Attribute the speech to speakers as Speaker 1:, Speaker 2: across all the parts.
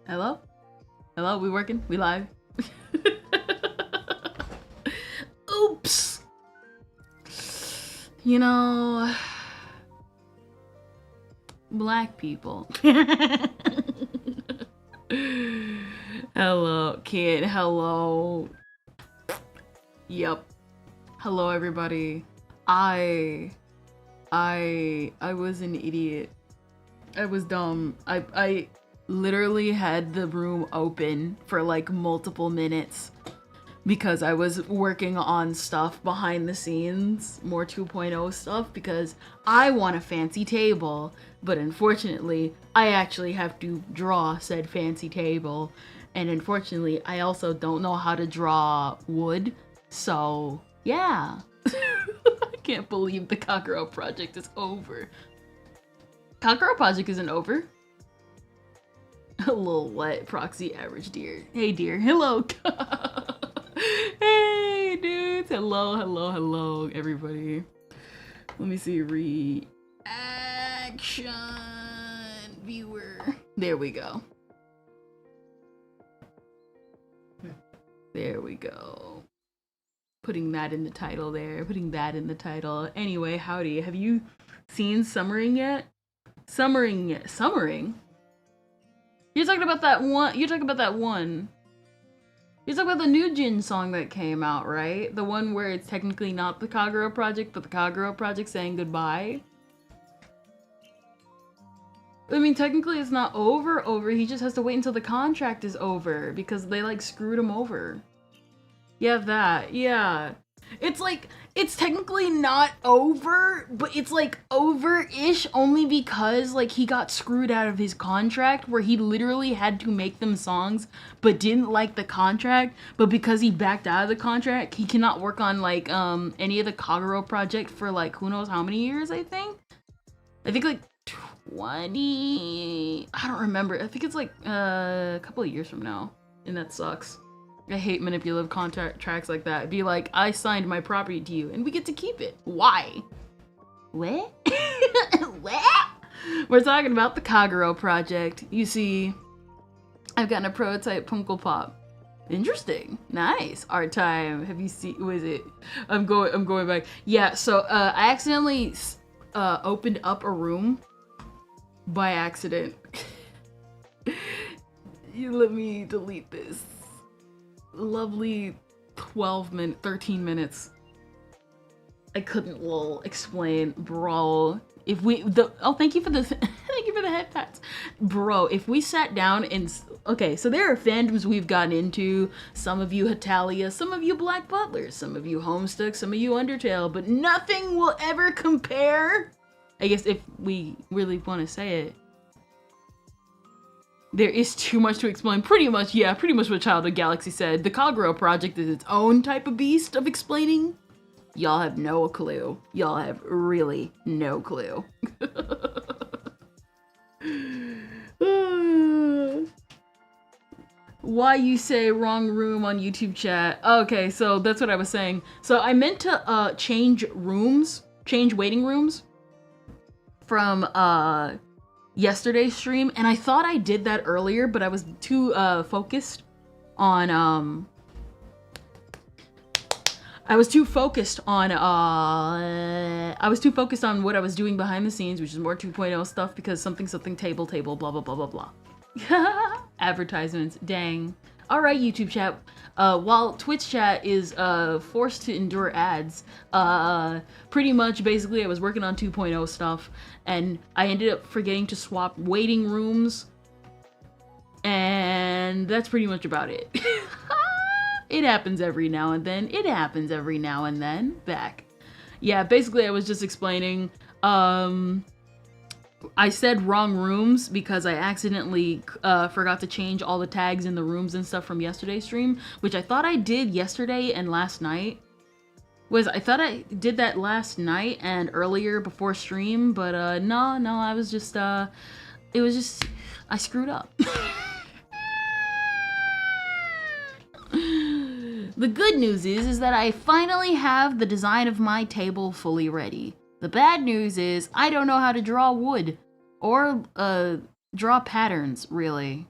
Speaker 1: Hello? Hello, we working? We live? Oops! You know... Black people. Hello, kid. Hello. Yep. Hello, everybody. I was an idiot. I was dumb. I literally had the room open for like multiple minutes because I was working on stuff behind the scenes, more 2.0 stuff, because I want a fancy table, but unfortunately, I actually have to draw said fancy table, and unfortunately, I also don't know how to draw wood, so yeah. I can't believe the Kakuro project is over. Kakuro project isn't over. A little wet proxy average deer. Hey dear, hello. Hey dudes, hello everybody. Let me see, reaction viewer. There we go. There we go. Putting that in the title there, putting that in the title. Anyway, howdy, have you seen Summering yet? Summering? You're talking about that one. You're talking about the new Jin song that came out, right? The one where it's technically not the Kagura project, but the Kagura project saying goodbye. I mean, technically it's not over. He just has to wait until the contract is over because they like screwed him over. Yeah, that. Yeah. It's like, it's technically not over, but it's like over-ish only because like he got screwed out of his contract where he literally had to make them songs but didn't like the contract, but because he backed out of the contract, he cannot work on like any of the Kaguro project for like who knows how many years, I think like 20, I don't remember. I think it's like a couple of years from now, and that sucks. I hate manipulative contracts like that. Be like, I signed my property to you and we get to keep it. Why? What? What? We're talking about the Kaguro project. You see, I've gotten a prototype Punkle Pop. Interesting. Nice. Art time. Have you seen, was it? I'm going back. Yeah, so I accidentally opened up a room by accident. You let me delete this. Lovely 13 minutes. I couldn't explain, bro. If we thank you for the thank you for the head pats, bro. If we sat down and okay, so there are fandoms we've gotten into. Some of you Hatalia, some of you Black Butlers, some of you Homestuck, some of you Undertale, but nothing will ever compare. I guess if we really want to say it. There is too much to explain. Pretty much what Childhood Galaxy said. The Kaguro project is its own type of beast of explaining. Y'all have no clue. Y'all have really no clue. Why you say wrong room on YouTube chat? Okay, so that's what I was saying. So I meant to change waiting rooms from yesterday's stream, and I thought I did that earlier, but I was too focused on what I was doing behind the scenes, which is more 2.0 stuff, because something table blah blah blah blah blah. Advertisements, dang. Alright, YouTube chat, while Twitch chat is forced to endure ads, pretty much basically I was working on 2.0 stuff, and I ended up forgetting to swap waiting rooms, and that's pretty much about it. It happens every now and then. Back. Yeah, basically I was just explaining, I said wrong rooms because I accidentally forgot to change all the tags in the rooms and stuff from yesterday's stream, which I thought I did yesterday and last night. I thought I did that last night and earlier before stream, but no, I was just, I screwed up. The good news is that I finally have the design of my table fully ready. The bad news is I don't know how to draw wood or draw patterns, really.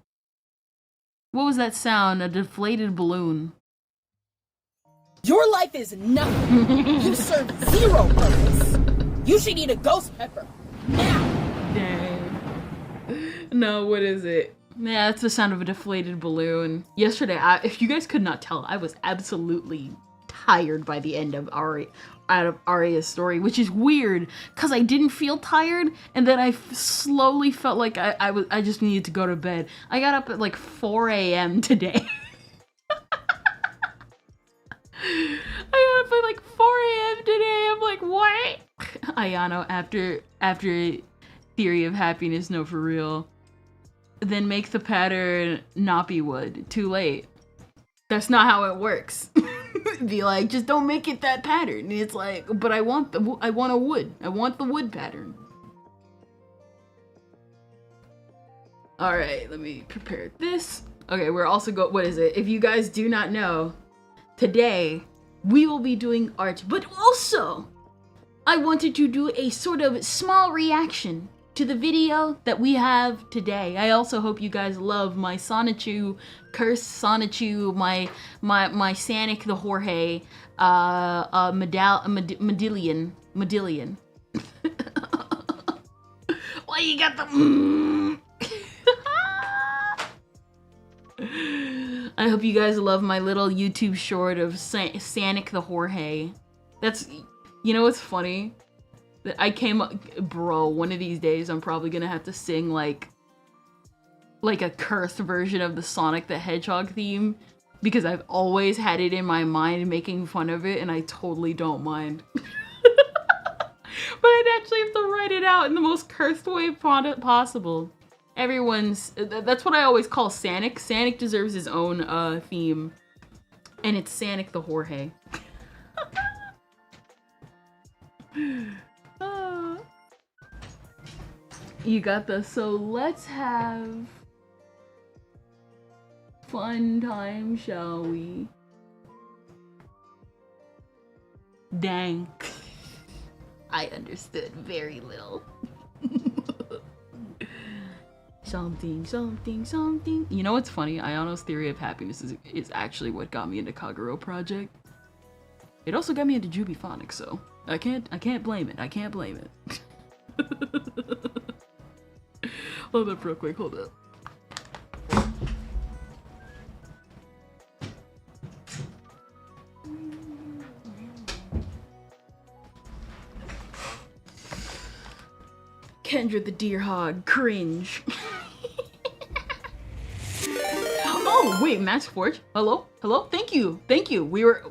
Speaker 1: What was that sound? A deflated balloon.
Speaker 2: Your life is nothing. You serve zero purpose. You should eat a ghost pepper. Now!
Speaker 1: Dang. No, what is it? Yeah, it's the sound of a deflated balloon. Yesterday, if you guys could not tell, I was absolutely tired by the end of Aria's story, which is weird because I didn't feel tired, and then I slowly felt like I just needed to go to bed. I got up at like 4 a.m. today. I got up at like 4 a.m. today. I'm like, what? Ayano, after Theory of Happiness, no, for real. Then make the pattern not be wood. Too late. That's not how it works. Be like, just don't make it that pattern. And it's like, but I want a wood. I want the wood pattern. All right, let me prepare this. Okay, we're also what is it? If you guys do not know, today we will be doing art, but also I wanted to do a sort of small reaction to the video that we have today. I also hope you guys love my Sonichu, Curse Sonichu, my Sanic the Jorge, Medillion. Why you got the I hope you guys love my little YouTube short of Sanic the Jorge. That's, you know what's funny? That I came up, bro, one of these days I'm probably gonna have to sing like a cursed version of the Sonic the Hedgehog theme, because I've always had it in my mind making fun of it, and I totally don't mind. But I'd actually have to write it out in the most cursed way possible. That's what I always call Sanic. Sanic deserves his own theme, and it's Sanic the Jorge. You got this. So let's have fun time, shall we? Dang. I understood very little. Something. You know what's funny? Ayano's Theory of Happiness is actually what got me into Kagero Project. It also got me into Jubiphonics, so I can't blame it. I can't blame it. Hold up real quick, hold up. Kendra the Deer Hog, cringe. Oh, wait, Max Forge. Hello? Thank you. We were...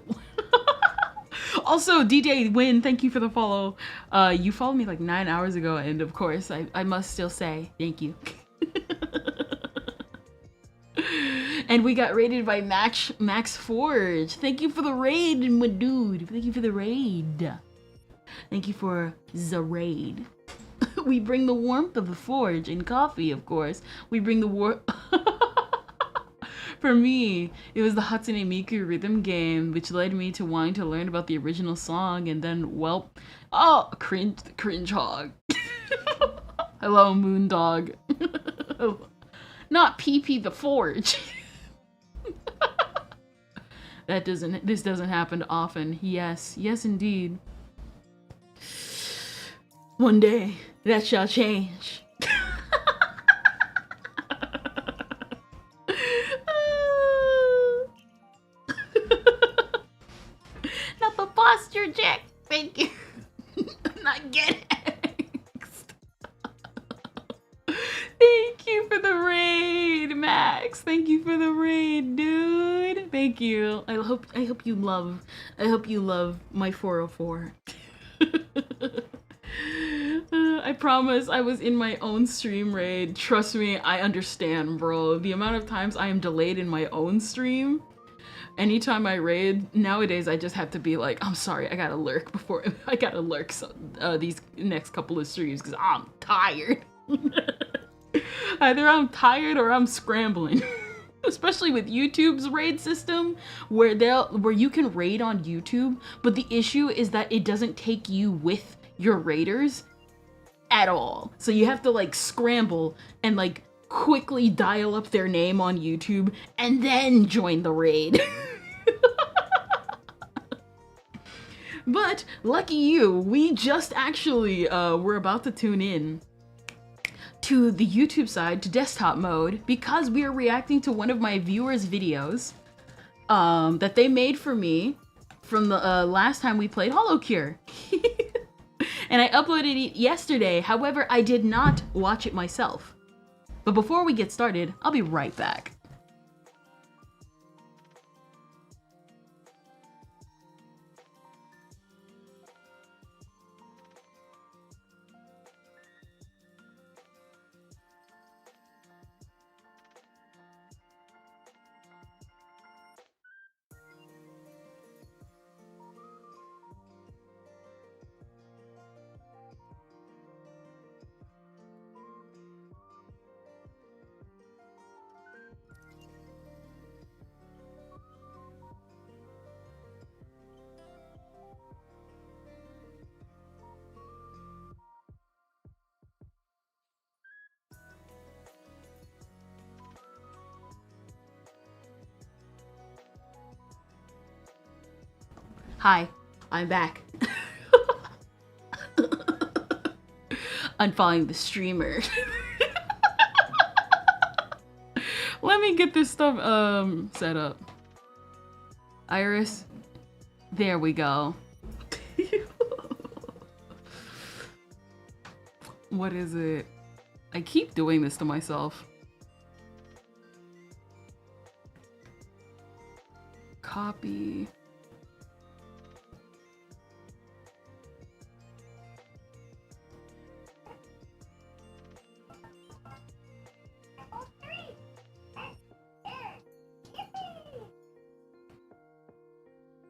Speaker 1: Also, DJ Win, thank you for the follow. You followed me like 9 hours ago, and of course, I must still say thank you. And we got raided by Max Forge. Thank you for the raid, my dude. Thank you for the raid. Thank you for the raid. We bring the warmth of the forge and coffee, of course. We bring the For me, it was the Hatsune Miku rhythm game, which led me to wanting to learn about the original song, and then, well, oh, cringe hog. Hello, Moondog. Not PP the Forge. This doesn't happen often. Yes, indeed. One day, that shall change. Not the posture jack. Thank you. Not get axed. Thank you for the raid, Max. Thank you for the raid, dude. Thank you. I hope you love my 404. I promise I was in my own stream raid. Trust me, I understand, bro. The amount of times I am delayed in my own stream. Anytime I raid, nowadays I just have to be like, I'm sorry, I gotta lurk these next couple of streams because I'm tired. Either I'm tired or I'm scrambling. Especially with YouTube's raid system, where you can raid on YouTube, but the issue is that it doesn't take you with your raiders at all. So you have to like scramble and like quickly dial up their name on YouTube and then join the raid. But lucky you, we just actually were about to tune in to the YouTube side, to desktop mode, because we are reacting to one of my viewers' videos that they made for me from the last time we played HoloCure. And I uploaded it yesterday. However, I did not watch it myself. But before we get started, I'll be right back. Hi, I'm back. Unfollowing the streamer. Let me get this stuff set up. Iris, there we go. What is it? I keep doing this to myself. Copy.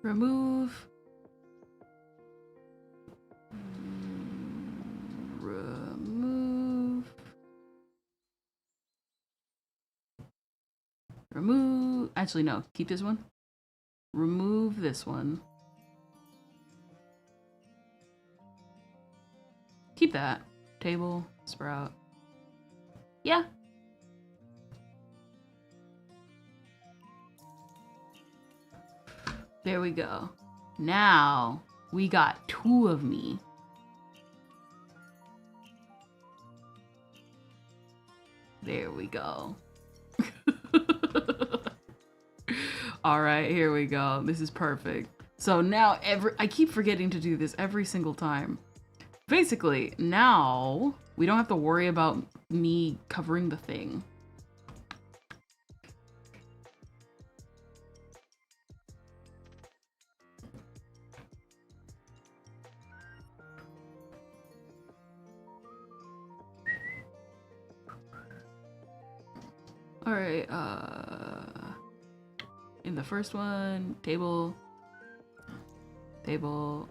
Speaker 1: Remove. Remove. Actually, no. Keep this one. Remove this one. Keep that. Table. Sprout. Yeah. There we go. Now we got two of me. There we go. All right, here we go. This is perfect. So now I keep forgetting to do this every single time. Basically, now we don't have to worry about me covering the thing. All right, in the first one, table,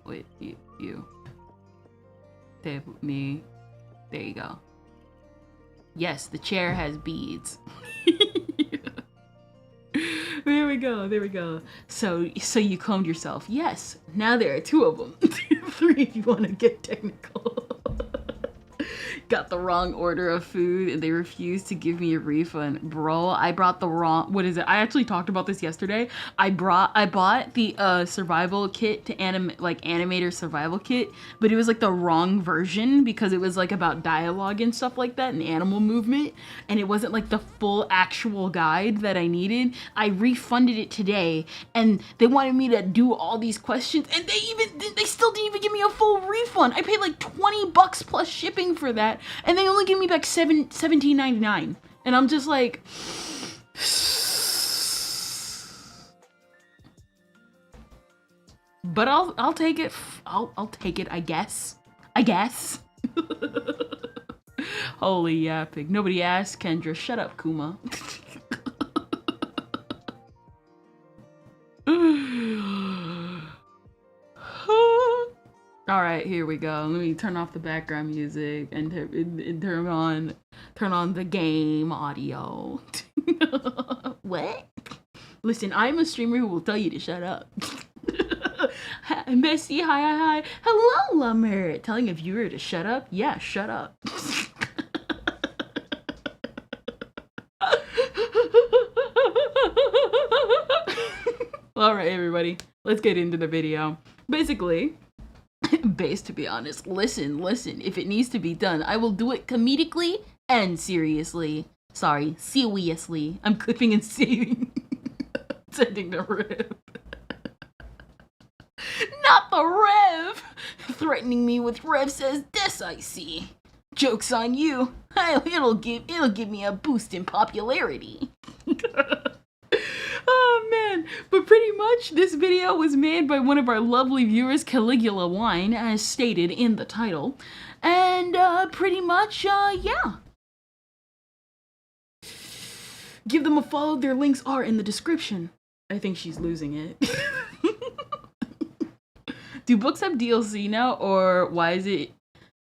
Speaker 1: wait, you, table, me, there you go. Yes, the chair has beads. There we go, there we go. So you cloned yourself. Yes, now there are two of them. Three if you want to get technical. Got the wrong order of food and they refused to give me a refund. Bro, I brought the wrong, what is it? I actually talked about this yesterday. I bought the survival kit to animator survival kit, but it was like the wrong version because it was like about dialogue and stuff like that and animal movement, and it wasn't like the full actual guide that I needed. I refunded it today and they wanted me to do all these questions and they still didn't even give me a full refund. I paid like $20 plus shipping for that. And they only give me back $17.99, and I'm just like, but I'll take it. I'll take it. I guess. Holy yapping. Nobody asked, Kendra. Shut up, Kuma. All right, here we go. Let me turn off the background music and turn on the game audio. What? Listen, I'm a streamer who will tell you to shut up. Messy, hi. Hello, Lummer. Telling a viewer to shut up? Yeah, shut up. All right, everybody, let's get into the video. Basically, to be honest, listen, if it needs to be done, I will do it comedically and seriously. Sorry, seriously. I'm clipping and saving. Sending the Rev. Not the Rev! Threatening me with Rev says this, I see. Joke's on you. It'll give me a boost in popularity. Oh man, but pretty much this video was made by one of our lovely viewers, Caligula Wine, as stated in the title. And pretty much, yeah. Give them a follow, their links are in the description. I think she's losing it. Do books have DLC now, or why is it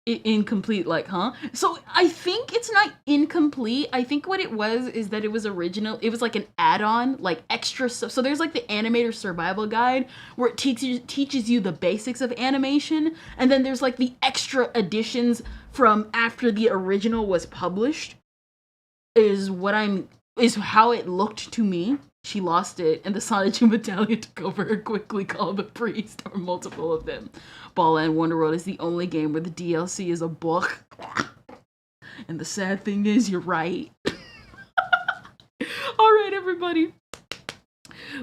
Speaker 1: incomplete, like, huh? So I think it's not incomplete. I think what it was is that it was original. It was like an add-on, like extra stuff. So there's like the animator survival guide where it teaches you the basics of animation. And then there's like the extra additions from after the original was published is how it looked to me. She lost it, and the Sonichu Battalion took over and quickly called the priest, or multiple of them. Ball and Wonderworld is the only game where the DLC is a book. And the sad thing is, you're right. Alright, everybody.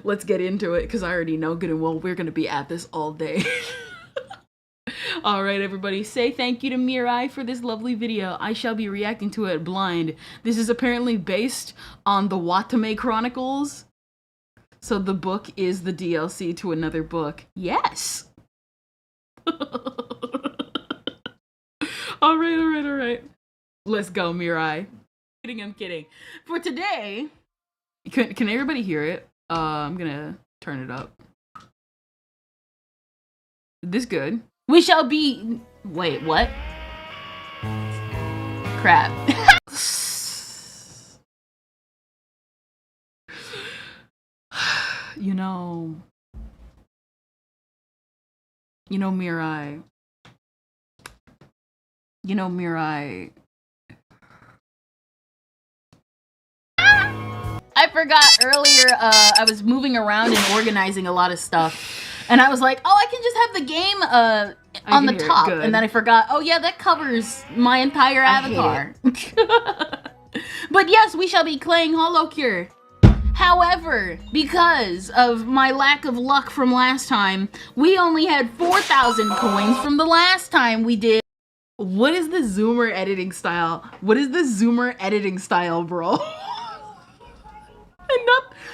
Speaker 1: Let's get into it, because I already know good and well we're going to be at this all day. Alright, everybody, say thank you to Mirai for this lovely video. I shall be reacting to it blind. This is apparently based on the Watame Chronicles. So the book is the DLC to another book. Yes! Alright. Let's go, Mirai. I'm kidding. For today, can everybody hear it? I'm gonna turn it up. This good? We shall be... Wait, what? Crap. You know, Mirai. I forgot earlier, I was moving around and organizing a lot of stuff. And I was like, oh, I can just have the game on the top. And then I forgot, oh yeah, that covers my entire avatar. But yes, we shall be playing HoloCure. However, because of my lack of luck from last time, we only had 4,000 coins from the last time we did. What is the zoomer editing style? What is the zoomer editing style, bro? And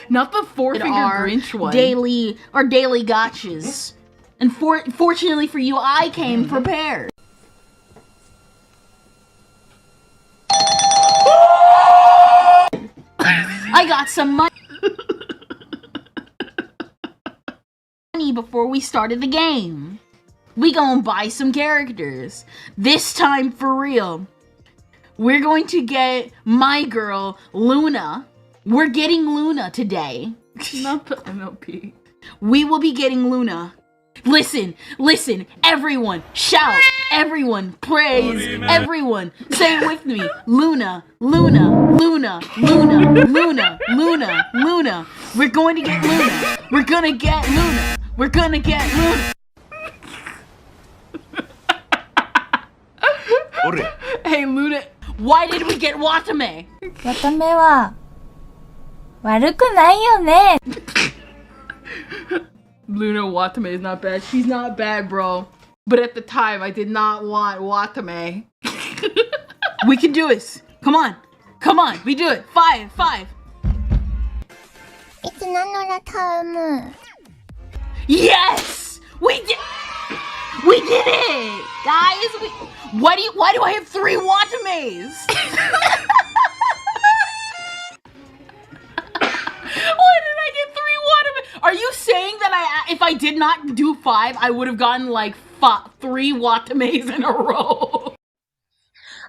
Speaker 1: not the four-finger Grinch one. Daily gotchas. And fortunately for you, I came prepared. I got some money before we started the game. We gonna buy some characters. This time for real. We're going to get my girl, Luna. We're getting Luna today. Not the MLP. We will be getting Luna. Listen, everyone, shout, everyone, praise, everyone, say it with me, Luna, Luna, Luna, Luna, Luna, Luna, Luna, we're going to get Luna, we're gonna get Luna, we're gonna get Luna. Hey Luna, why did we get Watame?
Speaker 3: Watame は悪くないよね。
Speaker 1: Luna Watame is not bad. She's not bad, bro. But at the time, I did not want Watame. We can do this. Come on. We do it. 5.
Speaker 3: いつなのらタム。
Speaker 1: Yes! We did it! Guys, why do I have 3 Watames? Why did I get 3 Watame? Are you saying that if I did not do 5, I would have gotten like 3 Watames in a row?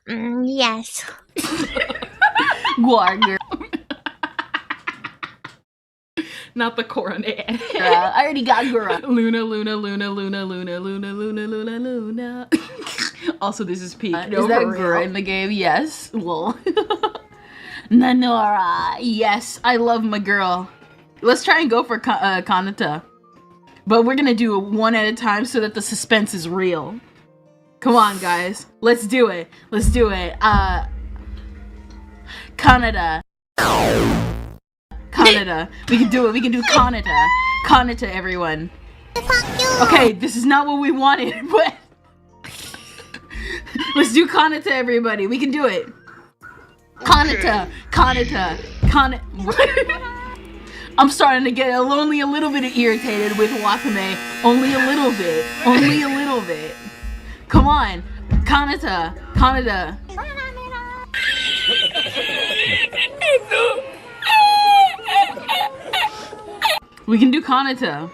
Speaker 3: Yes.
Speaker 1: Guarger. Not the coronet. I already got Gura. Luna. Also, this is Peak. Is that Gura in the game? Yes. Lol. Nanora. Yes, I love my girl. Let's try and go for Kanata. But we're gonna do it one at a time so that the suspense is real. Come on, guys. Let's do it. Let's do it. Kanata. Kanata. We can do it. We can do Kanata. Kanata, everyone. Okay, this is not what we wanted, but let's do Kanata, everybody. We can do it. Kanata. Kanata. Kanata. I'm starting to get only a little bit irritated with Watame. Only a little bit. Only a little bit. Come on. Kanata. Kanata. We can do Kanata.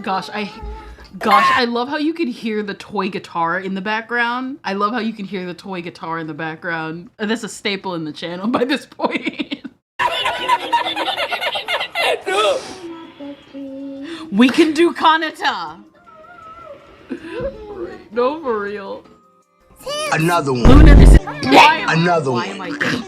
Speaker 1: Gosh, I love how you can hear the toy guitar in the background. I love how you can hear the toy guitar in the background. That's a staple in the channel by this point. We can do Kanata. No, for real.
Speaker 4: Another one.
Speaker 1: Luna, this is why
Speaker 4: Another
Speaker 1: why
Speaker 4: one.
Speaker 1: am I getting?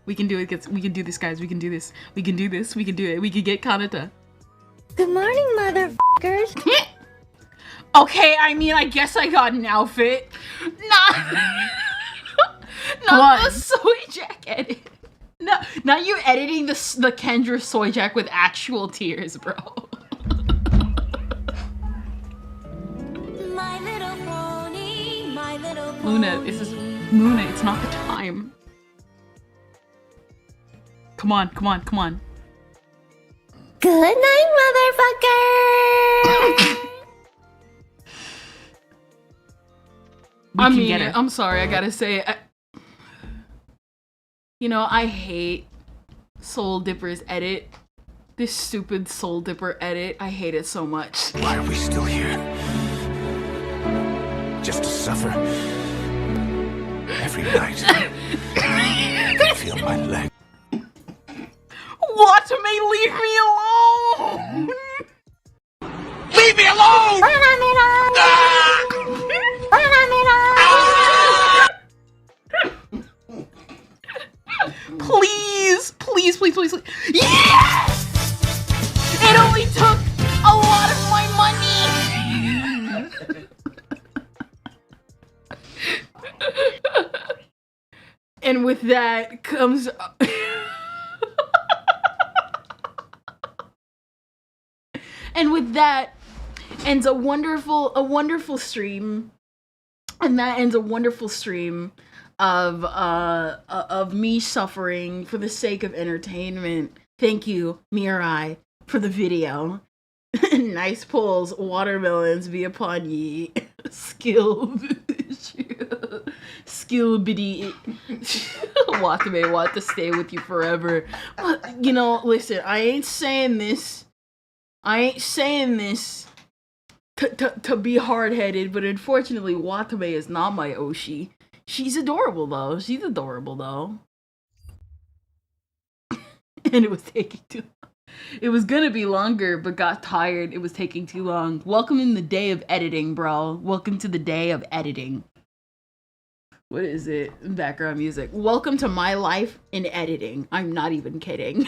Speaker 1: We can do it. We can do this, guys. We can do this. We can do this. We can do it. We can get Kanata.
Speaker 5: Good morning, motherfuckers.
Speaker 1: Okay, I mean, I guess I got an outfit. Not the soy jack edit. No, now you're editing the Kendra soy jack with actual tears, bro.
Speaker 5: My little pony, my little pony.
Speaker 1: Luna, Luna, it's not the time. Come on, come on, come on.
Speaker 5: Good night, motherfucker.
Speaker 1: I mean, I'm sorry, I gotta say, you know, I hate Soul Dipper's edit. This stupid Soul Dipper edit. I hate it so much.
Speaker 4: Why are we still here? Just to suffer? Every night. I feel my leg.
Speaker 1: Watame, leave me alone!
Speaker 4: Leave me alone!
Speaker 1: Please, please, please, please, please. Yes! It only took a lot of my money! And with that comes... And with that ends a wonderful stream. And that ends a wonderful stream of me suffering for the sake of entertainment. Thank you, Mirai, for the video. Nice pulls, watermelons be upon ye. Skill biddy. Watame want to stay with you forever. But, you know, listen, I ain't saying this to be hard-headed, but unfortunately, Watame is not my Oshi. She's adorable, though. She's adorable, though. And it was taking too long. It was gonna be longer, but got tired. It was taking too long. Welcome in the day of editing, bro. Welcome to the day of editing. What is it? Background music. Welcome to my life in editing. I'm not even kidding.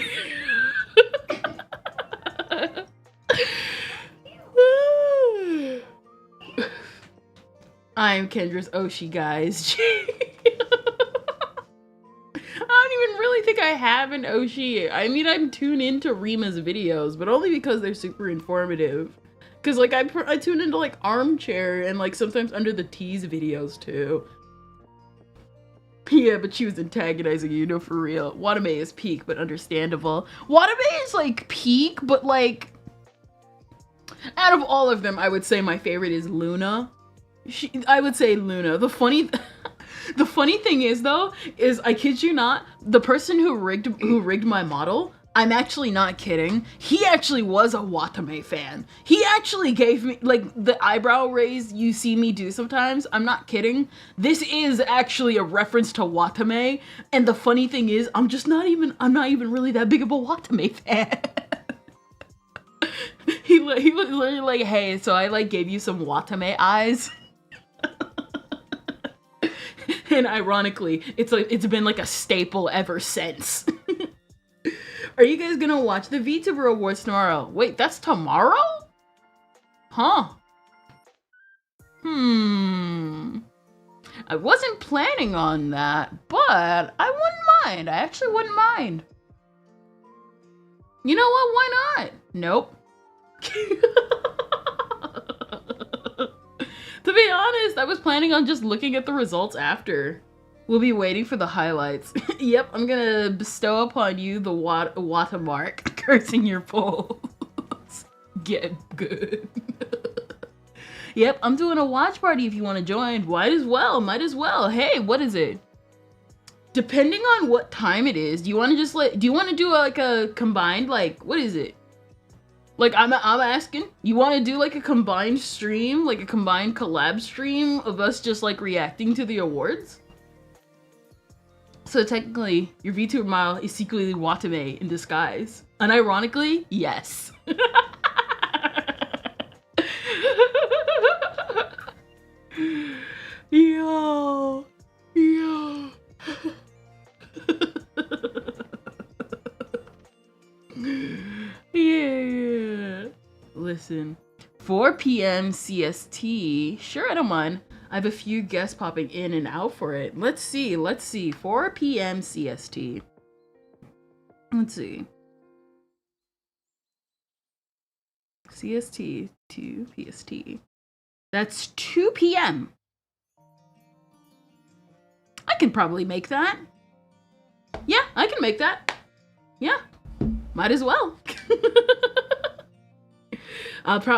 Speaker 1: I'm Kendra's Oshi, guys. I don't even really think I have an Oshi. I mean, I'm tuned into Rima's videos, but only because they're super informative. Cause like I tune into like Armchair and like sometimes Under the T's videos too. Yeah, but she was antagonizing you, no, for real. Watame is peak, but understandable. Watame is like peak, but like out of all of them, I would say my favorite is Luna. I would say Luna. The funny thing is though, is I kid you not, the person who rigged my model, I'm actually not kidding. He actually was a Watame fan. He actually gave me like the eyebrow raise you see me do sometimes. I'm not kidding. This is actually a reference to Watame. And the funny thing is, I'm not even really that big of a Watame fan. He was literally like, hey, so I like gave you some Watame eyes. And ironically, it's been like a staple ever since. Are you guys gonna watch the VTuber Awards tomorrow? Wait, that's tomorrow? Huh. I wasn't planning on that, but I wouldn't mind. I actually wouldn't mind. You know what? Why not? Nope. To be honest, I was planning on just looking at the results after. We'll be waiting for the highlights. Yep, I'm gonna bestow upon you the watermark cursing your polls. Get good. Yep, I'm doing a watch party if you want to join. Might as well. Hey, what is it? Depending on what time it is, do you want to just do you want to do like a combined, like, what is it? Like, I'm asking, you want to do like a combined stream, like a combined collab stream of us just like reacting to the awards? So technically, your VTuber mile is secretly Watame in disguise. Unironically, yes. Yo. Yeah. Listen, 4 p.m. CST. Sure, I don't mind. I have a few guests popping in and out for it. Let's see. 4 p.m. CST. Let's see. CST to PST. That's 2 p.m. I can probably make that. Yeah, I can make that. Yeah, might as well.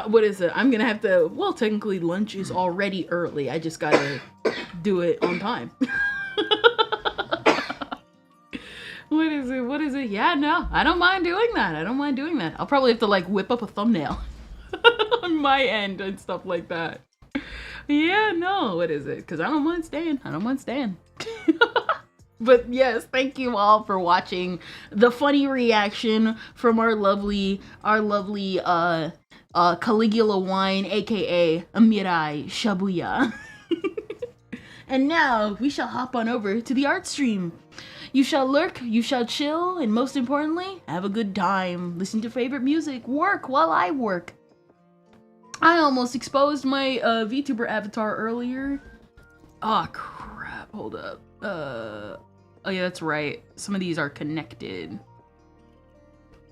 Speaker 1: What is it? I'm gonna have to, well, technically lunch is already early. I just gotta do it on time. What is it? Yeah, no, I don't mind doing that. I'll probably have to like whip up a thumbnail on my end and stuff like that. Yeah, no, what is it? Because I don't mind staying. But yes, thank you all for watching the funny reaction from our lovely Caligula Wine, aka Mirai Shabuya. And now we shall hop on over to the art stream. You shall lurk, you shall chill, and most importantly, have a good time. Listen to favorite music, work while I work. I almost exposed my VTuber avatar earlier. Oh crap, hold up. Oh yeah, that's right. Some of these are connected.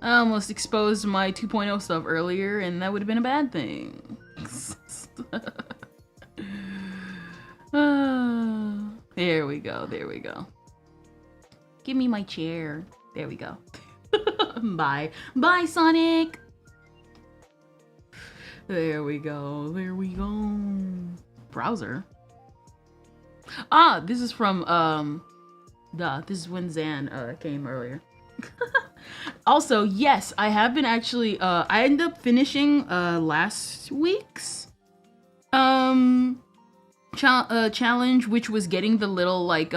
Speaker 1: I almost exposed my 2.0 stuff earlier, and that would have been a bad thing. There we go. Give me my chair. There we go. Bye, Sonic. There we go. Browser. Ah, this is from, this is when Zan, came earlier. Also, yes, I have been actually, I ended up finishing, last week's, challenge, which was getting the little, like,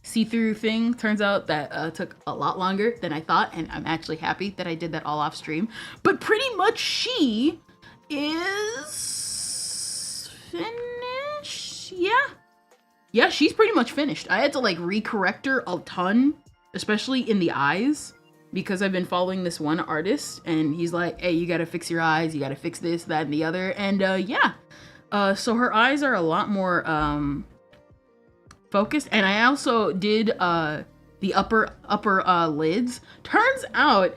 Speaker 1: see-through thing. Turns out that, took a lot longer than I thought, and I'm actually happy that I did that all off stream. But pretty much she is finished. Yeah, she's pretty much finished. I had to like recorrect her a ton, especially in the eyes, because I've been following this one artist and he's like, hey, you gotta fix your eyes, you gotta fix this, that, and the other. And yeah, so her eyes are a lot more focused. And I also did the upper lids. Turns out,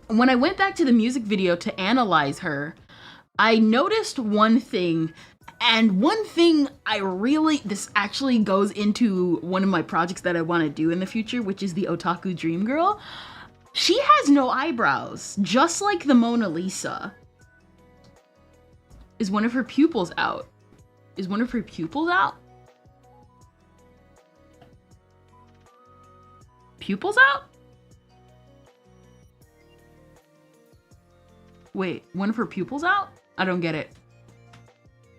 Speaker 1: when I went back to the music video to analyze her, I noticed one thing, and one thing this actually goes into one of my projects that I want to do in the future, which is the Otaku Dream Girl. She has no eyebrows, just like the Mona Lisa. Is one of her pupils out? Pupils out? Wait, one of her pupils out? I don't get it.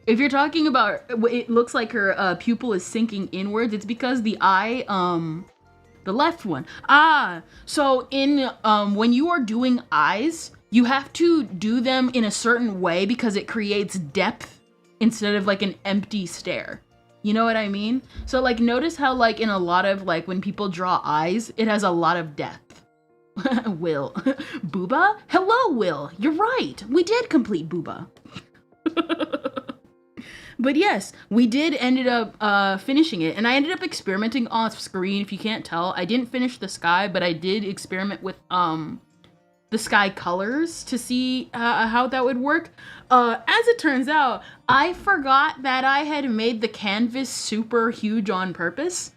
Speaker 1: If you're talking about, it looks like her pupil is sinking inwards, it's because the eye The left one. Ah, so in when you are doing eyes, you have to do them in a certain way because it creates depth instead of like an empty stare. You know what I mean? So like notice how like in a lot of like when people draw eyes, it has a lot of depth. Will. Booba? Hello, Will. You're right. We did complete Booba. But yes, we did ended up finishing it, and I ended up experimenting off screen. If you can't tell, I didn't finish the sky, but I did experiment with the sky colors to see how that would work. As it turns out, I forgot that I had made the canvas super huge on purpose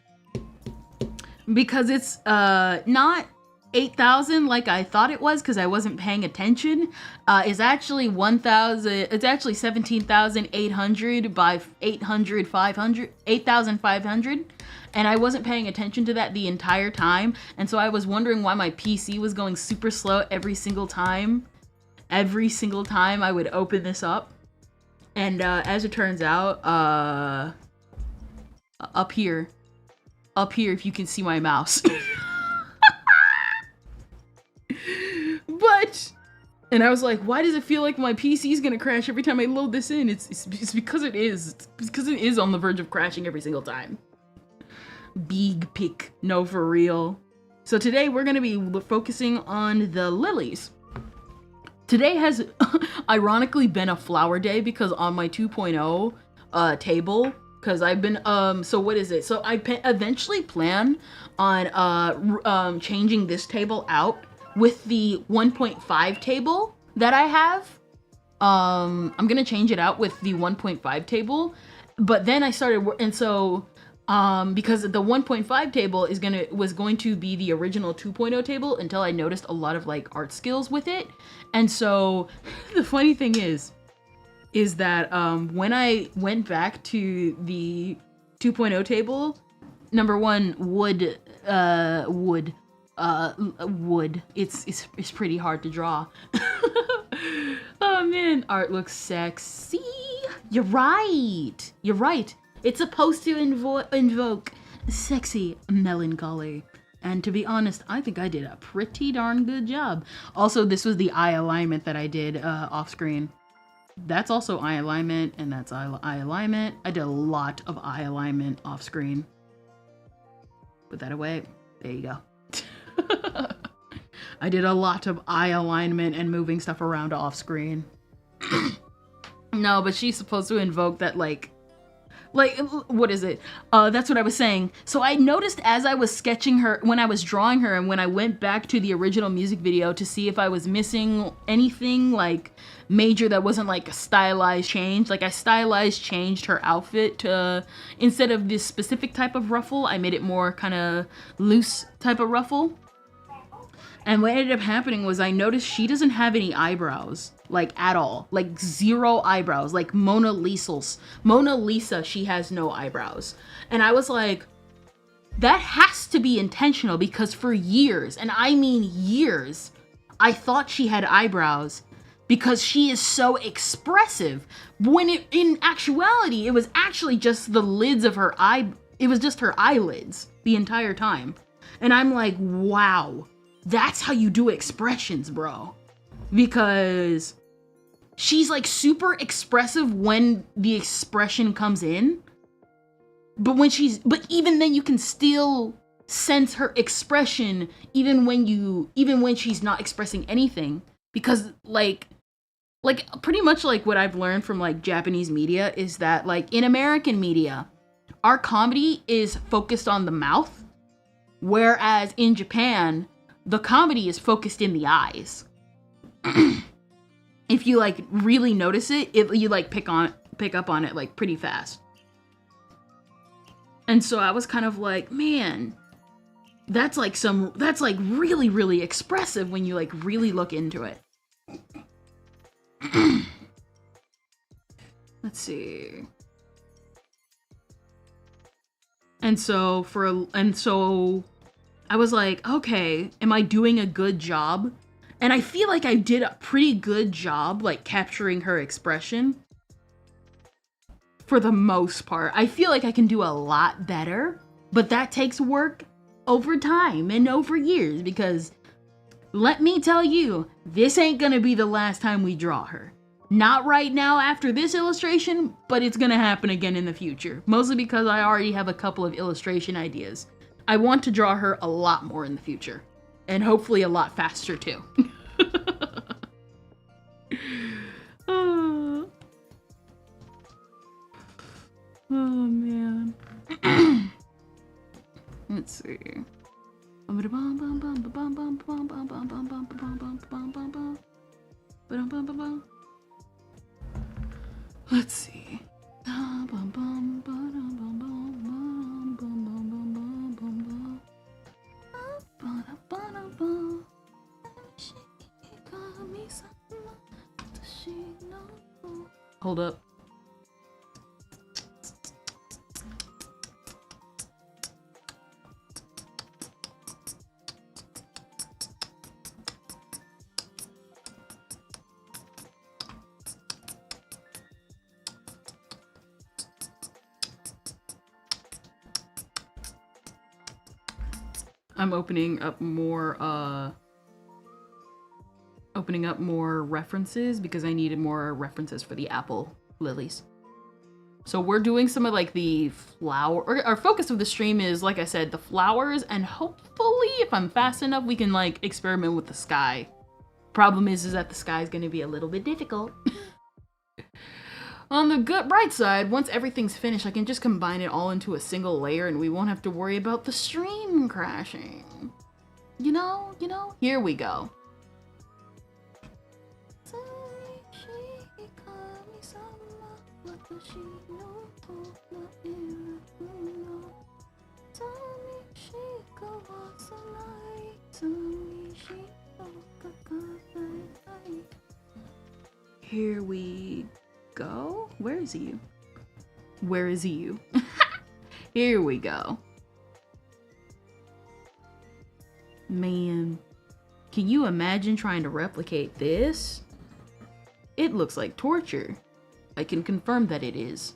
Speaker 1: because it's not 8,000 like I thought it was because I wasn't paying attention. It's actually 1,000. It's actually 17,800 by 8,500, and I wasn't paying attention to that the entire time. And so I was wondering why my PC was going super slow every single time. Every single time I would open this up, and as it turns out, up here, if you can see my mouse. But, and I was like, why does it feel like my PC is gonna crash every time I load this in? It's because it is. It's because it is on the verge of crashing every single time. Big pick. No, for real. So today we're gonna be focusing on the lilies. Today has ironically been a flower day because on my 2.0 table, because I've been, so what is it? So I eventually plan on changing this table out with the 1.5 table that I have. I'm gonna change it out with the 1.5 table, but then I started, and so because the 1.5 table was going to be the original 2.0 table until I noticed a lot of like art skills with it. And so the funny thing is that when I went back to the 2.0 table, number one, wood. It's pretty hard to draw. Oh man, art looks sexy. You're right. It's supposed to invoke sexy melancholy. And to be honest, I think I did a pretty darn good job. Also, this was the eye alignment that I did off screen. That's also eye alignment, and that's eye alignment. I did a lot of eye alignment off screen. Put that away. There you go. I did a lot of eye alignment and moving stuff around off screen. No, but she's supposed to invoke that like, what is it? That's what I was saying. So I noticed as I was sketching her, when I was drawing her, and when I went back to the original music video to see if I was missing anything like major that wasn't like a stylized change. Like I stylized changed her outfit to, instead of this specific type of ruffle, I made it more kind of loose type of ruffle. And what ended up happening was I noticed she doesn't have any eyebrows, like at all, like 0 eyebrows, like Mona Lisa, she has no eyebrows. And I was like, that has to be intentional because for years, and I mean years, I thought she had eyebrows because she is so expressive. When in actuality, it was actually just the lids of her eye. It was just her eyelids the entire time. And I'm like, wow. That's how you do expressions, bro. Because she's like super expressive when the expression comes in. But even then you can still sense her expression even when she's not expressing anything. Because like pretty much like what I've learned from like Japanese media is that like in American media, our comedy is focused on the mouth. Whereas in Japan, the comedy is focused in the eyes. If you like really notice it, you like pick up on it like pretty fast. And so I was kind of like, man, that's like really, really expressive when you like really look into it. Let's see. And so I was like, okay, am I doing a good job? And I feel like I did a pretty good job, like capturing her expression. For the most part. I feel like I can do a lot better, but that takes work. over time and over years, because let me tell you, this ain't gonna be the last time we draw her. Not right now after this illustration, but it's gonna happen again in the future. Mostly because I already have a couple of illustration ideas. I want to draw her a lot more in the future. And hopefully a lot faster too. Oh man. Let's see. Let's see. Hold up. I'm opening up more references because I needed more references for the apple lilies. So we're doing some of like the flower, or our focus of the stream is, like I said, the flowers, and hopefully if I'm fast enough, we can like experiment with the sky. Problem is that the sky is going to be a little bit difficult. On the good bright side, once everything's finished, I can just combine it all into a single layer and we won't have to worry about the stream crashing. You know, here we go. Here we go. Where is you? Where is you? Here we go. Man, can you imagine trying to replicate this? It looks like torture. I can confirm that it is.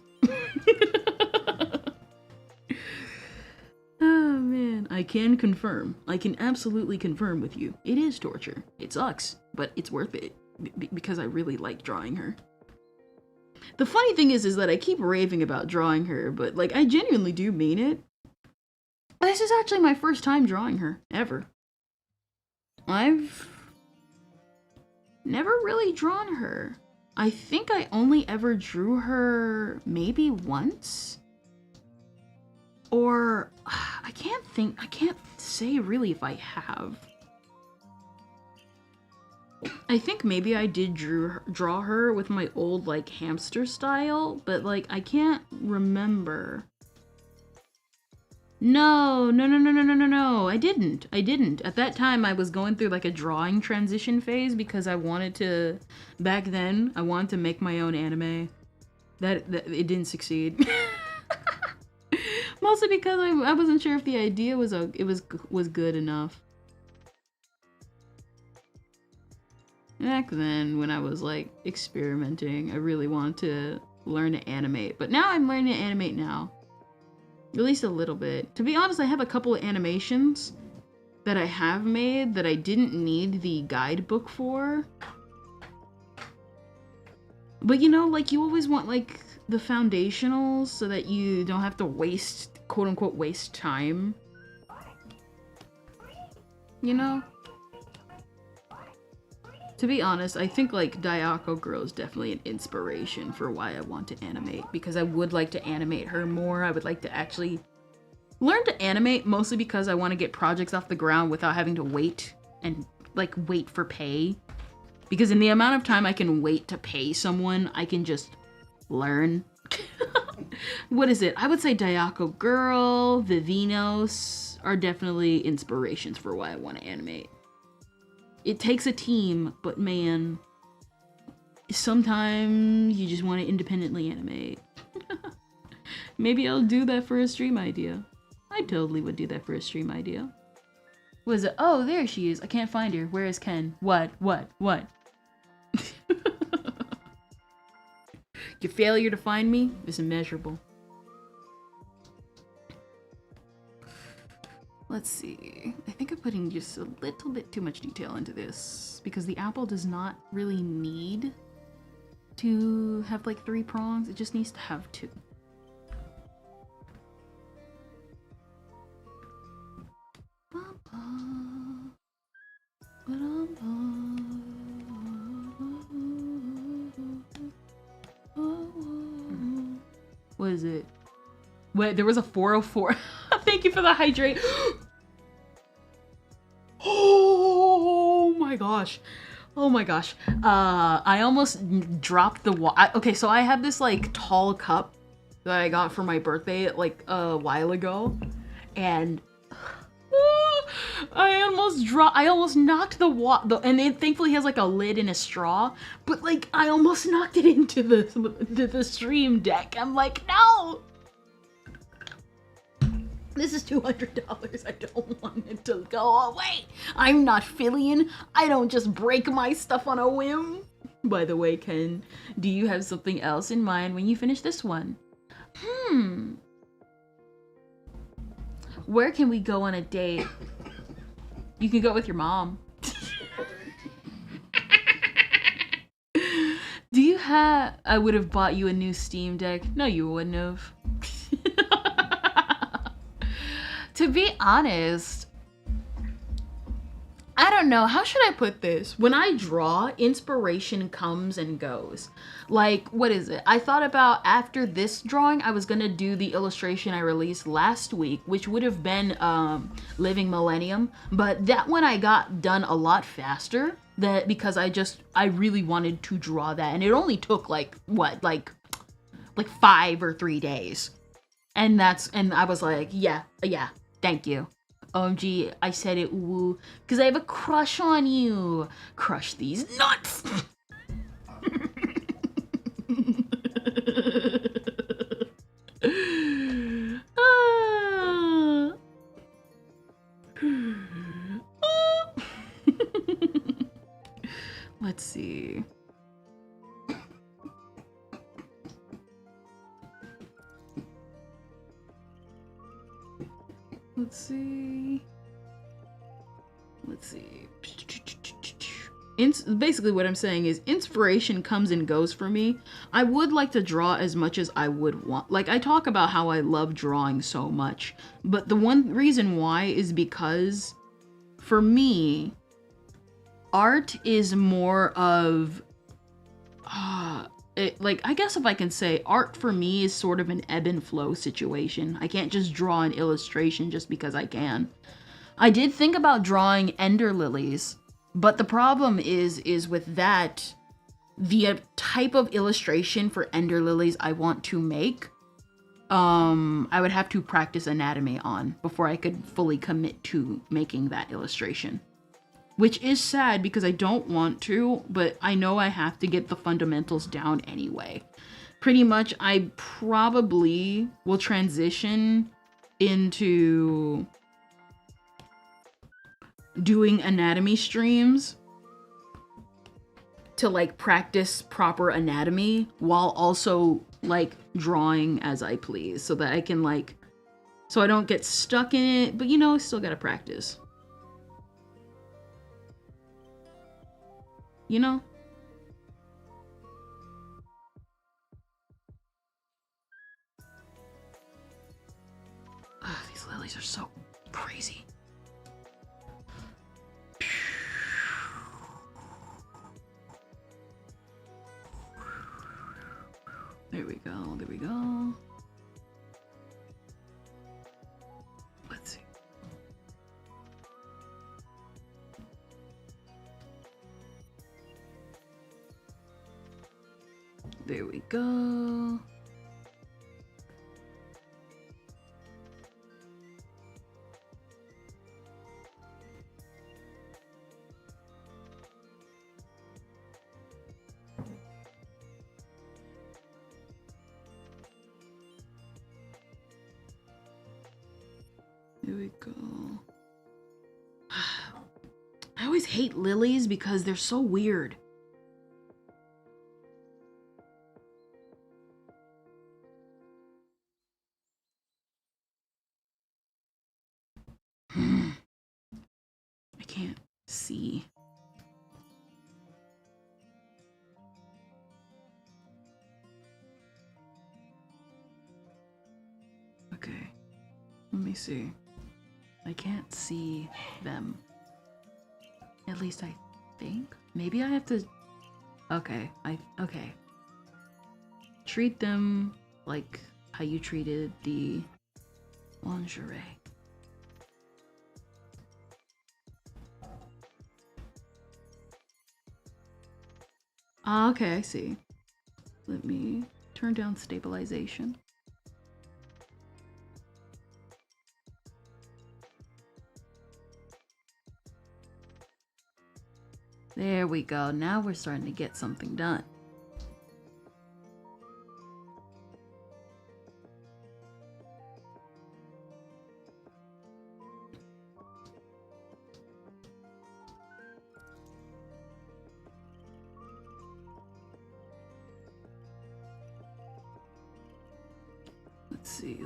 Speaker 1: Oh man, I can confirm. I can absolutely confirm with you. It is torture. It sucks, but it's worth it because I really like drawing her. The funny thing is that I keep raving about drawing her, but like I genuinely do mean it. This is actually my first time drawing her, ever. I've never really drawn her. I think I only ever drew her maybe once. Or I can't say really if I have. I think maybe I did draw her with my old like hamster style, but like I can't remember. No, I didn't. At that time I was going through like a drawing transition phase because I wanted to, back then, I wanted to make my own anime. That it didn't succeed. Mostly because I wasn't sure if the idea was good enough. Back then, when I was like experimenting, I really wanted to learn to animate. But now I'm learning to animate now. At least a little bit. To be honest, I have a couple of animations that I have made that I didn't need the guidebook for. But you know, like you always want like the foundationals so that you don't have to waste, quote unquote, waste time. You know? To be honest, I think like Dayako Girl is definitely an inspiration for why I want to animate, because I would like to animate her more. I would like to actually learn to animate, mostly because I want to get projects off the ground without having to wait and like wait for pay. Because in the amount of time I can wait to pay someone, I can just learn. What is it? I would say Dayako Girl, Vivinos are definitely inspirations for why I want to animate. It takes a team, but man, sometimes you just want to independently animate. Maybe I'll do that for a stream idea. I totally would do that for a stream idea. What is it? Oh, there she is. I can't find her. Where is Ken? What? Your failure to find me is immeasurable. Let's see. I think I'm putting just a little bit too much detail into this because the apple does not really need to have like 3 prongs. It just needs to have 2. What is it? Wait, there was a 404. Thank you for the hydrate. Oh my gosh. Oh my gosh. I almost dropped the okay, so I have this like tall cup that I got for my birthday like a while ago, and I almost knocked and it thankfully has like a lid and a straw, but like I almost knocked it into the stream deck. I'm like, no! This is $200. I don't want it to go away. I'm not Fillion. I don't just break my stuff on a whim. By the way, Ken, do you have something else in mind when you finish this one? Where can we go on a date? You can go with your mom. Do you have... I would have bought you a new Steam Deck. No, you wouldn't have. To be honest, I don't know. How should I put this? When I draw, inspiration comes and goes. Like, what is it? I thought about after this drawing, I was going to do the illustration I released last week, which would have been Living Millennium. But that one I got done a lot faster because I really wanted to draw that. And it only took like 5 or 3 days. And I was like, yeah, thank you. OMG, I said it woo, because I have a crush on you. Crush these nuts. Let's see. Let's see. Basically what I'm saying is inspiration comes and goes for me. I would like to draw as much as I would want. Like, I talk about how I love drawing so much, but the one reason why is because for me, art is more of I guess if I can say, art for me is sort of an ebb and flow situation. I can't just draw an illustration just because I can. I did think about drawing ender lilies, but the problem is with that, the type of illustration for ender lilies I want to make, I would have to practice anatomy on before I could fully commit to making that illustration. Which is sad because I don't want to, but I know I have to get the fundamentals down anyway. Pretty much, I probably will transition into doing anatomy streams to like practice proper anatomy while also like drawing as I please so that I can like, so I don't get stuck in it, but you know, I still gotta practice. You know? Ugh, these lilies are so crazy. There we go, there we go. Let's see. There we go. There we go. I always hate lilies because they're so weird. see. Okay, let me see. I can't see them. At least I think. Maybe I have to... Okay, okay. Treat them like how you treated the lingerie. Ah, okay, I see. Let me turn down stabilization. There we go. Now we're starting to get something done. Let's see.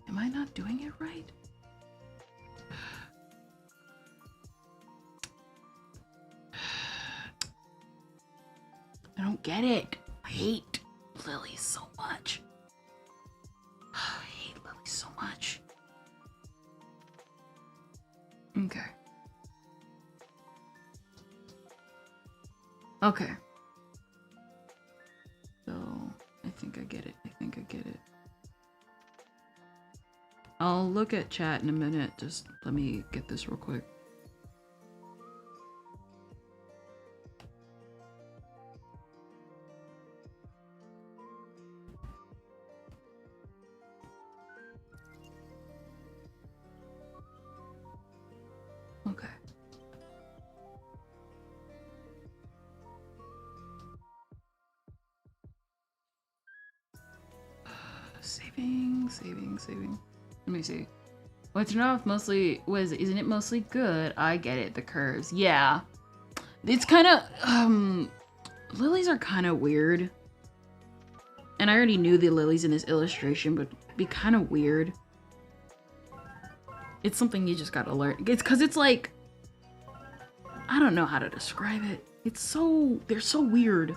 Speaker 1: Am I not doing it right? I don't get it. I hate Lilies so much. I hate Lilies so much. Okay. Okay. So, I think I get it. I think I get it. I'll look at chat in a minute. Just let me get this real quick. Okay. Saving. Let me see. What's enough mostly isn't it mostly good? I get it, the curves. Yeah. It's kinda Lilies are kinda weird. And I already knew the lilies in this illustration, but it'd be kinda weird. It's something you just gotta learn. It's cause it's like I don't know how to describe it. They're so weird.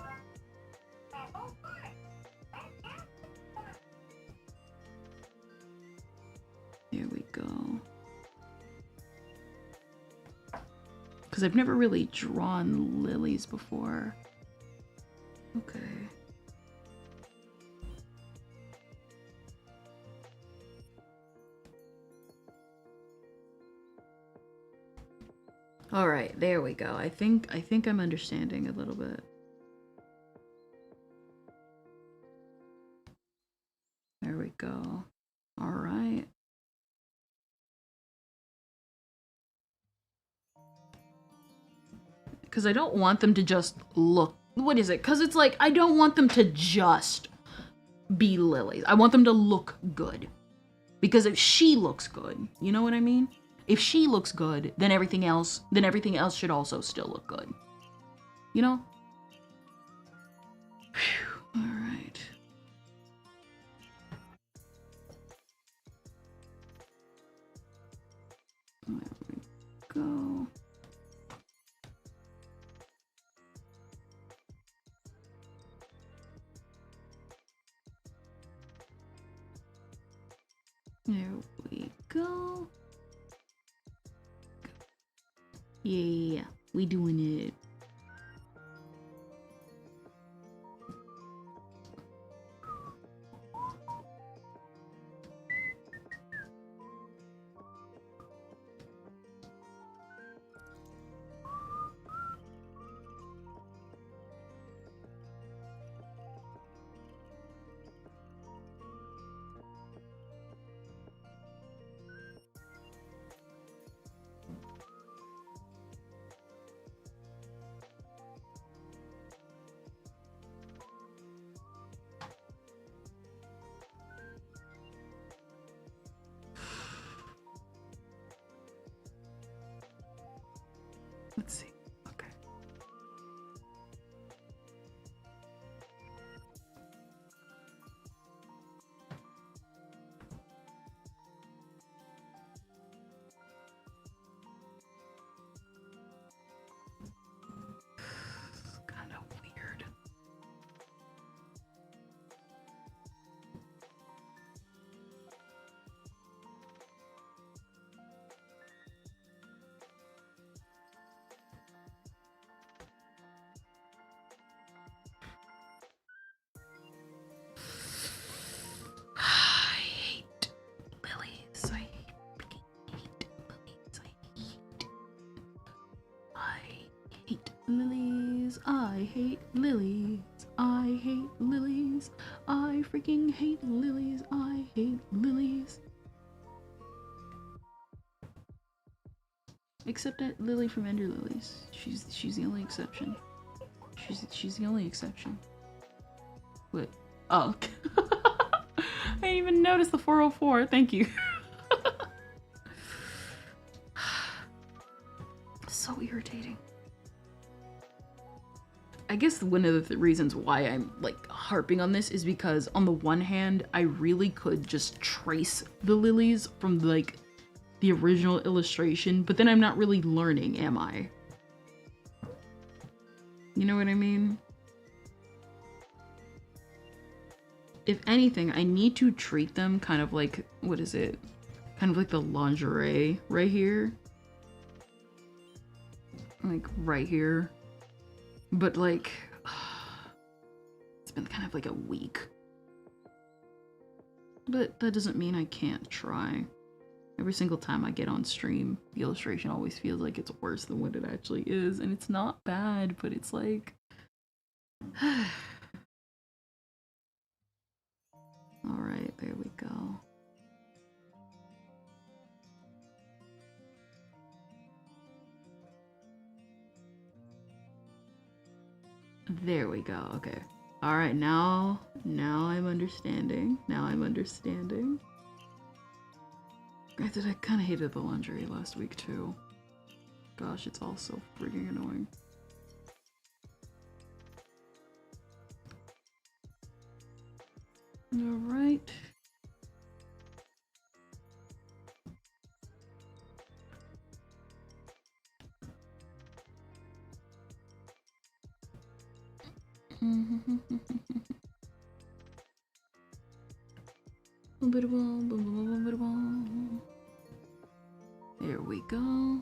Speaker 1: Here we go. Because I've never really drawn lilies before. Okay. All right, there we go. I think I'm understanding a little bit. There we go. All right. Because I don't want them to just look... What is it? Because it's like, I don't want them to just be lilies. I want them to look good. Because if she looks good, you know what I mean? If she looks good, then everything else should also still look good. You know? Whew. All right. There we go. There we go. Yeah, we doing it. I hate lilies. I hate lilies. I freaking hate lilies. I hate lilies. Except that Lily from Ender Lilies. She's the only exception. She's the only exception. What? Oh. I didn't even notice the 404. Thank you. So irritating. I guess one of the reasons why I'm like harping on this is because on the one hand, I really could just trace the lilies from like the original illustration, but then I'm not really learning, am I? You know what I mean? If anything, I need to treat them kind of like, what is it? Kind of like the lingerie right here. Like right here. But like, it's been kind of like a week. But that doesn't mean I can't try. Every single time I get on stream, the illustration always feels like it's worse than what it actually is. And it's not bad, but it's like... Alright, there we go. There we go, okay. Alright, now I'm understanding. Now I'm understanding. Granted, I kind of hated the lingerie last week too. Gosh, it's all so freaking annoying. Alright. There we go.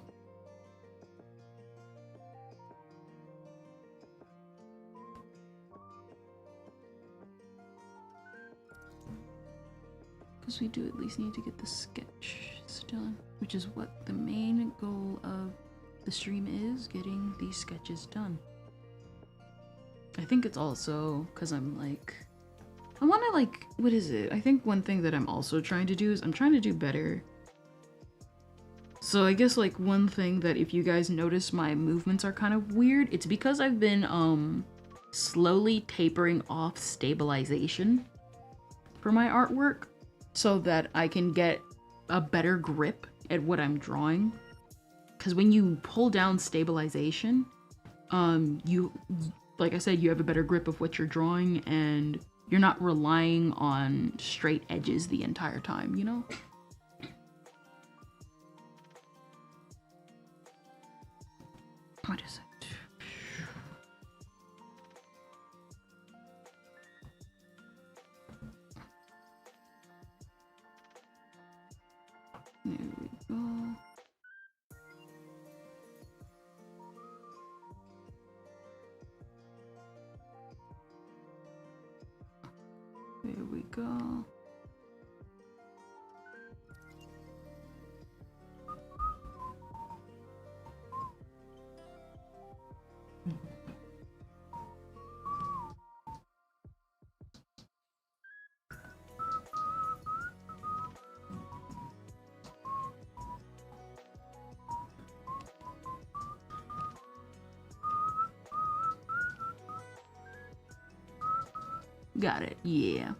Speaker 1: Because we do at least need to get the sketches done, which is what the main goal of the stream is, getting these sketches done. I think it's also because I'm like, I want to like, what is it? I think one thing that I'm also trying to do is I'm trying to do better. So I guess like one thing that if you guys notice my movements are kind of weird, it's because I've been slowly tapering off stabilization for my artwork so that I can get a better grip at what I'm drawing. Because when you pull down stabilization, like I said, you have a better grip of what you're drawing and you're not relying on straight edges the entire time, you know? What is it? There we go. There we go. Got it, yeah.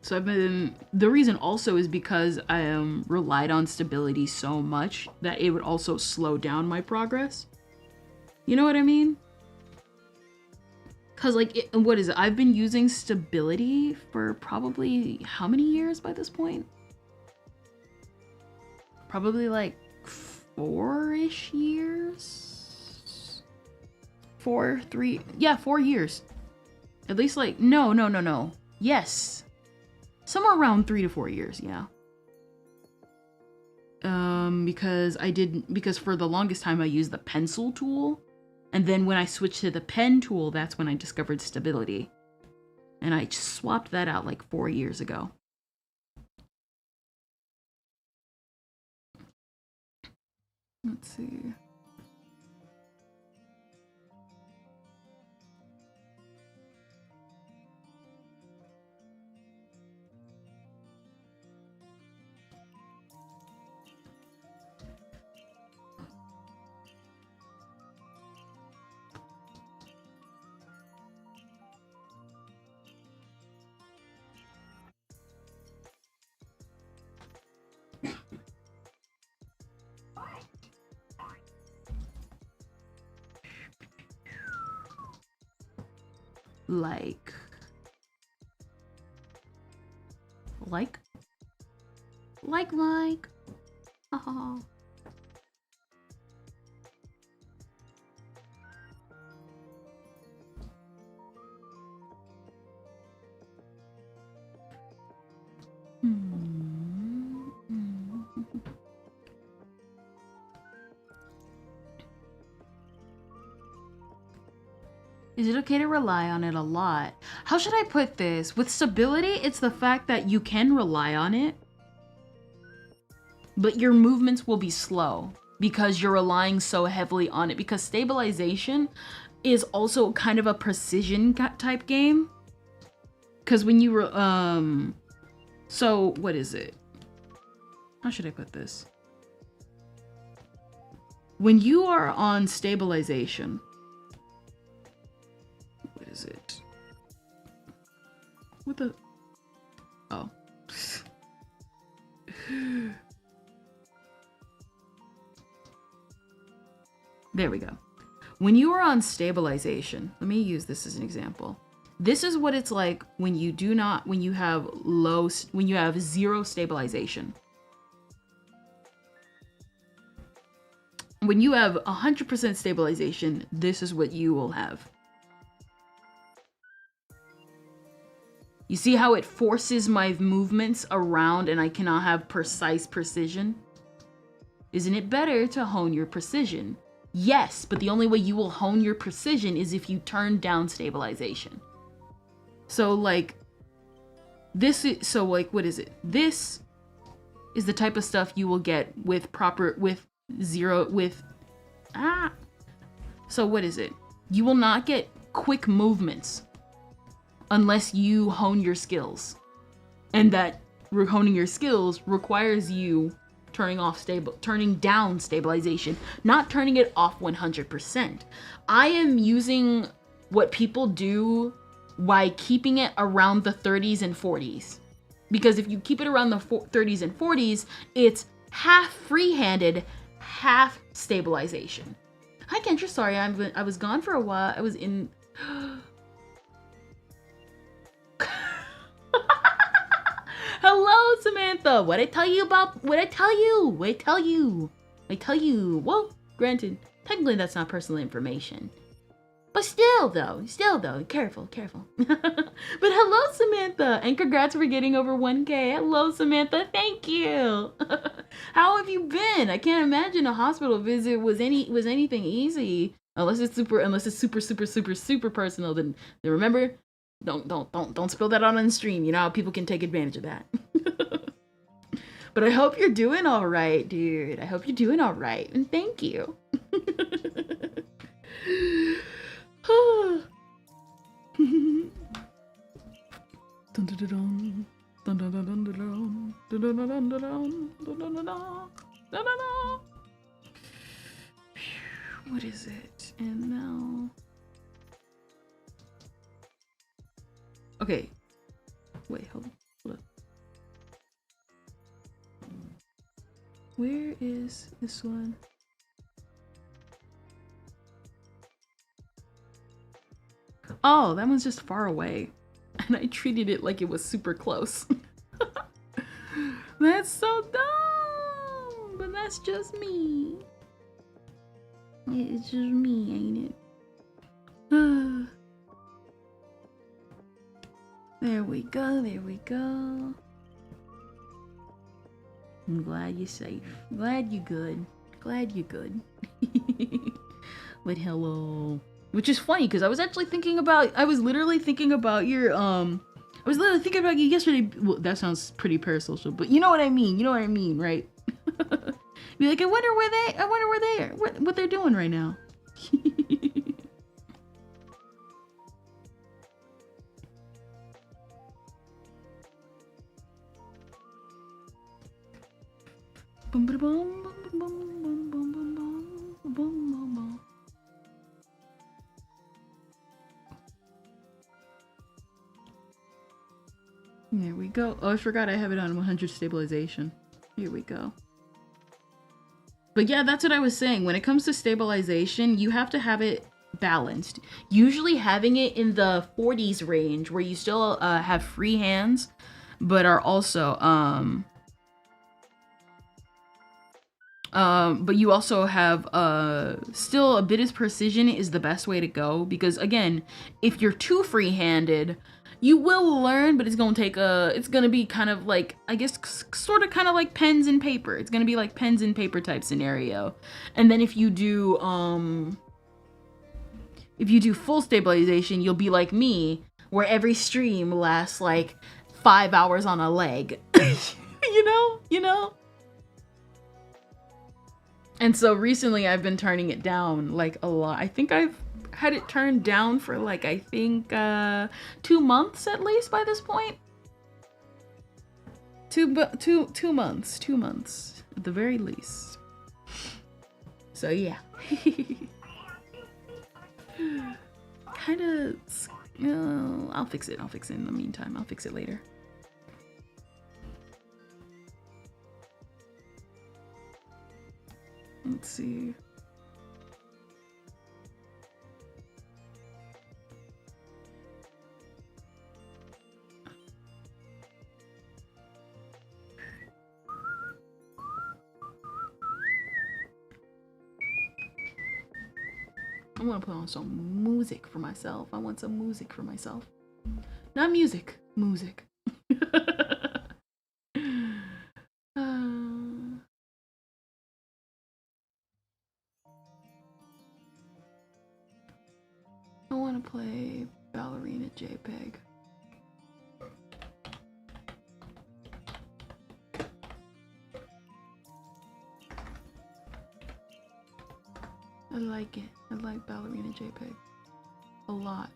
Speaker 1: So I've been, the reason also is because I relied on stability so much that it would also slow down my progress. You know what I mean? Cause like, what is it? I've been using stability for probably how many years by this point? Probably like 4-ish years? 4 years. At least like, no. Yes. Somewhere around 3 to 4 years, yeah. Because for the longest time I used the pencil tool. And then when I switched to the pen tool, that's when I discovered stability. And I swapped that out like 4 years ago. Let's see. like. Haha. Is it okay to rely on it a lot? How should I put this? With stability, it's the fact that you can rely on it, but your movements will be slow because you're relying so heavily on it. Because stabilization is also kind of a precision type game. Because when you so what is it? How should I put this? When you are on stabilization, what is it? What the? Oh. There we go. When you are on stabilization, let me use this as an example. This is what it's like when you have zero stabilization. When you have 100% stabilization, this is what you will have. You see how it forces my movements around and I cannot have precise precision? Isn't it better to hone your precision? Yes, but the only way you will hone your precision is if you turn down stabilization. So like, what is it? This is the type of stuff you will get with so what is it? You will not get quick movements unless you hone your skills. And that honing your skills requires you turning down stabilization, not turning it off 100%. I am using what people do by keeping it around the 30s and 40s. Because if you keep it around the 30s and 40s, it's half free-handed, half stabilization. Hi Kendra, sorry, I was gone for a while. I was in... Hello, Samantha. What I tell you? Well, granted, technically that's not personal information. But still though, careful. But hello, Samantha, and congrats for getting over 1K. Hello, Samantha, thank you. How have you been? I can't imagine a hospital visit was anything easy. Unless it's super personal, then remember, don't spill that out on the stream. You know how people can take advantage of that. But I hope you're doing all right, dude. I hope you're doing all right, and thank you. What is it? And now... Okay. Wait, hold up. Where is this one? Oh, that one's just far away. And I treated it like it was super close. That's so dumb! But that's just me. It's just me, ain't it? There we go. I'm glad you're safe. Glad you're good. But hello. Which is funny, because I was literally thinking about you yesterday. Well, that sounds pretty parasocial, but you know what I mean, right? Be like, I wonder where they are, what they're doing right now. There we go. Oh, I forgot I have it on 100 stabilization. Here we go. But yeah, that's what I was saying. When it comes to stabilization, you have to have it balanced. Usually having it in the 40s range where you still have free hands, but are also but you also have still a bit of precision is the best way to go, because again, if you're too free-handed, you will learn, but it's gonna take it's gonna be kind of like, I guess, sort of kind of like pens and paper. It's gonna be like pens and paper type scenario. And then if you do full stabilization, you'll be like me, where every stream lasts like 5 hours on a leg. you know? And so recently I've been turning it down like a lot. I think I've had it turned down for like, I think 2 months at least by this point. 2 months at the very least. So yeah. Kind of, I'll fix it in the meantime. I'll fix it later. Let's see. I'm gonna put on some music for myself. I want some music for myself. Not music, music. I want to play Ballerina JPEG. I like it. I like Ballerina JPEG a lot.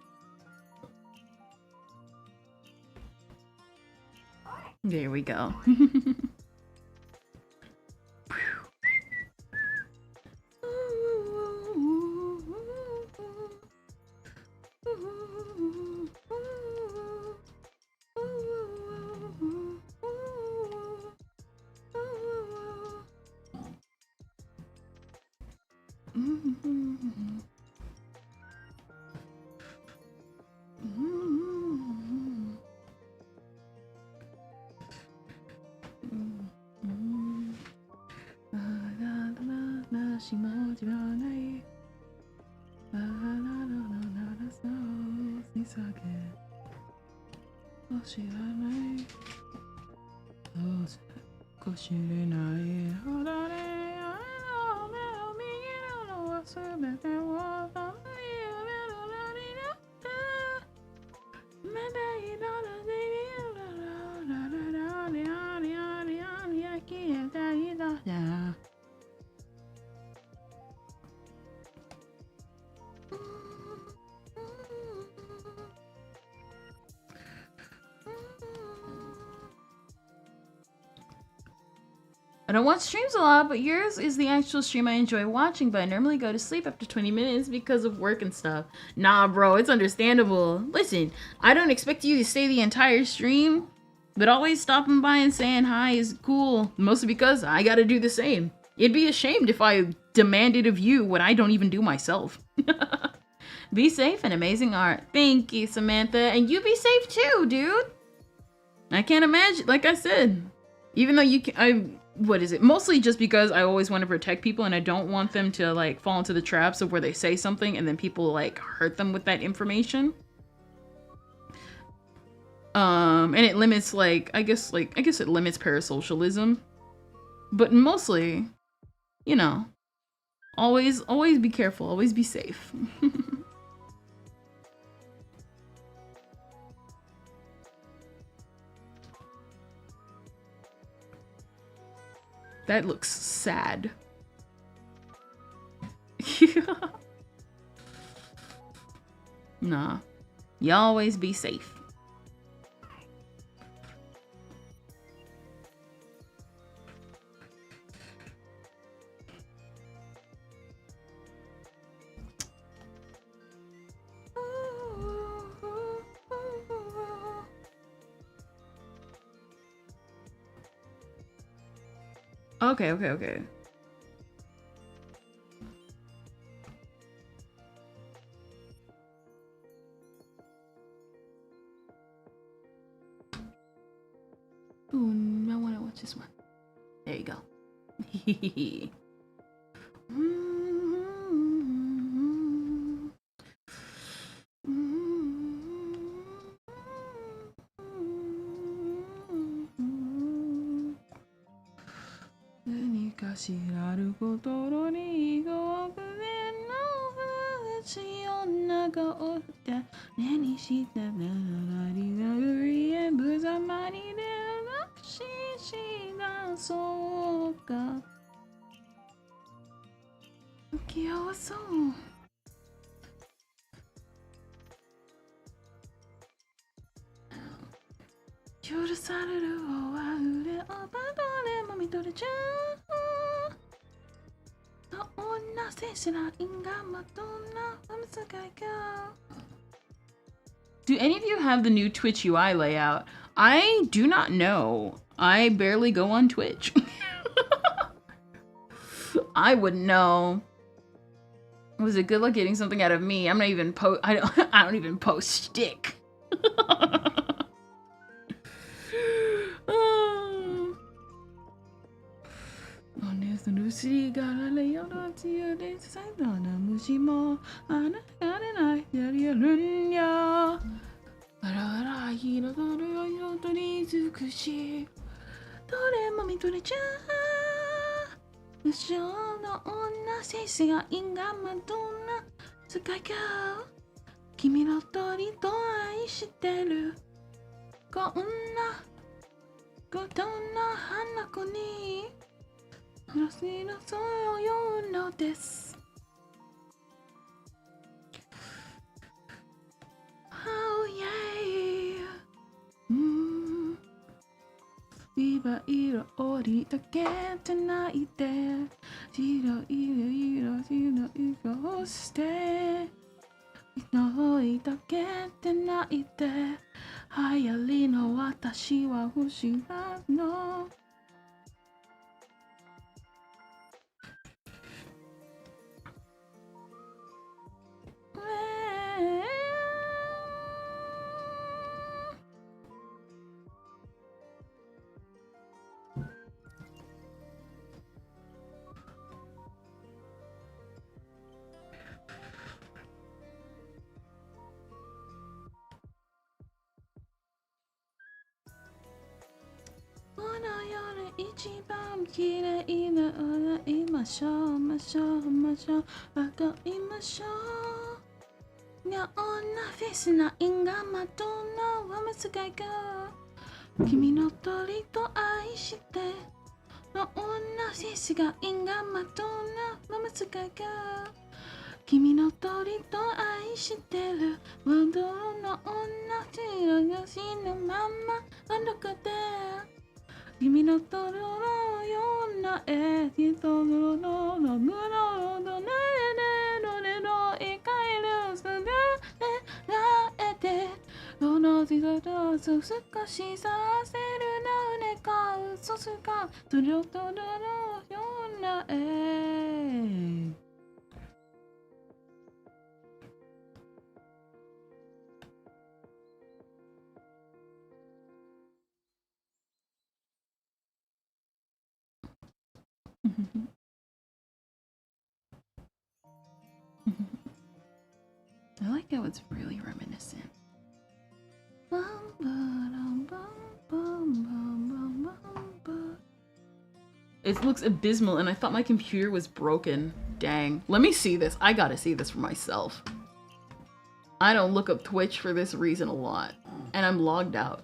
Speaker 1: There we go. I don't watch streams a lot, but yours is the actual stream I enjoy watching, but I normally go to sleep after 20 minutes because of work and stuff. Nah, bro, it's understandable. Listen, I don't expect you to stay the entire stream, but always stopping by and saying hi is cool, mostly because I gotta do the same. It'd be ashamed if I demanded of you what I don't even do myself. Be safe and amazing art. Thank you, Samantha. And you be safe too, dude. I can't imagine, like I said, even though you can, what is it? Mostly just because I always want to protect people and I don't want them to like fall into the traps of where they say something and then people like hurt them with that information. And it limits like, I guess it limits parasocialism. But mostly, you know, always be careful, always be safe. That looks sad. Nah. You always be safe. Okay. Ooh, I wanna watch this one. There you go. Awesome. 許される方は腕をパドレも見とれちゃう女せしら因がまとな難いか Do any of you have the new Twitch UI layout? I do not know. I barely go on Twitch. I wouldn't know. Was it good luck getting something out of me? I'm not even I don't even post shtick. Oh yeah. ビバ色降りたけてないで白い色をしてのいたけてないで流行りの私は星なの一番綺麗な笑いましょう分かりましょう妙なフェスな因がまとうのは難いか君の鳥と愛して妙なフェスが因がまとうのは難いか君の鳥と愛してるワンドの女白がしのままどこで君のとろろような絵にとろろのむろろのねれのいかえるすべてがえてどの時代と少しさせるのねか嘘すかとろとろろような絵I like how it's really reminiscent. It looks abysmal and I thought my computer was broken. Dang. Let me see this. I gotta see this for myself. I don't look up Twitch for this reason a lot. And I'm logged out.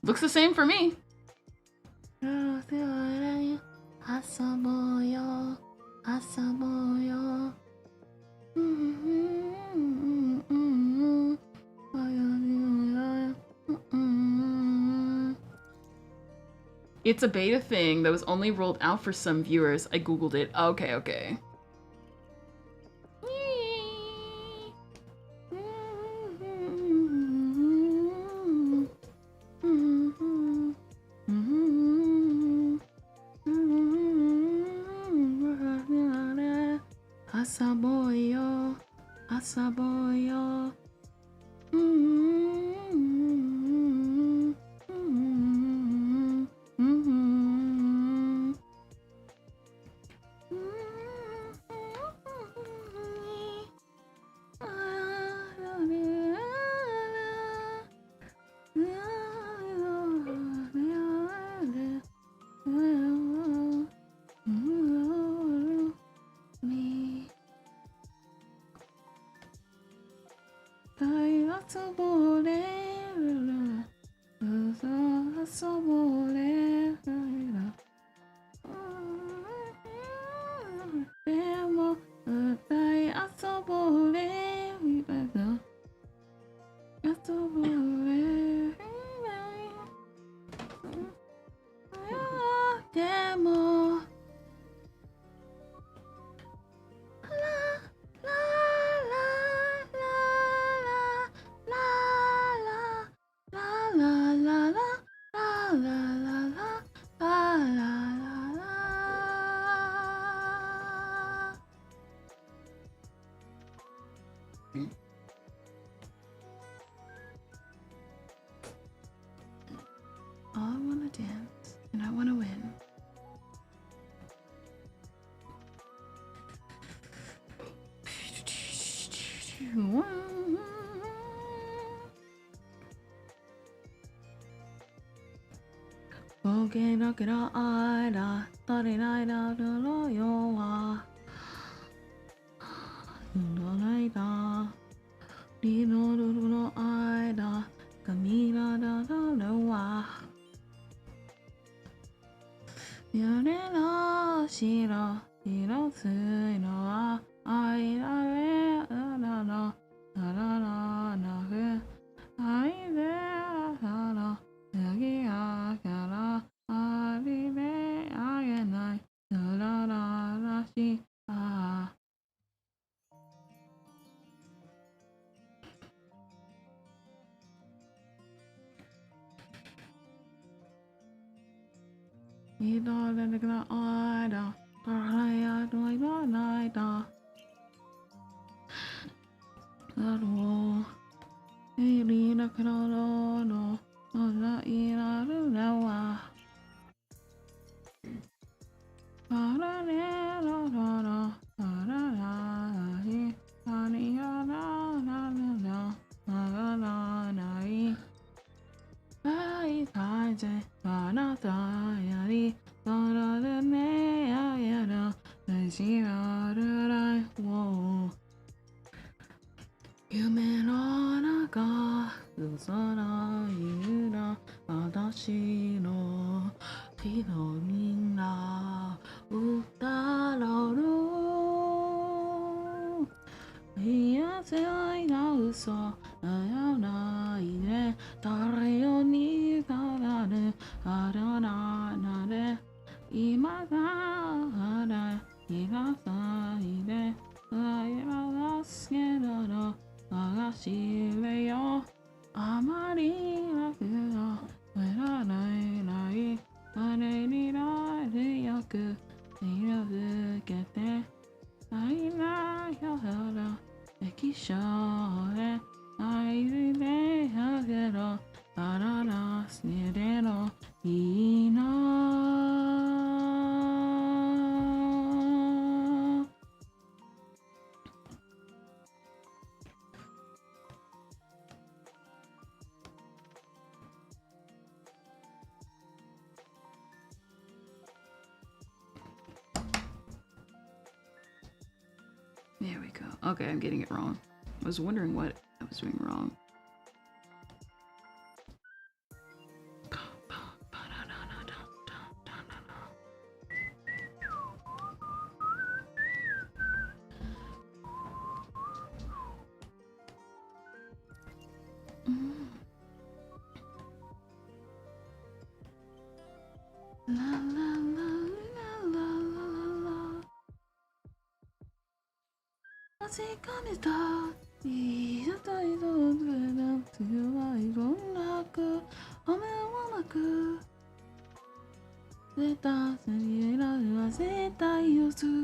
Speaker 1: Looks the same for me. It's a beta thing that was only rolled out for some viewers. I googled it. Okay. 「遊ぼうよ遊ぼうよ遊ぼれる遊ぼれるでも歌い遊ぼれる遊ぼれでもI wanna dance and I wanna win. Okay, look at our eye, starting night out of the yo. No, I Camila da Yurela shira hiro suino ai da re da da na hu ai de da yagi akara ari de agenai da shi ah I da da da I da I da no Irina Kano no Ola Ira Runawa Para ne la la la para la hi ani la la la la la la nai ai tai je na ta ya ri ta ra de ne ya ya da ne shi ra ra wo 夢の中嘘の言うな私の日のみんな歌ろういや強いな嘘なやないで誰よにたらぬあらなで今だら日が咲いて愛は助けだろ探しれよあまり楽が減らない羽になるよく身をつけて愛なよら液晶へ愛でやけろあららすねでのいいな There we go. Okay, I'm getting it wrong. I was wondering what I was doing wrong. La la la la la la la. As it comes down, he's a title to I don't like a woman. Let us say that you are set.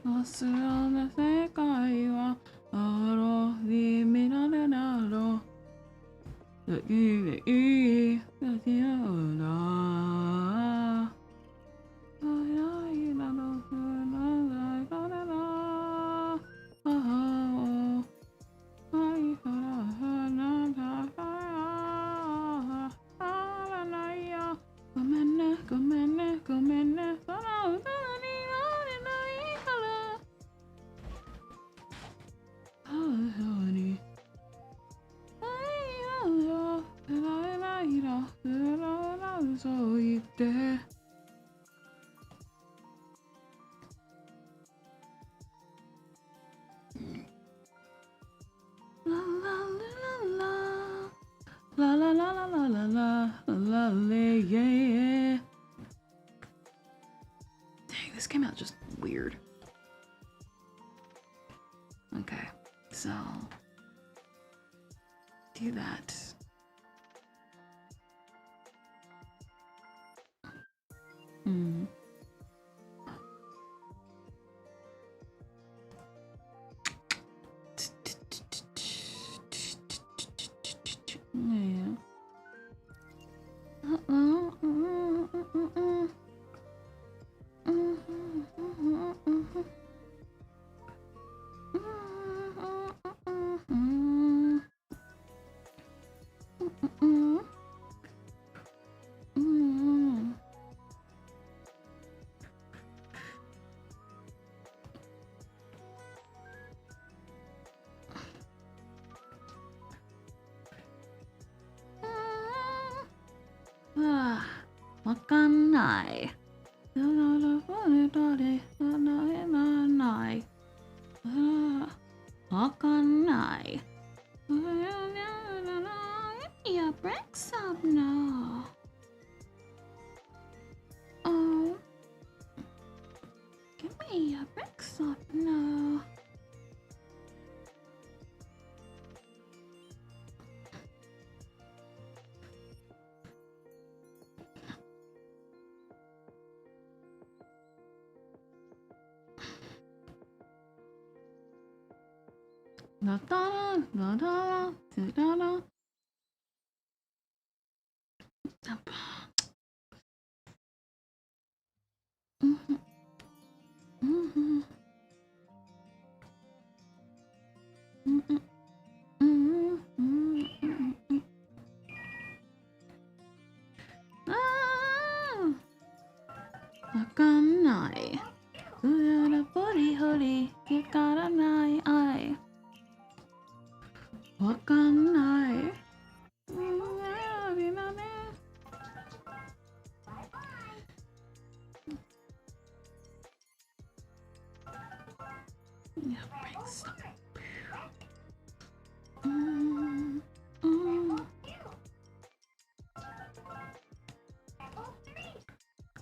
Speaker 1: 明日の世界はあろうに見られなろういいいだけだごめんねごめんねごめんねその歌になれないからああそうに愛を捨てられないら捨てられないそう言ってララララララララララレイyeah. Dang, this came out just weird. Okay, so do that. Hmm. Yeah. Ah, わかんない。わかんない。Your breaks up now. Oh, give me your breaks up now. La da da da da da da. Ah, わかんない。うらぼりほり聞からない愛。わかんない。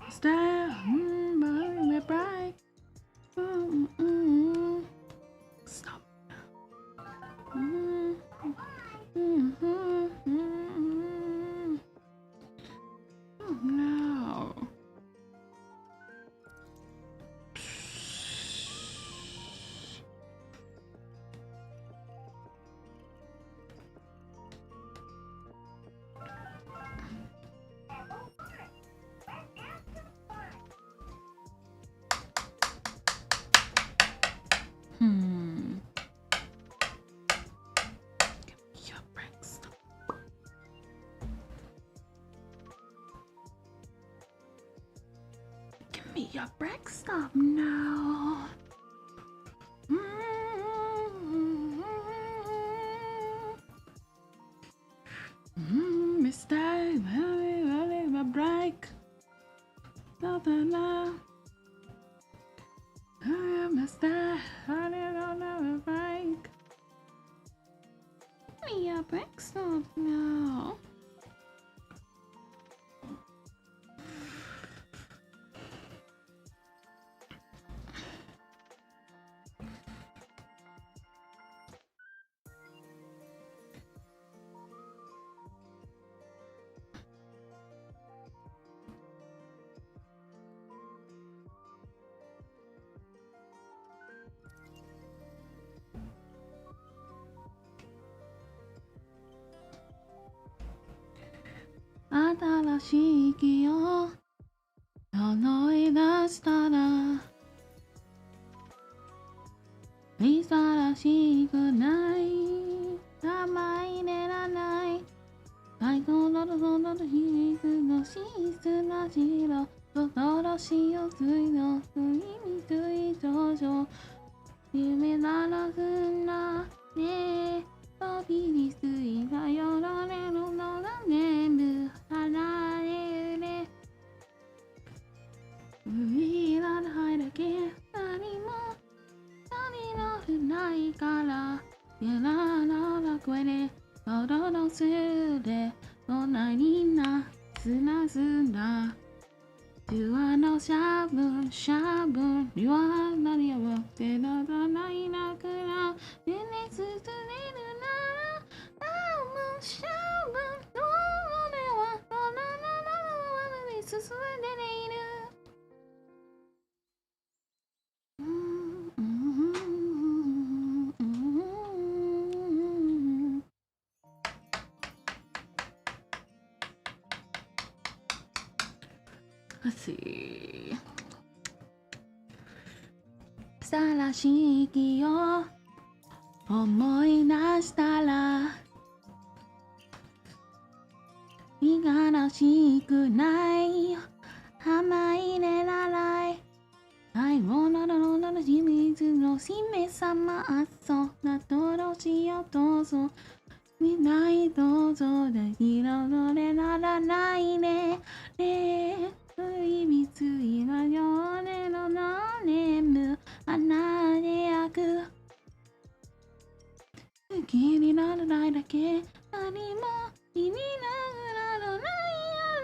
Speaker 1: Stop. Bright. Stop. Oh no. Your breaks. Give me your break stop now. Mistake, my break. La la la. Mistake, my break. Give me your break stop now.新しい気を思い出したらいさらしくない甘い寝らない最高のその秘密の質な白驚しよついの不意につい上々夢ならすんなねえ飛びにすいがよられるのが全部離れれいらないだけ何も何もないからやらな声で踊ろすでそんなになすなすな手話のしゃぶしゃぶには何を手ながないなくらでねすすれるならあむしゃぶどうではそらならわに進んでいるLet's see. 新しい気を思い出したらいがらしくない甘いねらない最後などの秘密の姫様あっそなとろしよどうぞ見ないどうぞできるのでならないねねいびついなよねのなねむ穴で焼く好きにならないだけ何も気にならないや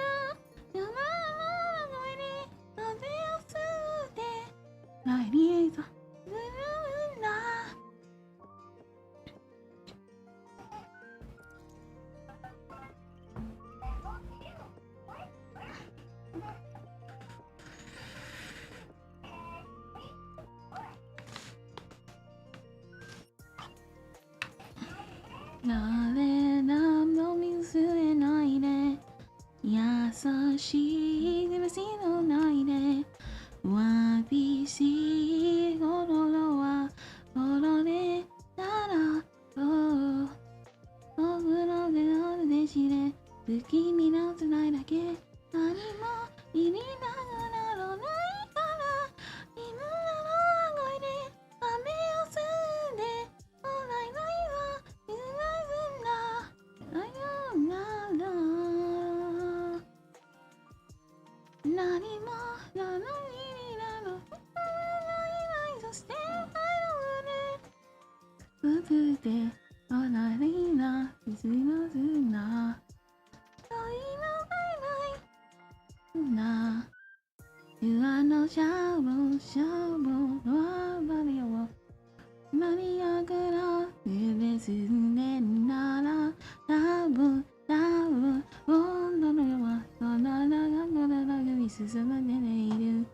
Speaker 1: ら山の声で風を吸って来年さするんだ誰も見せないで優しい話のないでわびしい心は心でたら僕の手ので知れ好きになってないだけ何も意味なくならないから犬の声で雨を吸んで本来の意は水が澄んださよなら何もなのになのないそして愛の胸くって隣な水の砂愛のバイバイな You are no shadow, shadow, nobody will. Money I could all this is not shadow, shadow, oh no no no no no no no no no this is something I do.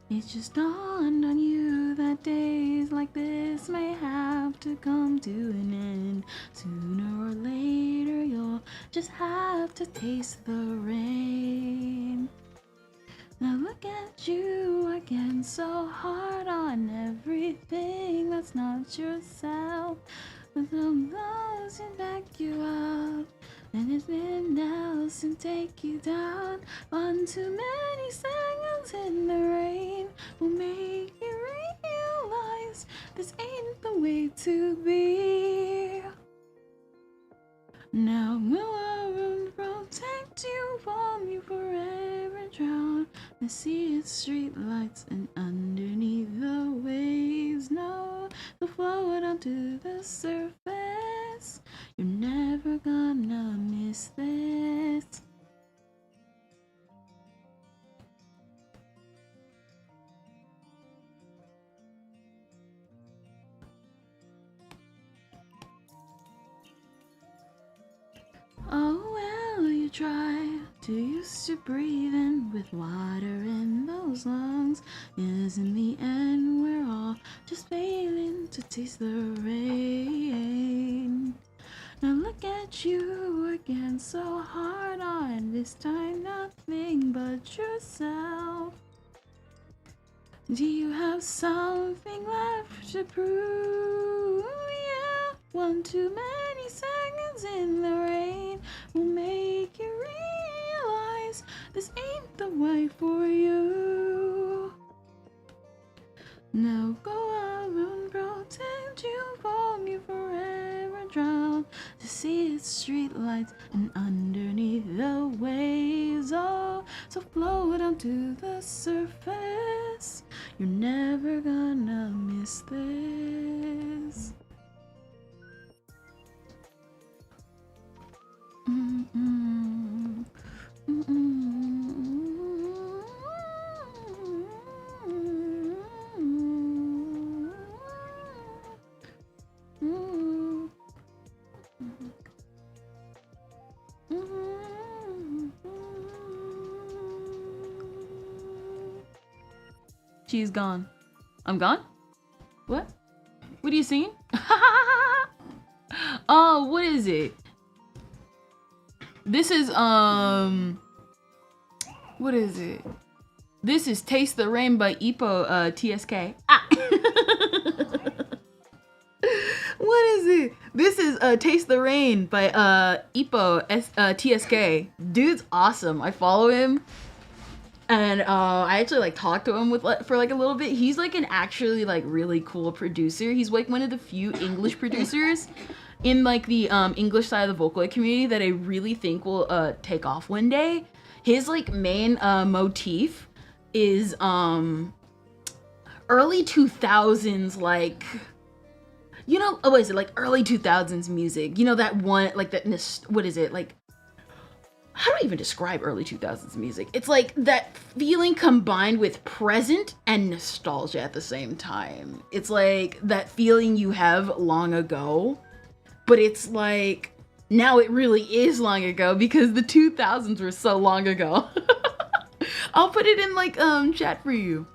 Speaker 1: It's just dawned on you that days like this may have to come to an end. Sooner or later you'll just have to taste the rain. Now look at you working so hard on everything that's not yourself. With some those who back you up, and it's been else and take you down. One too many seconds in the rain will make you realize this ain't the way to be. Now will I protect you, warm you forever, drown the sea of street lights and underneath the waves. No, to float onto the surface. You're never gonna miss this. Oh well, you try to used to breathing with water in those lungs. Is in the end we're all just failing to taste the rain. Now look at you working so hard on this time nothing but yourself. Do you have something left to prove? Yeah, one too many seconds in the rain will make you realize this ain't the way for you. Now go out and protect you, warm you forever, drown to see its street lights and underneath the waves. Oh, so float onto the surface. You're never gonna miss this. She's gone. I'm gone? What? What are you singing? Oh, what is it? This is, what is it? This is Taste the Rain by Ippo, TSK. Ah! What is it? This is, Taste the Rain by, Ippo, TSK. Dude's awesome. I follow him. And I actually like talked to him for like a little bit. He's like an actually like really cool producer. He's like one of the few English producers in like the English side of the Vocaloid community that I really think will take off one day. His like main motif is early 2000s like, you know, what is it, like early 2000s music, you know, that one like that, what is it, like, how do I even describe early 2000s music? It's like that feeling combined with present and nostalgia at the same time. It's like that feeling you have long ago, but it's like now it really is long ago because the 2000s were so long ago. I'll put it in like chat for you.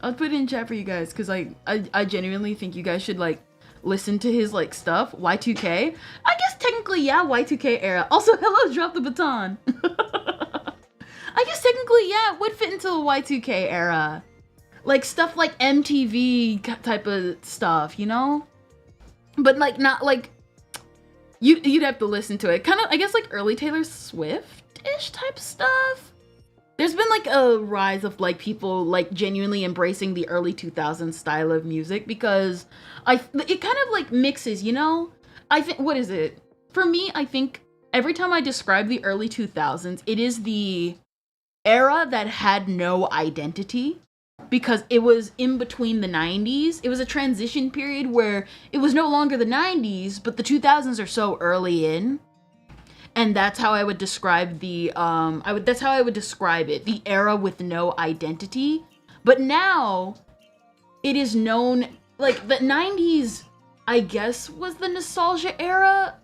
Speaker 1: I'll put it in chat for you guys because I genuinely think you guys should like listen to his like stuff. Y2K, I guess technically, yeah, Y2K era. Also, hello, drop the baton. I guess technically, yeah, it would fit into the Y2K era, like stuff like MTV type of stuff, you know, but like not like you'd have to listen to it, kind of, I guess, like early Taylor Swift-ish type stuff. There's been like a rise of like people like genuinely embracing the early 2000s style of music because it kind of like mixes, you know? I think, what is it? for me, I think every time I describe the early 2000s, it is the era that had no identity because it was in between the 90s. It was a transition period where it was no longer the 90s, but the 2000s are so early in. And that's how I would describe that's how I would describe it, the era with no identity. But now it is known, like, the 90s, I guess, was the nostalgia era,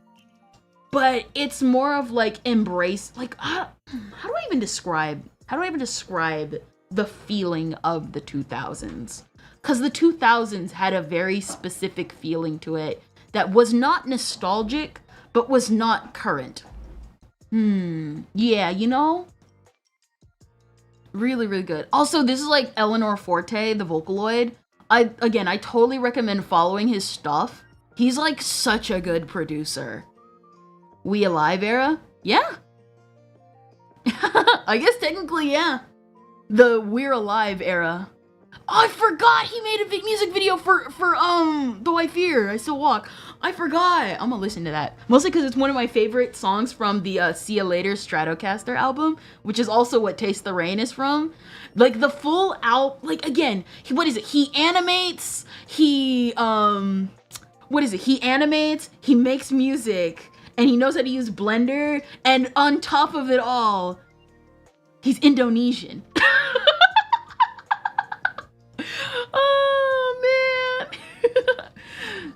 Speaker 1: but it's more of like embrace, like, how do I even describe the feeling of the 2000s? Because the 2000s had a very specific feeling to it that was not nostalgic, but was not current. Yeah, you know? Really, really good. Also, this is like Eleanor Forte, the Vocaloid. I totally recommend following his stuff. He's like such a good producer. We Alive era? Yeah. I guess technically, yeah. The We're Alive era. Oh, I forgot he made a big music video for Though I Fear, I Still Walk. I forgot. I'm gonna listen to that. Mostly because it's one of my favorite songs from the See Ya Later Stratocaster album, which is also what Taste the Rain is from. Like, the full album, like, again, what is it? He animates, he animates, he makes music, and he knows how to use Blender, and on top of it all, he's Indonesian. Oh, man.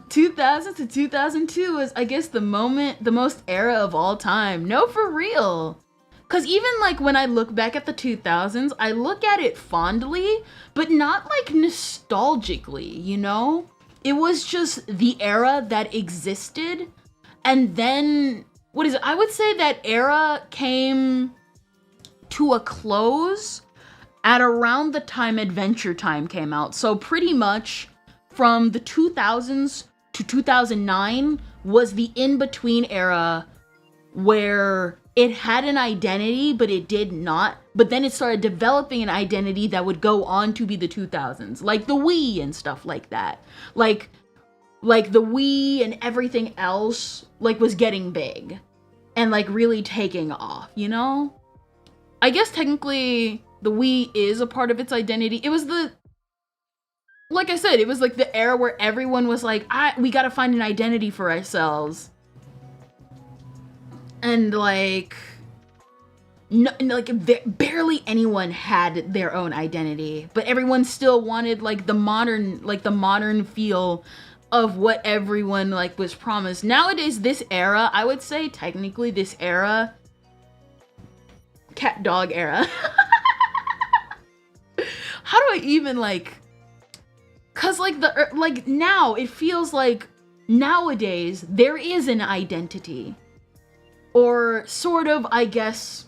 Speaker 1: 2000 to 2002 is, I guess, the most era of all time. No, for real. Because even, like, when I look back at the 2000s, I look at it fondly, but not, like, nostalgically, you know? It was just the era that existed. And then, I would say that era came to a close at around the time Adventure Time came out. So pretty much from the 2000s to 2009 was the in-between era where it had an identity, but it did not. But then it started developing an identity that would go on to be the 2000s, like the Wii and stuff like that. Like the Wii and everything else, like, was getting big and, like, really taking off, you know? I guess technically the Wii is a part of its identity. It was like I said, it was like the era where everyone was like, we gotta find an identity for ourselves. And like, barely anyone had their own identity, but everyone still wanted like the modern feel of what everyone like was promised. Nowadays, this era, I would say technically this era, cat dog era. How do I even like, cause like now it feels like nowadays there is an identity, or sort of, I guess,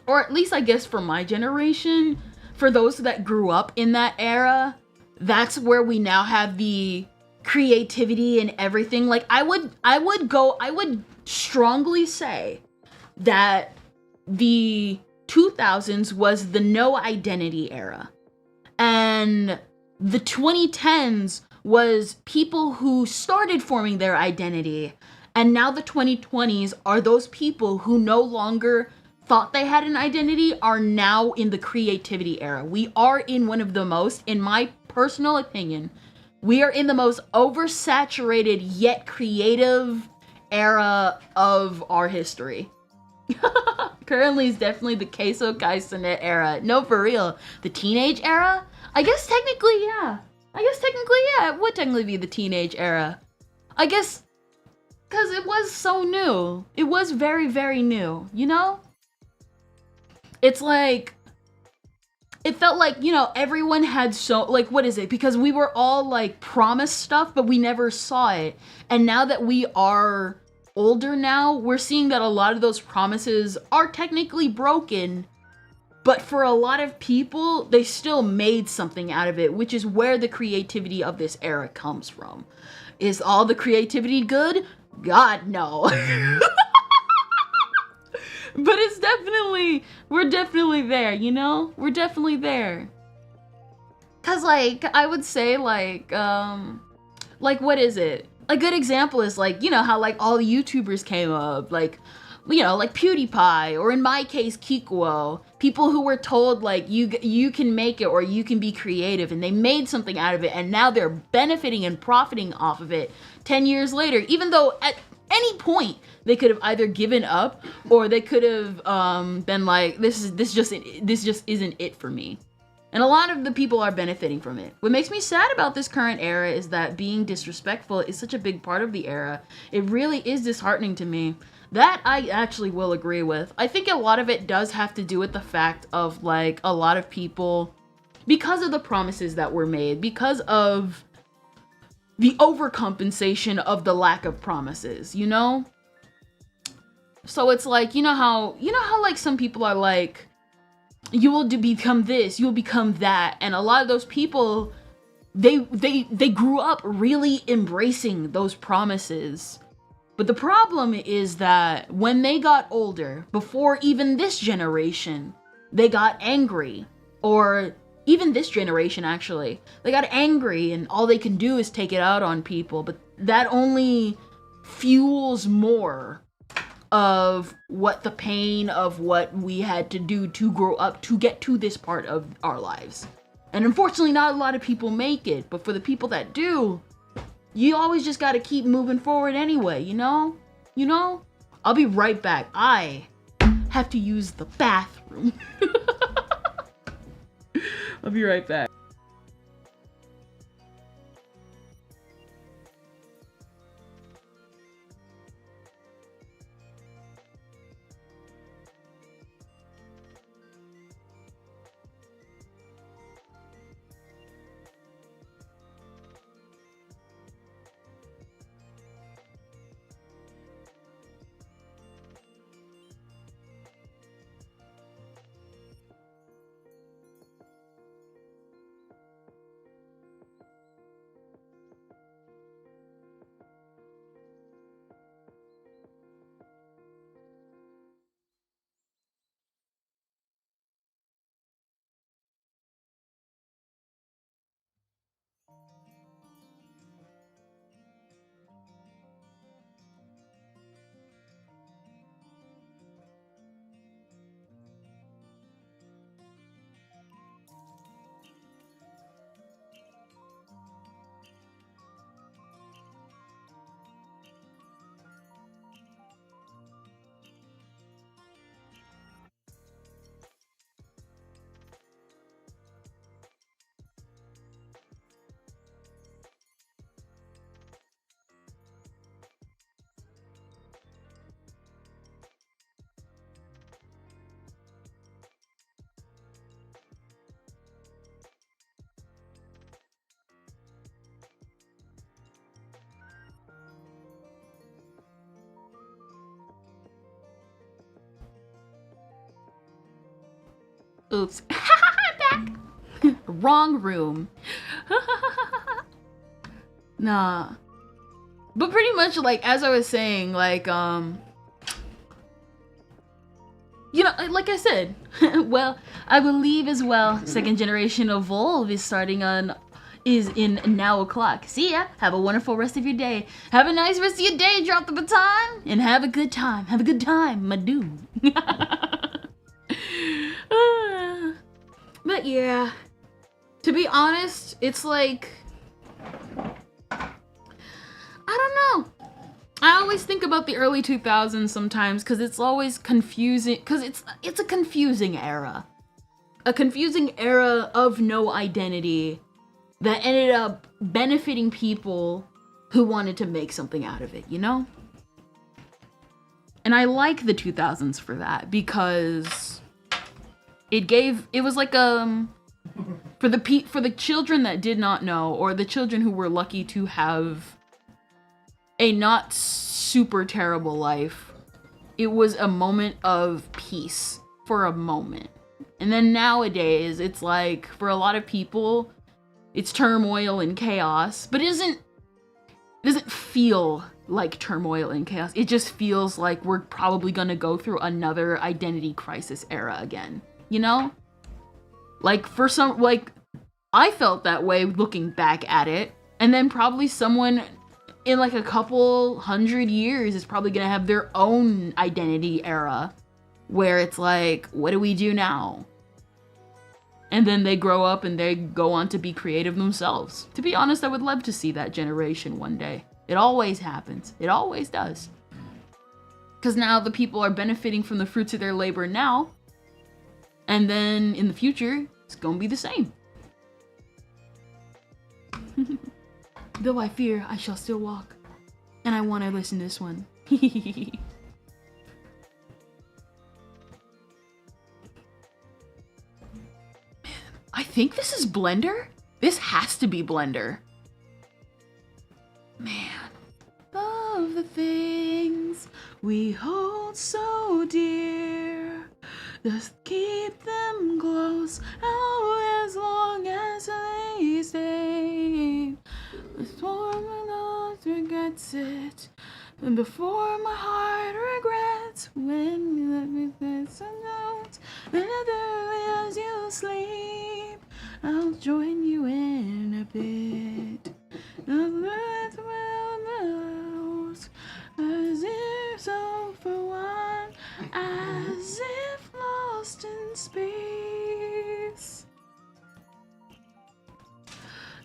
Speaker 1: or at least I guess for my generation, for those that grew up in that era, that's where we now have the creativity and everything. Like I would strongly say that the 2000s was the no identity era, and the 2010s was people who started forming their identity, and now the 2020s are those people who no longer thought they had an identity, are now in the creativity era. We are in one of the most, in my personal opinion, we are in the most oversaturated yet creative era of our history. Currently is definitely the Queso Kaisenet era. No, for real. The teenage era? I guess technically, yeah. It would technically be the teenage era. I guess, because it was so new. It was very, very new, you know? It's like, it felt like, you know, everyone had so, like, what is it? Because we were all, like, promised stuff, but we never saw it. And now that we are older now, we're seeing that a lot of those promises are technically broken, but for a lot of people, they still made something out of it, which is where the creativity of this era comes from. Is all the creativity good? God, no. But it's definitely, we're definitely there, you know? We're definitely there. Cause like, I would say like what is it? a good example is like, you know, how like all the YouTubers came up, like, you know, like PewDiePie, or in my case, Kikuo. People who were told like, you can make it, or you can be creative, and they made something out of it, and now they're benefiting and profiting off of it 10 years later, even though at any point they could have either given up, or they could have been like, this just isn't it for me. And a lot of the people are benefiting from it. What makes me sad about this current era is that being disrespectful is such a big part of the era. It really is disheartening to me. That I actually will agree with. I think a lot of it does have to do with the fact of like a lot of people, because of the promises that were made, because of the overcompensation of the lack of promises, you know? So it's like, you know how like some people are like, you will become this, you will become that, and a lot of those people, they grew up really embracing those promises. But the problem is that when they got older, before even this generation, they got angry. Or even this generation, actually. They got angry, and all they can do is take it out on people. But that only fuels more of what the pain of what we had to do to grow up to get to this part of our lives. And unfortunately, not a lot of people make it. But for the people that do, you always just gotta keep moving forward anyway, you know? You know? I'll be right back. I have to use the bathroom. I'll be right back. Oops. I'm back. Wrong room. Nah. But pretty much, like, as I was saying, like, you know, like I said, well, I believe as well, second generation Evolve is in now o'clock. See ya. Have a wonderful rest of your day. Have a nice rest of your day. Drop the baton and have a good time. Have a good time, my dude. But yeah, to be honest, it's like, I don't know. I always think about the early 2000s sometimes because it's always confusing, because it's a confusing era. A confusing era of no identity that ended up benefiting people who wanted to make something out of it, you know? And I like the 2000s for that because it was like for the children that did not know, or the children who were lucky to have a not super terrible life, it was a moment of peace for a moment. And then nowadays, it's like, for a lot of people, it's turmoil and chaos, but it doesn't feel like turmoil and chaos. It just feels like we're probably gonna go through another identity crisis era again, you know? Like, I felt that way looking back at it, and then probably someone in like a couple 100 years is probably gonna have their own identity era where it's like, what do we do now? And then they grow up and they go on to be creative themselves. To be honest, I would love to see that generation one day. It always happens. It always does. Because now the people are benefiting from the fruits of their labor now. And then in the future, it's gonna be the same. Though I fear I shall still walk. And I want to listen to this one. I think this is Blender? This has to be Blender. Man. Of the things we hold so dear, just keep them close, oh, as long as they stay. Before my nose regrets it, and before my heart regrets, when you let me say some notes, then as you sleep, I'll join you in a bit. As if so for one, as if lost in space.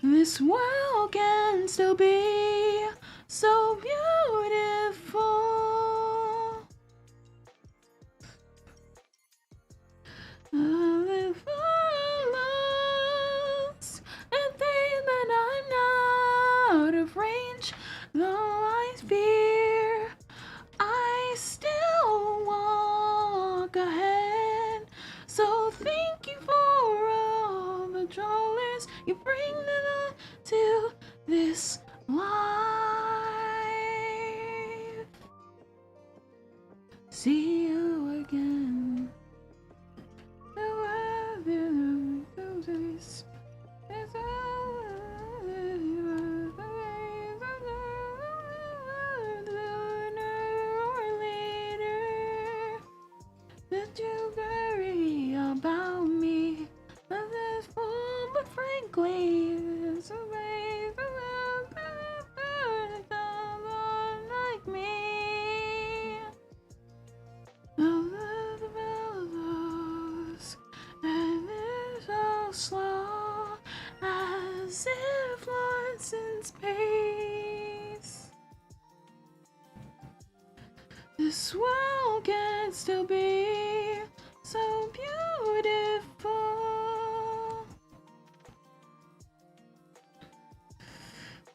Speaker 1: This world can still be so beautiful. If I lost and think that I'm not out of range, though I fear, I still walk ahead. So thank you for all the dollars you bring them to this life. See you again. That you worry about me, that is full, but frankly, it's a way for someone like me. And it's so slow, as if lost in space. This world can still be so beautiful.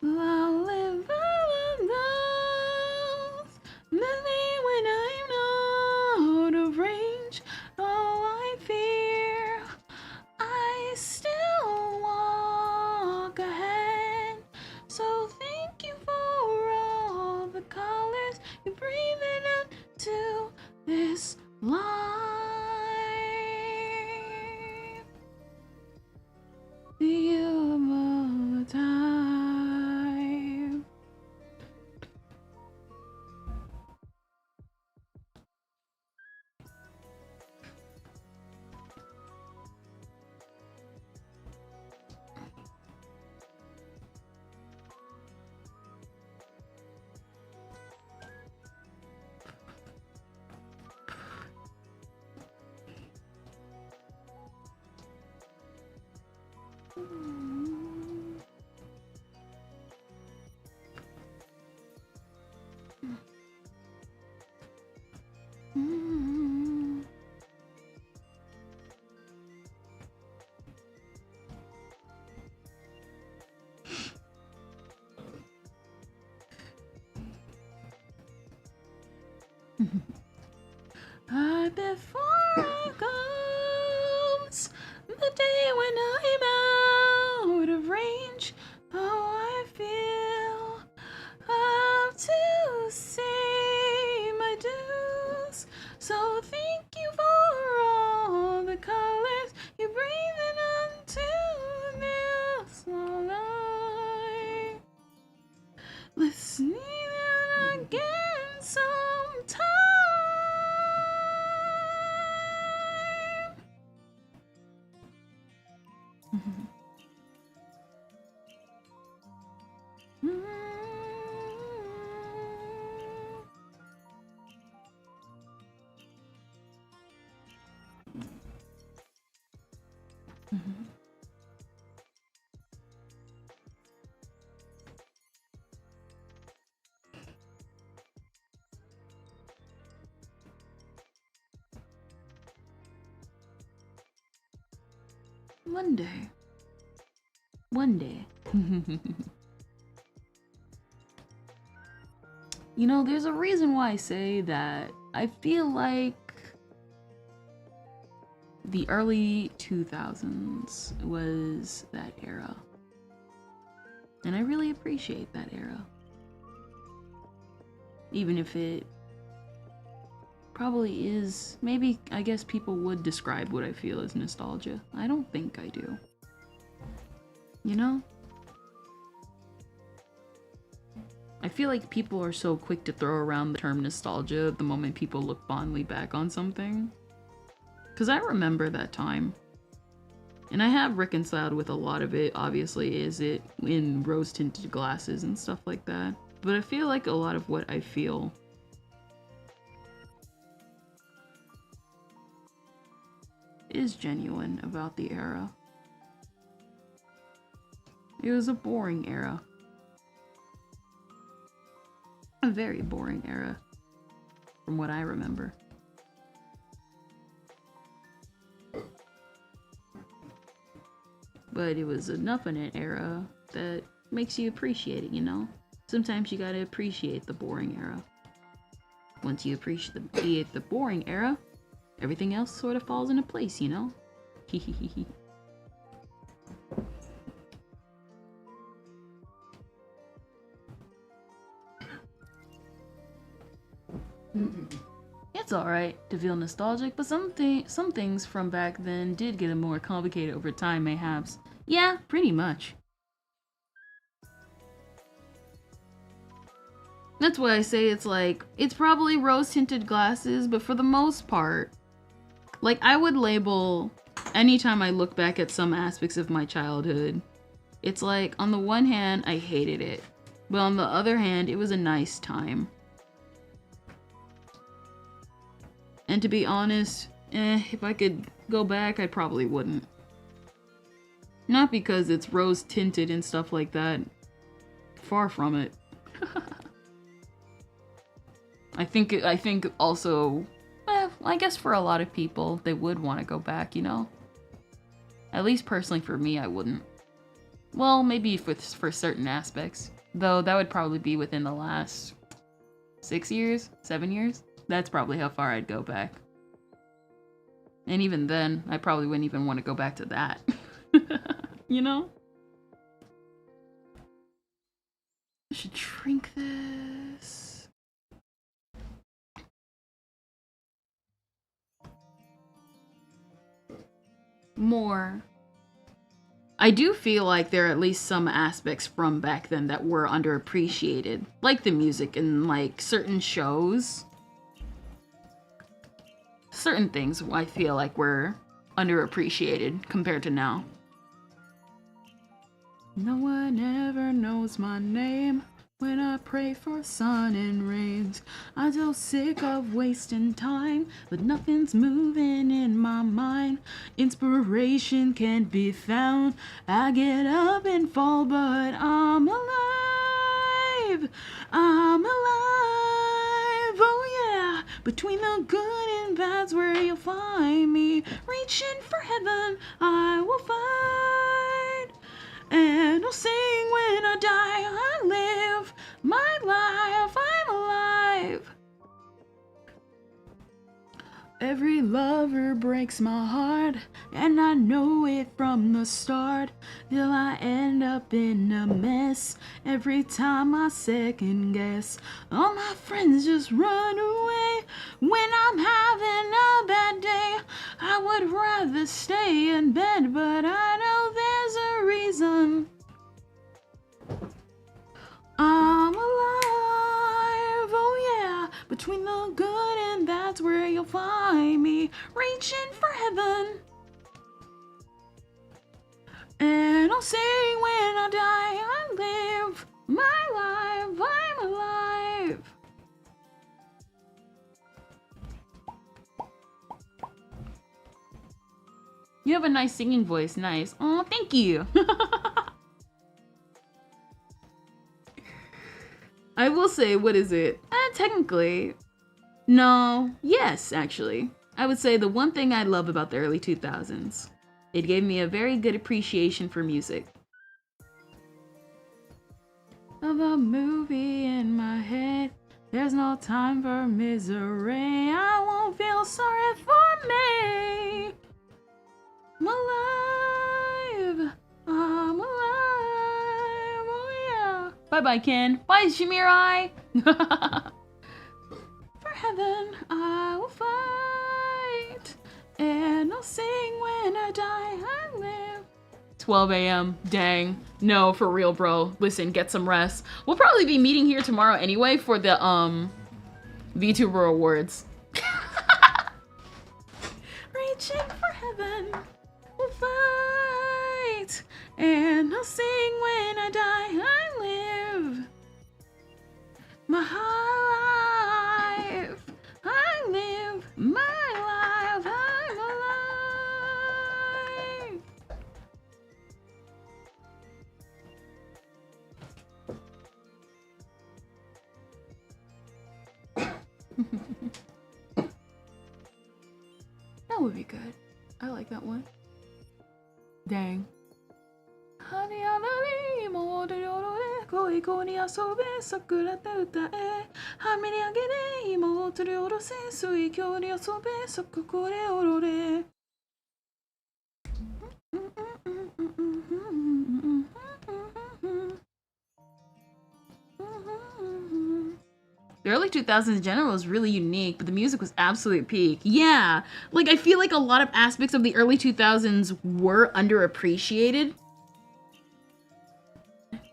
Speaker 1: I'll live on those, maybe when I'm out of range. Oh, I fear I still walk ahead. So thank you for all the colors you breathe out to this life. See you all the time. Before it comes the day when I'm out of range, oh, I feel up to say my dues. So thank you for all the colors you breathe onto this life. Listening again sometime. One day. One day. You know, there's a reason why I say that I feel like the early 2000s was that era. And I really appreciate that era. Even if it probably is, maybe I guess people would describe what I feel as nostalgia. I don't think I do. You know? I feel like people are so quick to throw around the term nostalgia the moment people look fondly back on something. Because I remember that time. And I have reconciled with a lot of it, obviously, is it in rose-tinted glasses and stuff like that. But I feel like a lot of what I feel is genuine about the era. It was a boring era. A very boring era, from what I remember. But it was enough in an era that makes you appreciate it, you know? Sometimes you gotta appreciate the boring era. Once you appreciate the boring era, everything else sort of falls into place, you know? Hehehehe. It's alright to feel nostalgic, but some things from back then did get more complicated over time, mayhaps. Yeah, pretty much. That's why I say it's like, it's probably rose-tinted glasses, but for the most part, like, I would label, anytime I look back at some aspects of my childhood, it's like, on the one hand, I hated it, but on the other hand, it was a nice time. And to be honest, if I could go back, I probably wouldn't. Not because it's rose-tinted and stuff like that. Far from it. I think also, I guess for a lot of people, they would want to go back, you know? At least personally for me, I wouldn't. Well, maybe for certain aspects. Though that would probably be within the last 6 years? 7 years? That's probably how far I'd go back. And even then, I probably wouldn't even want to go back to that. You know? I should shrink this. More. I do feel like there are at least some aspects from back then that were underappreciated. Like the music and like certain shows. Certain things I feel like were underappreciated compared to now. No one ever knows my name when I pray for sun and rains. I'm so sick of wasting time, but nothing's moving in my mind. Inspiration can't be found. I get up and fall, but I'm alive. I'm alive. Oh yeah. Between the good and bad's where you'll find me. Reaching for heaven, I will find. And I'll sing when I die. I live my life. I'm alive. Every lover breaks my heart, and I know it from the start, till I end up in a mess. Every time I second guess, all my friends just run away. When I'm having a bad day, I would rather stay in bed, but I know there's a reason. I'm alive, oh yeah. Between the good and that's where you'll find me. Reaching for heaven. And I'll sing when I die. I live my life. I'm alive. You have a nice singing voice. Nice. Oh, thank you. I will say, what is it? Technically, no. Yes, actually. I would say the one thing I love about the early 2000s. It gave me a very good appreciation for music. Of a movie in my head. There's no time for misery. I won't feel sorry for me. I'm alive. I'm alive. Oh yeah. Bye-bye, Ken. Bye, Shamirai. For heaven, I will fight. And I'll sing when I die. I live. 12 a.m. Dang. No, for real, bro. Listen, get some rest. We'll probably be meeting here tomorrow anyway for the VTuber Awards. Reaching for heaven, we'll fight, and I'll sing when I die. I live my life. I live my life. I'm alive. That would be good. I like that one. Dang. The early 2000s in general was really unique, but the music was absolute peak. Yeah, like I feel like a lot of aspects of the early 2000s were underappreciated.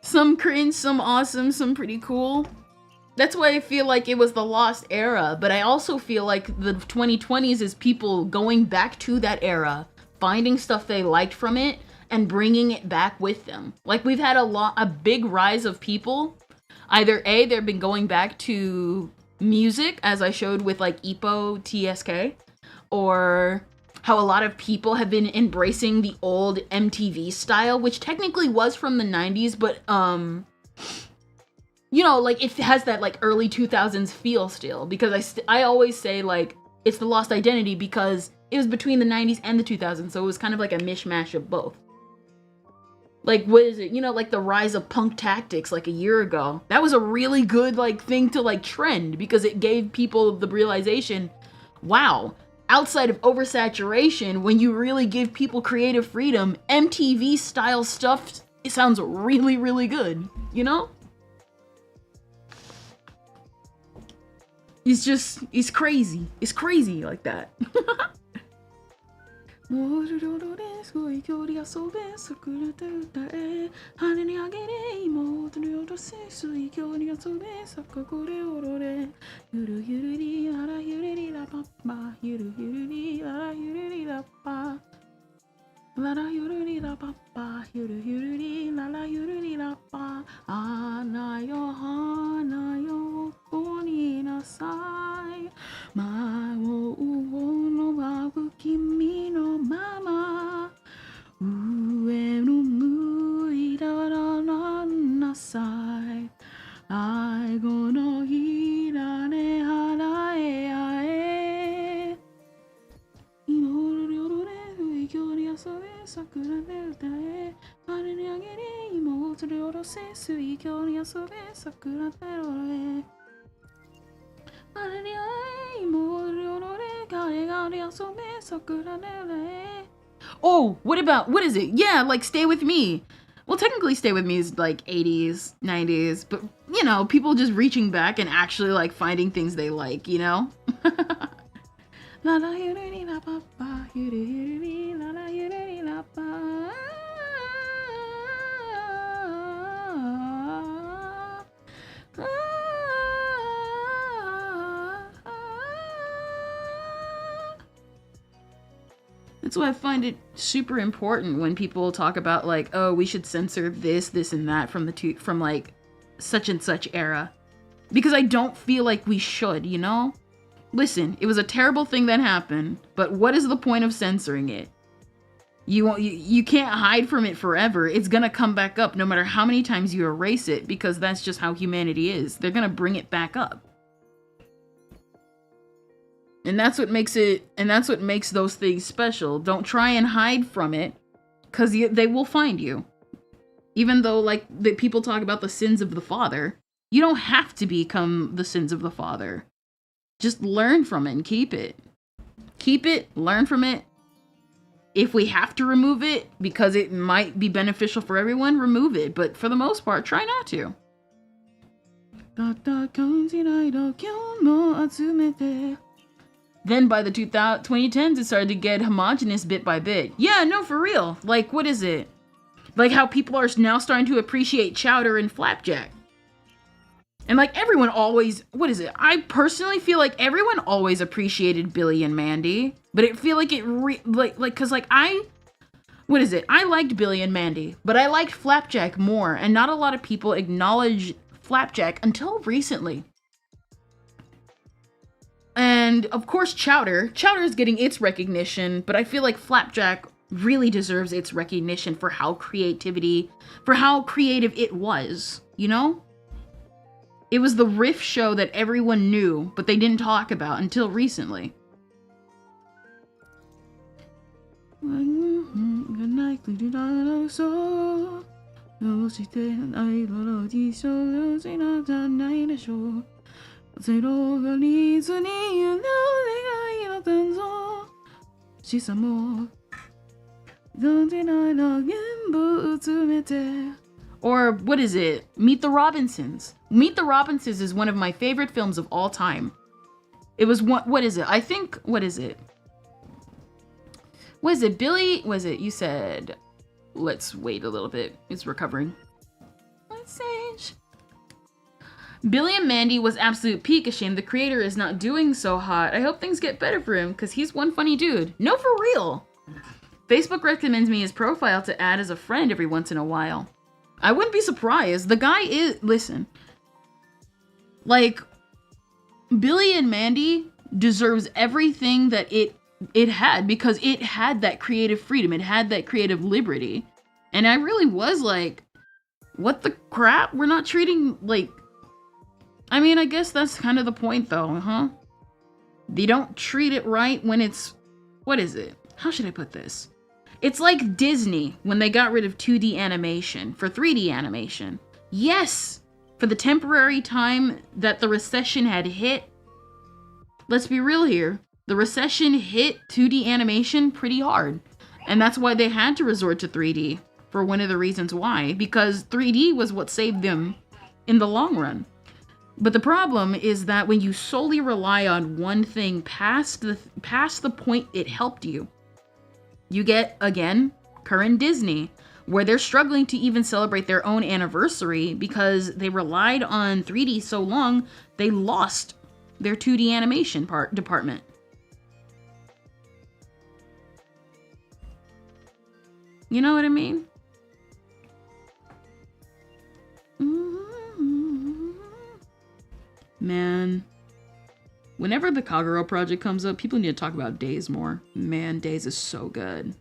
Speaker 1: Some cringe, some awesome, some pretty cool. That's why I feel like it was the lost era, but I also feel like the 2020s is people going back to that era, finding stuff they liked from it, and bringing it back with them. Like we've had a big rise of people. Either A, they've been going back to music, as I showed with like EPO TSK, or how a lot of people have been embracing the old MTV style, which technically was from the 90s, but you know, like it has that like early 2000s feel still, because I always say like it's the lost identity because it was between the 90s and the 2000s, so it was kind of like a mishmash of both. Like, what is it? You know, like the rise of punk tactics like a year ago. That was a really good like thing to like trend because it gave people the realization, wow, outside of oversaturation, when you really give people creative freedom, MTV style stuff, it sounds really, really good, you know? It's crazy. It's crazy like that. Oh, what is it? Yeah, like Stay With Me. Well, technically Stay With Me is like 80s, 90s, but you know, people just reaching back and actually like finding things they like, you know? That's why I find it super important when people talk about like, oh, we should censor this, this, and that from like such and such era, because I don't feel like we should, you know? Listen, it was a terrible thing that happened, but what is the point of censoring it? You can't hide from it forever. It's gonna come back up no matter how many times you erase it, because that's just how humanity is. They're gonna bring it back up. And that's what makes those things special. Don't try and hide from it, because they will find you. Even though, like, the people talk about the sins of the father, you don't have to become the sins of the father. Just learn from it and keep it. Keep it, learn from it. If we have to remove it because it might be beneficial for everyone, remove it. But for the most part, try not to. Then by the 2010s, it started to get homogenous bit by bit. Yeah, no, for real. Like, what is it? Like how people are now starting to appreciate chowder and flapjack. And like everyone always, what is it? I personally feel like everyone always appreciated Billy and Mandy. But it feel like cause like what is it? I liked Billy and Mandy, but I liked Flapjack more. And not a lot of people acknowledge Flapjack until recently. And of course, Chowder is getting its recognition, but I feel like Flapjack really deserves its recognition for how creative it was, you know? It was the riff show that everyone knew, but they didn't talk about until recently. Or what is it? Meet the Robinsons. Meet the Robinsons is one of my favorite films of all time. It was what is it? I think, what is it? Was it Billy? Was it, you said, let's wait a little bit. It's recovering. Let's change. Billy and Mandy was absolute peak. A shame the creator is not doing so hot. I hope things get better for him, because he's one funny dude. No, for real. Facebook recommends me his profile to add as a friend every once in a while. I wouldn't be surprised. The guy is, listen, like, Billy and Mandy deserves everything that it had, because it had that creative freedom. It had that creative liberty. And I really was like, what the crap? We're not treating, like, I mean, I guess that's kind of the point though, huh? They don't treat it right when it's, what is it? How should I put this? It's like Disney when they got rid of 2D animation for 3D animation. Yes, for the temporary time that the recession had hit. Let's be real here. The recession hit 2D animation pretty hard. And that's why they had to resort to 3D, for one of the reasons why. Because 3D was what saved them in the long run. But the problem is that when you solely rely on one thing past the point it helped you, you get, again, current Disney, where they're struggling to even celebrate their own anniversary because they relied on 3D so long, they lost their 2D animation department. You know what I mean? Man. Whenever the Kagero project comes up, people need to talk about Days more. Man, Days is so good.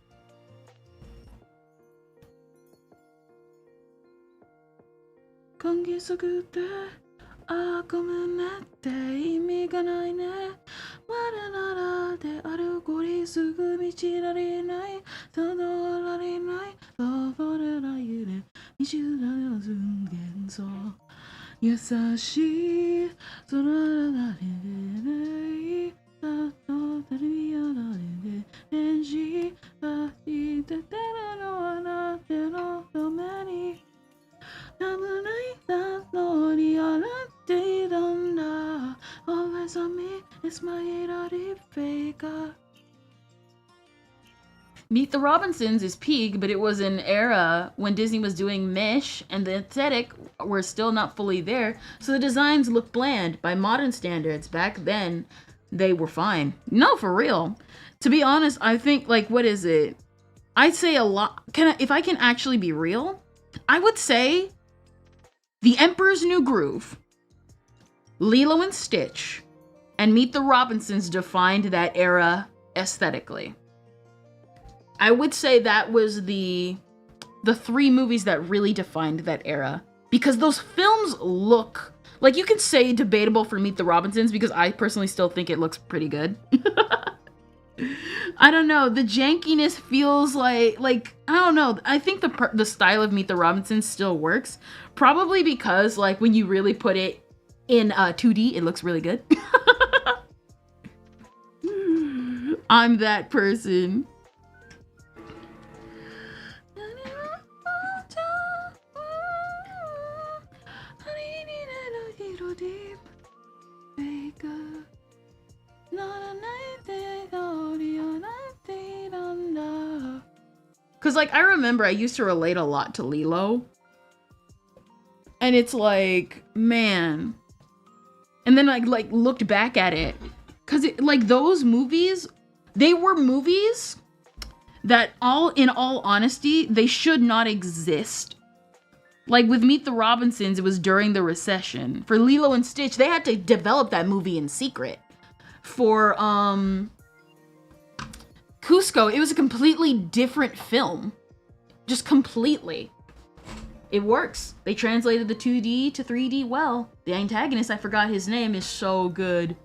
Speaker 1: Meet the Robinsons is peak, but it was an era when Disney was doing mesh and the aesthetic were still not fully there, so the designs look bland by modern standards. Back then, they were fine. No, for real. To be honest, I think, like, what is it? I'd say a lot. If I can actually be real, I would say The Emperor's New Groove, Lilo and Stitch, and Meet the Robinsons defined that era aesthetically. I would say that was the 3 movies that really defined that era. Because those films look, like, you could say debatable for Meet the Robinsons, because I personally still think it looks pretty good. I don't know, the jankiness feels like I don't know, I think the style of Meet the Robinsons still works. Probably because, like, when you really put it in 2D, it looks really good. I'm that person. Cause like I remember I used to relate a lot to Lilo. And it's like, man. And then I like looked back at it. Cause it, like those movies, they were movies that in all honesty, they should not exist. Like with Meet the Robinsons, it was during the recession. For Lilo and Stitch, they had to develop that movie in secret. For Cusco, it was a completely different film. Just completely. It works. They translated the 2D to 3D well. The antagonist, I forgot his name, is so good.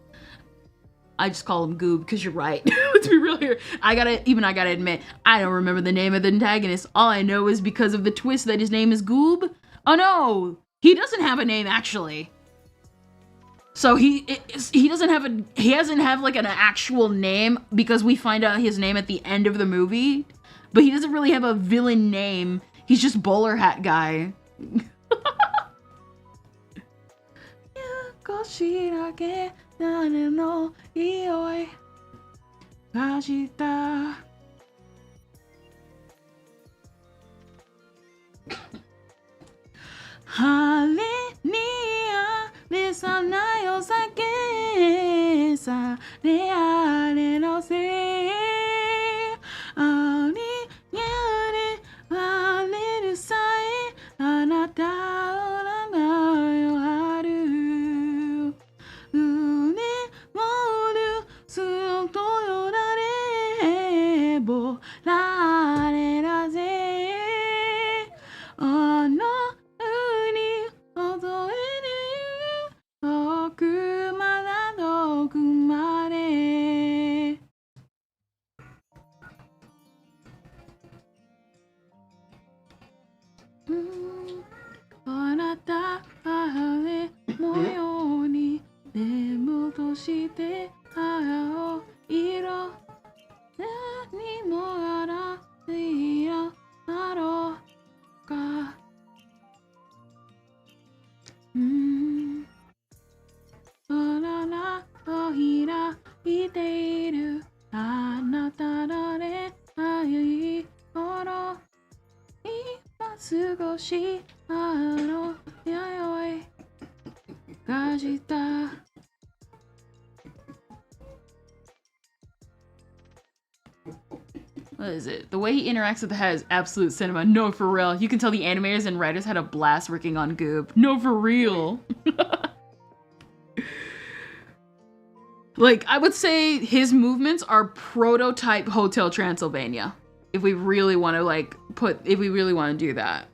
Speaker 1: I just call him Goob, because you're right. Let's be real here. I gotta admit, I don't remember the name of the antagonist. All I know is because of the twist that his name is Goob. Oh no! He doesn't have a name, actually. So he doesn't have like an actual name, because we find out his name at the end of the movie. But he doesn't really have a villain name. He's just bowler hat guy. What is it? The way he interacts with the head is absolute cinema. No, for real. You can tell the animators and writers had a blast working on Goob. No, for real. Like, I would say his movements are prototype Hotel Transylvania. If we really want to, if we really want to do that.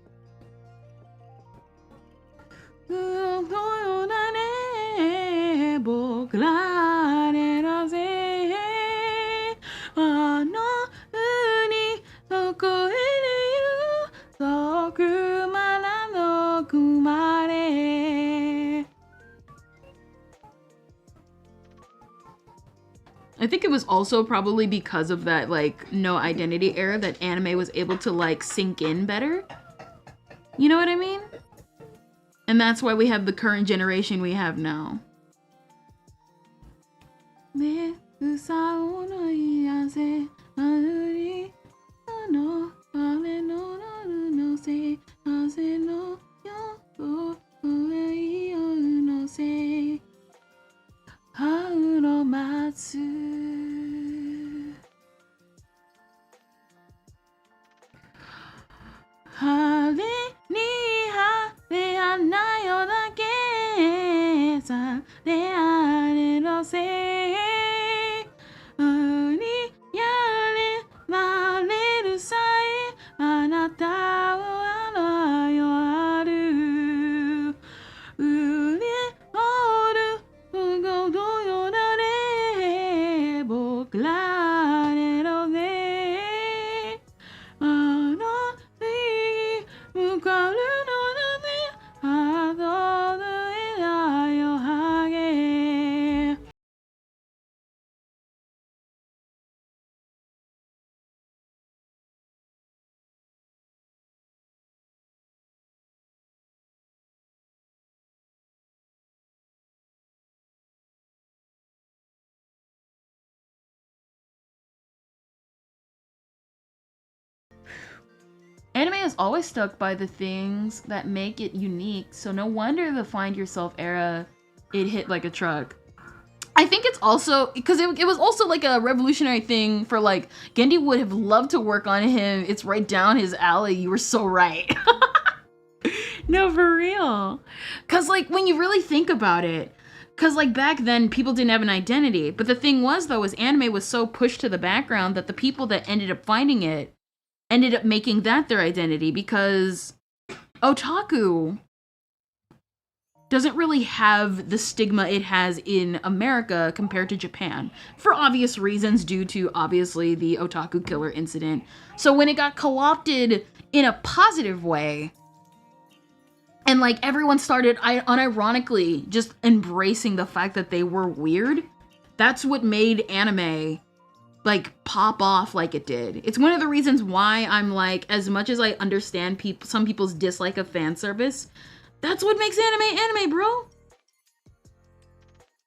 Speaker 1: I think it was also probably because of that, like, no identity era that anime was able to, like, sink in better. You know what I mean? And that's why we have the current generation we have now. is always stuck by the things that make it unique, so no wonder the find yourself era, it hit like a truck. I think it's also because it was also like a revolutionary thing for like Gendy would have loved to work on him. It's right down his alley. You were so right. No, for real. Cause like when you really think about it, cause like back then people didn't have an identity. But the thing was though, is anime was so pushed to the background that the people that ended up finding it ended up making that their identity, because otaku doesn't really have the stigma it has in America compared to Japan, for obvious reasons due to obviously the otaku killer incident. So when it got co-opted in a positive way, and like everyone started unironically just embracing the fact that they were weird, that's what made anime like pop off like it did. It's one of the reasons why I'm like, as much as I understand some people's dislike of fan service, that's what makes anime, bro.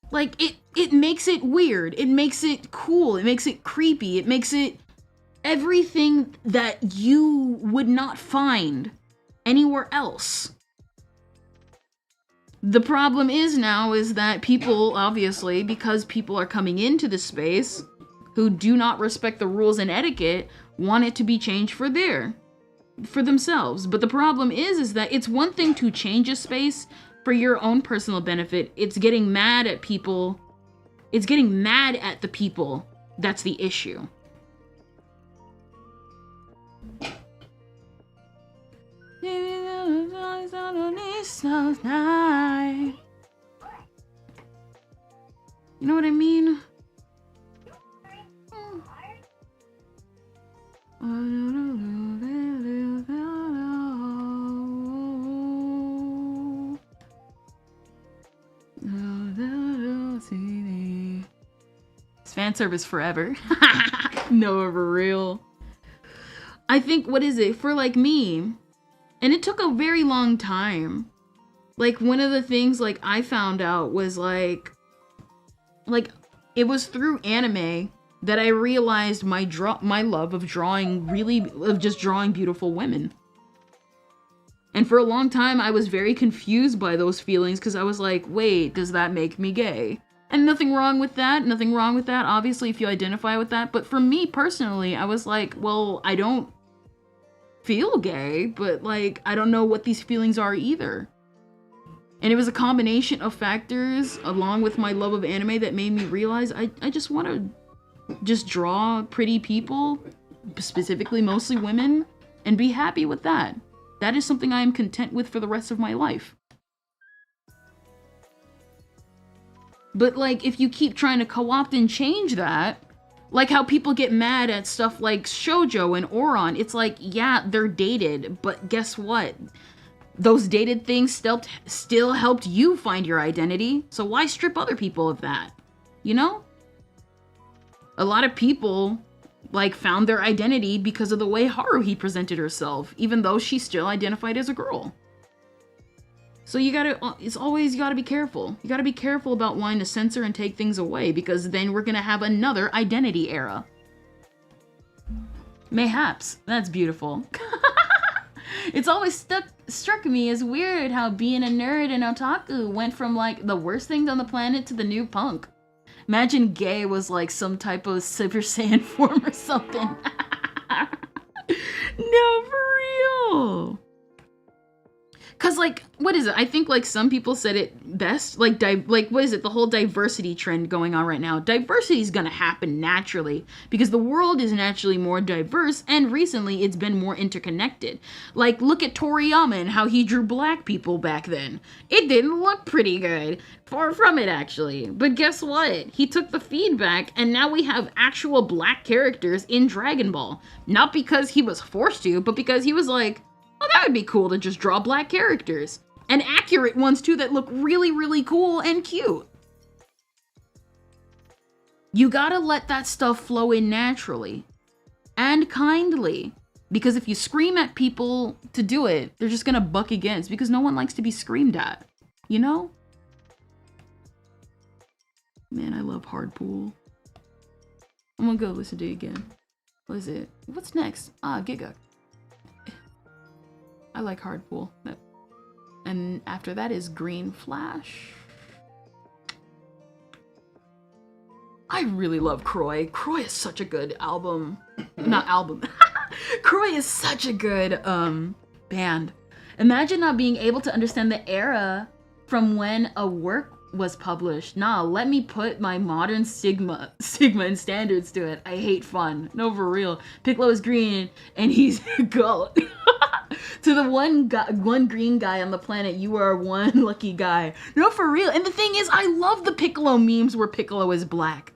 Speaker 1: Like, it makes it weird. It makes it cool. It makes it creepy. It makes it everything that you would not find anywhere else. The problem is now is that people, obviously, because people are coming into the space who do not respect the rules and etiquette, want it to be changed for themselves. But the problem is that it's one thing to change a space for your own personal benefit. It's getting mad at people. It's getting mad at the people. That's the issue. You know what I mean? It's fan service forever. No, for real. I think, what is it? For like me, and it took a very long time. Like one of the things like I found out was like it was through anime that I realized my love of drawing, of just drawing beautiful women. And for a long time, I was very confused by those feelings because I was like, wait, does that make me gay? And nothing wrong with that, obviously, if you identify with that. But for me personally, I was like, well, I don't feel gay, but like, I don't know what these feelings are either. And it was a combination of factors, along with my love of anime, that made me realize I just want to just draw pretty people, specifically mostly women, and be happy with that. That is something I am content with for the rest of my life. But like, if you keep trying to co-opt and change that, like how people get mad at stuff like shoujo and oron, it's like, yeah, they're dated, but guess what? Those dated things still helped you find your identity, so why strip other people of that? You know? A lot of people, like, found their identity because of the way Haruhi presented herself, even though she still identified as a girl. So you gotta be careful. You gotta be careful about wanting to censor and take things away, because then we're gonna have another identity era. Mayhaps. That's beautiful. It's always struck me as weird how being a nerd and otaku went from like the worst things on the planet to the new punk. Imagine gay was like some type of Super Saiyan form or something. No, for real. Cause like, what is it? I think like some people said it best. Like what is it? The whole diversity trend going on right now. Diversity is gonna happen naturally because the world is naturally more diverse, and recently it's been more interconnected. Like, look at Toriyama and how he drew black people back then. It didn't look pretty good. Far from it, actually. But guess what? He took the feedback, and now we have actual black characters in Dragon Ball. Not because he was forced to, but because he was like, oh, that would be cool to just draw black characters. And accurate ones, too, that look really, really cool and cute. You gotta let that stuff flow in naturally. And kindly. Because if you scream at people to do it, they're just gonna buck against, because no one likes to be screamed at. You know? Man, I love Hardpool. I'm gonna go listen to it again. What is it? What's next? Ah, Giga. I like hard pool. And after that is Green Flash. I really love Croy. Croy is such a good album. Not album. Croy is such a good band. Imagine not being able to understand the era from when a work was published. Nah, let me put my modern Sigma and standards to it. I hate fun. No, for real. Piccolo is green and he's gold. To the one green guy on the planet, you are one lucky guy. No, for real. And the thing is, I love the Piccolo memes where Piccolo is black.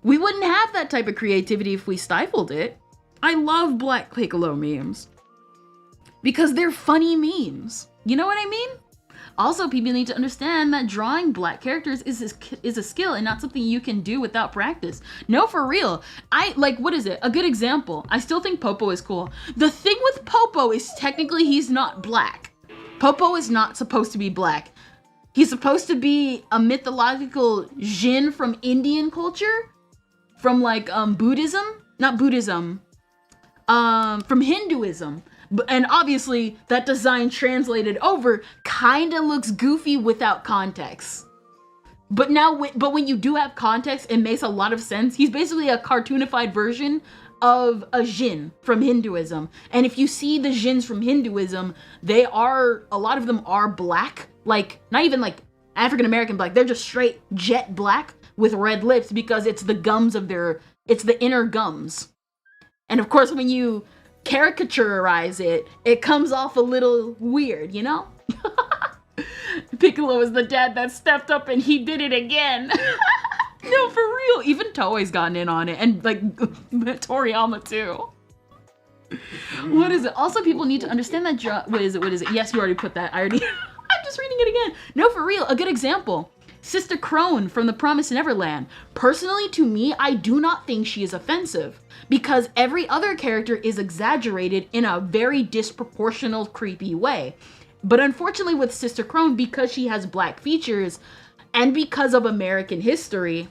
Speaker 1: We wouldn't have that type of creativity if we stifled it. I love black Piccolo memes because they're funny memes. You know what I mean? Also, people need to understand that drawing black characters is a skill and not something you can do without practice. No, for real. What is it? A good example. I still think Popo is cool. The thing with Popo is technically he's not black. Popo is not supposed to be black. He's supposed to be a mythological Jinn from Indian culture. From Buddhism? Not Buddhism. From Hinduism. And obviously, that design translated over kind of looks goofy without context. But when you do have context, it makes a lot of sense. He's basically a cartoonified version of a Jinn from Hinduism. And if you see the Jinns from Hinduism, a lot of them are black. Not even African-American black. They're just straight jet black with red lips because it's the inner gums. And of course, when you caricaturize it, it comes off a little weird, you know? Piccolo is the dad that stepped up and he did it again. No, for real. Even Toei's gotten in on it, and Toriyama too. What is it? Also, people need to understand that what is it? Yes, you already put that. I'm just reading it again. No, for real. A good example. Sister Crone from The Promised Neverland. Personally, to me, I do not think she is offensive because every other character is exaggerated in a very disproportional, creepy way. But unfortunately with Sister Crone, because she has black features and because of American history,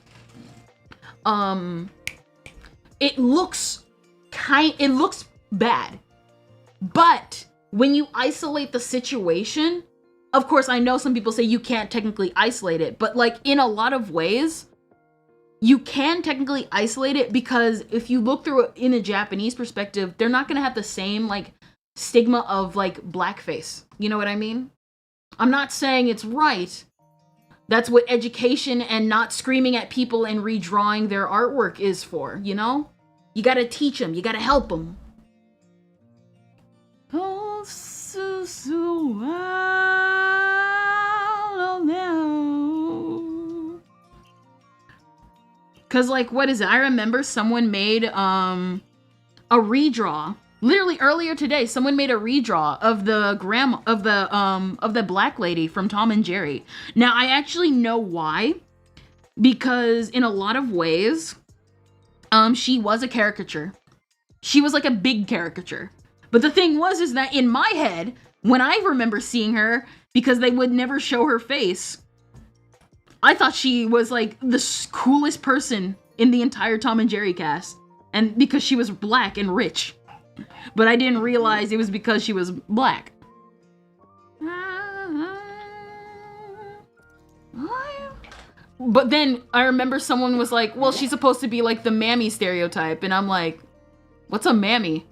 Speaker 1: it looks bad. But when you isolate the situation, of course, I know some people say you can't technically isolate it, but in a lot of ways, you can technically isolate it because if you look through it in a Japanese perspective, they're not going to have the same stigma of blackface. You know what I mean? I'm not saying it's right. That's what education and not screaming at people and redrawing their artwork is for, you know? You got to teach them. You got to help them. Oh, so Cause what is it? I remember someone made a redraw. Literally earlier today, someone made a redraw of the black lady from Tom and Jerry. Now I actually know why, because in a lot of ways, she was a caricature. She was a big caricature. But the thing is that in my head, when I remember seeing her, because they would never show her face, I thought she was the coolest person in the entire Tom and Jerry cast. And because she was black and rich. But I didn't realize it was because she was black. But then I remember someone was like, well, she's supposed to be the mammy stereotype. And I'm like, what's a mammy?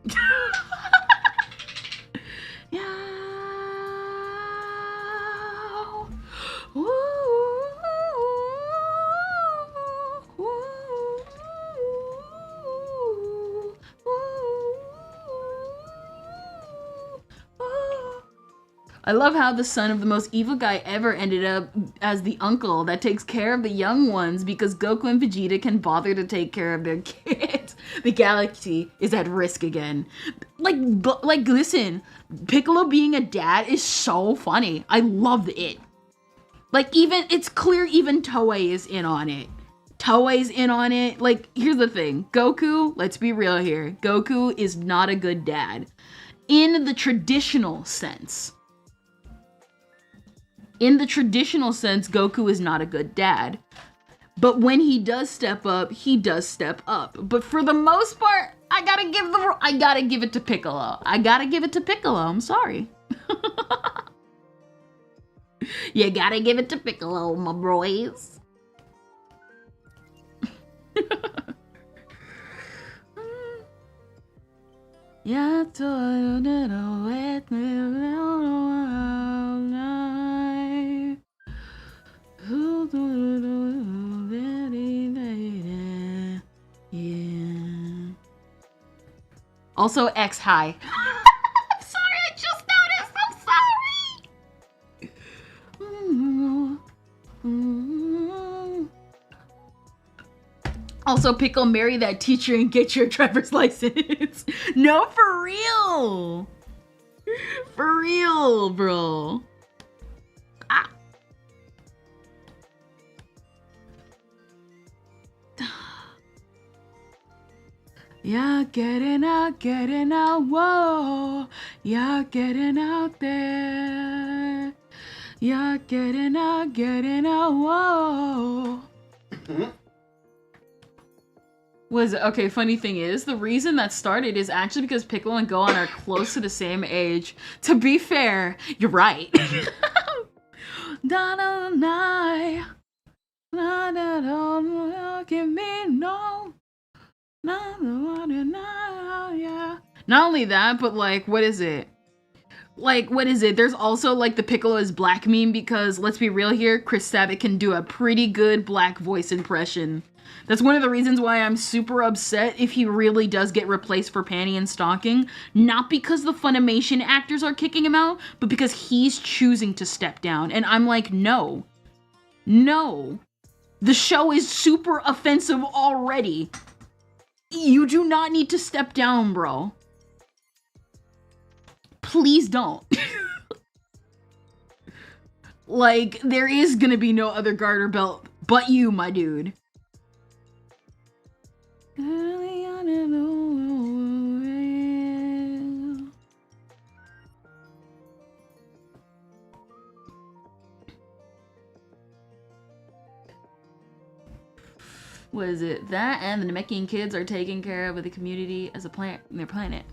Speaker 1: I love how the son of the most evil guy ever ended up as the uncle that takes care of the young ones because Goku and Vegeta can bother to take care of their kids. The galaxy is at risk again. Listen, Piccolo being a dad is so funny. I love it. It's clear even Toei is in on it. Toei's in on it. Here's the thing. Goku, let's be real here. Goku is not a good dad. In the traditional sense. In the traditional sense, Goku is not a good dad. But when he does step up, he does step up. But for the most part, I gotta give it to Piccolo. I'm sorry. You gotta give it to Piccolo, my boys. Yeah, also X high. I'm sorry, I just noticed. I'm sorry. Also, Pickle, marry that teacher and get your driver's license. No, for real. For real, bro. Ah. Yeah, getting out, whoa. Yeah, getting out there. Yeah, getting out, whoa. Was okay, funny thing is, the reason that started is actually because Piccolo and Gohan are close to the same age. To be fair, you're right. Give me no. Not only that, but like, what is it? Like, what is it? There's also like the Piccolo is black meme because let's be real here, Chris Sabat can do a pretty good black voice impression. That's one of the reasons why I'm super upset if he really does get replaced for Panty and Stocking. Not because the Funimation actors are kicking him out, but because he's choosing to step down. And I'm like, no. No. The show is super offensive already. You do not need to step down, bro. Please don't. Like, there is gonna be no other garter belt but you, my dude. What is it? That and the Namekian kids are taken care of with the community as a plant in their planet.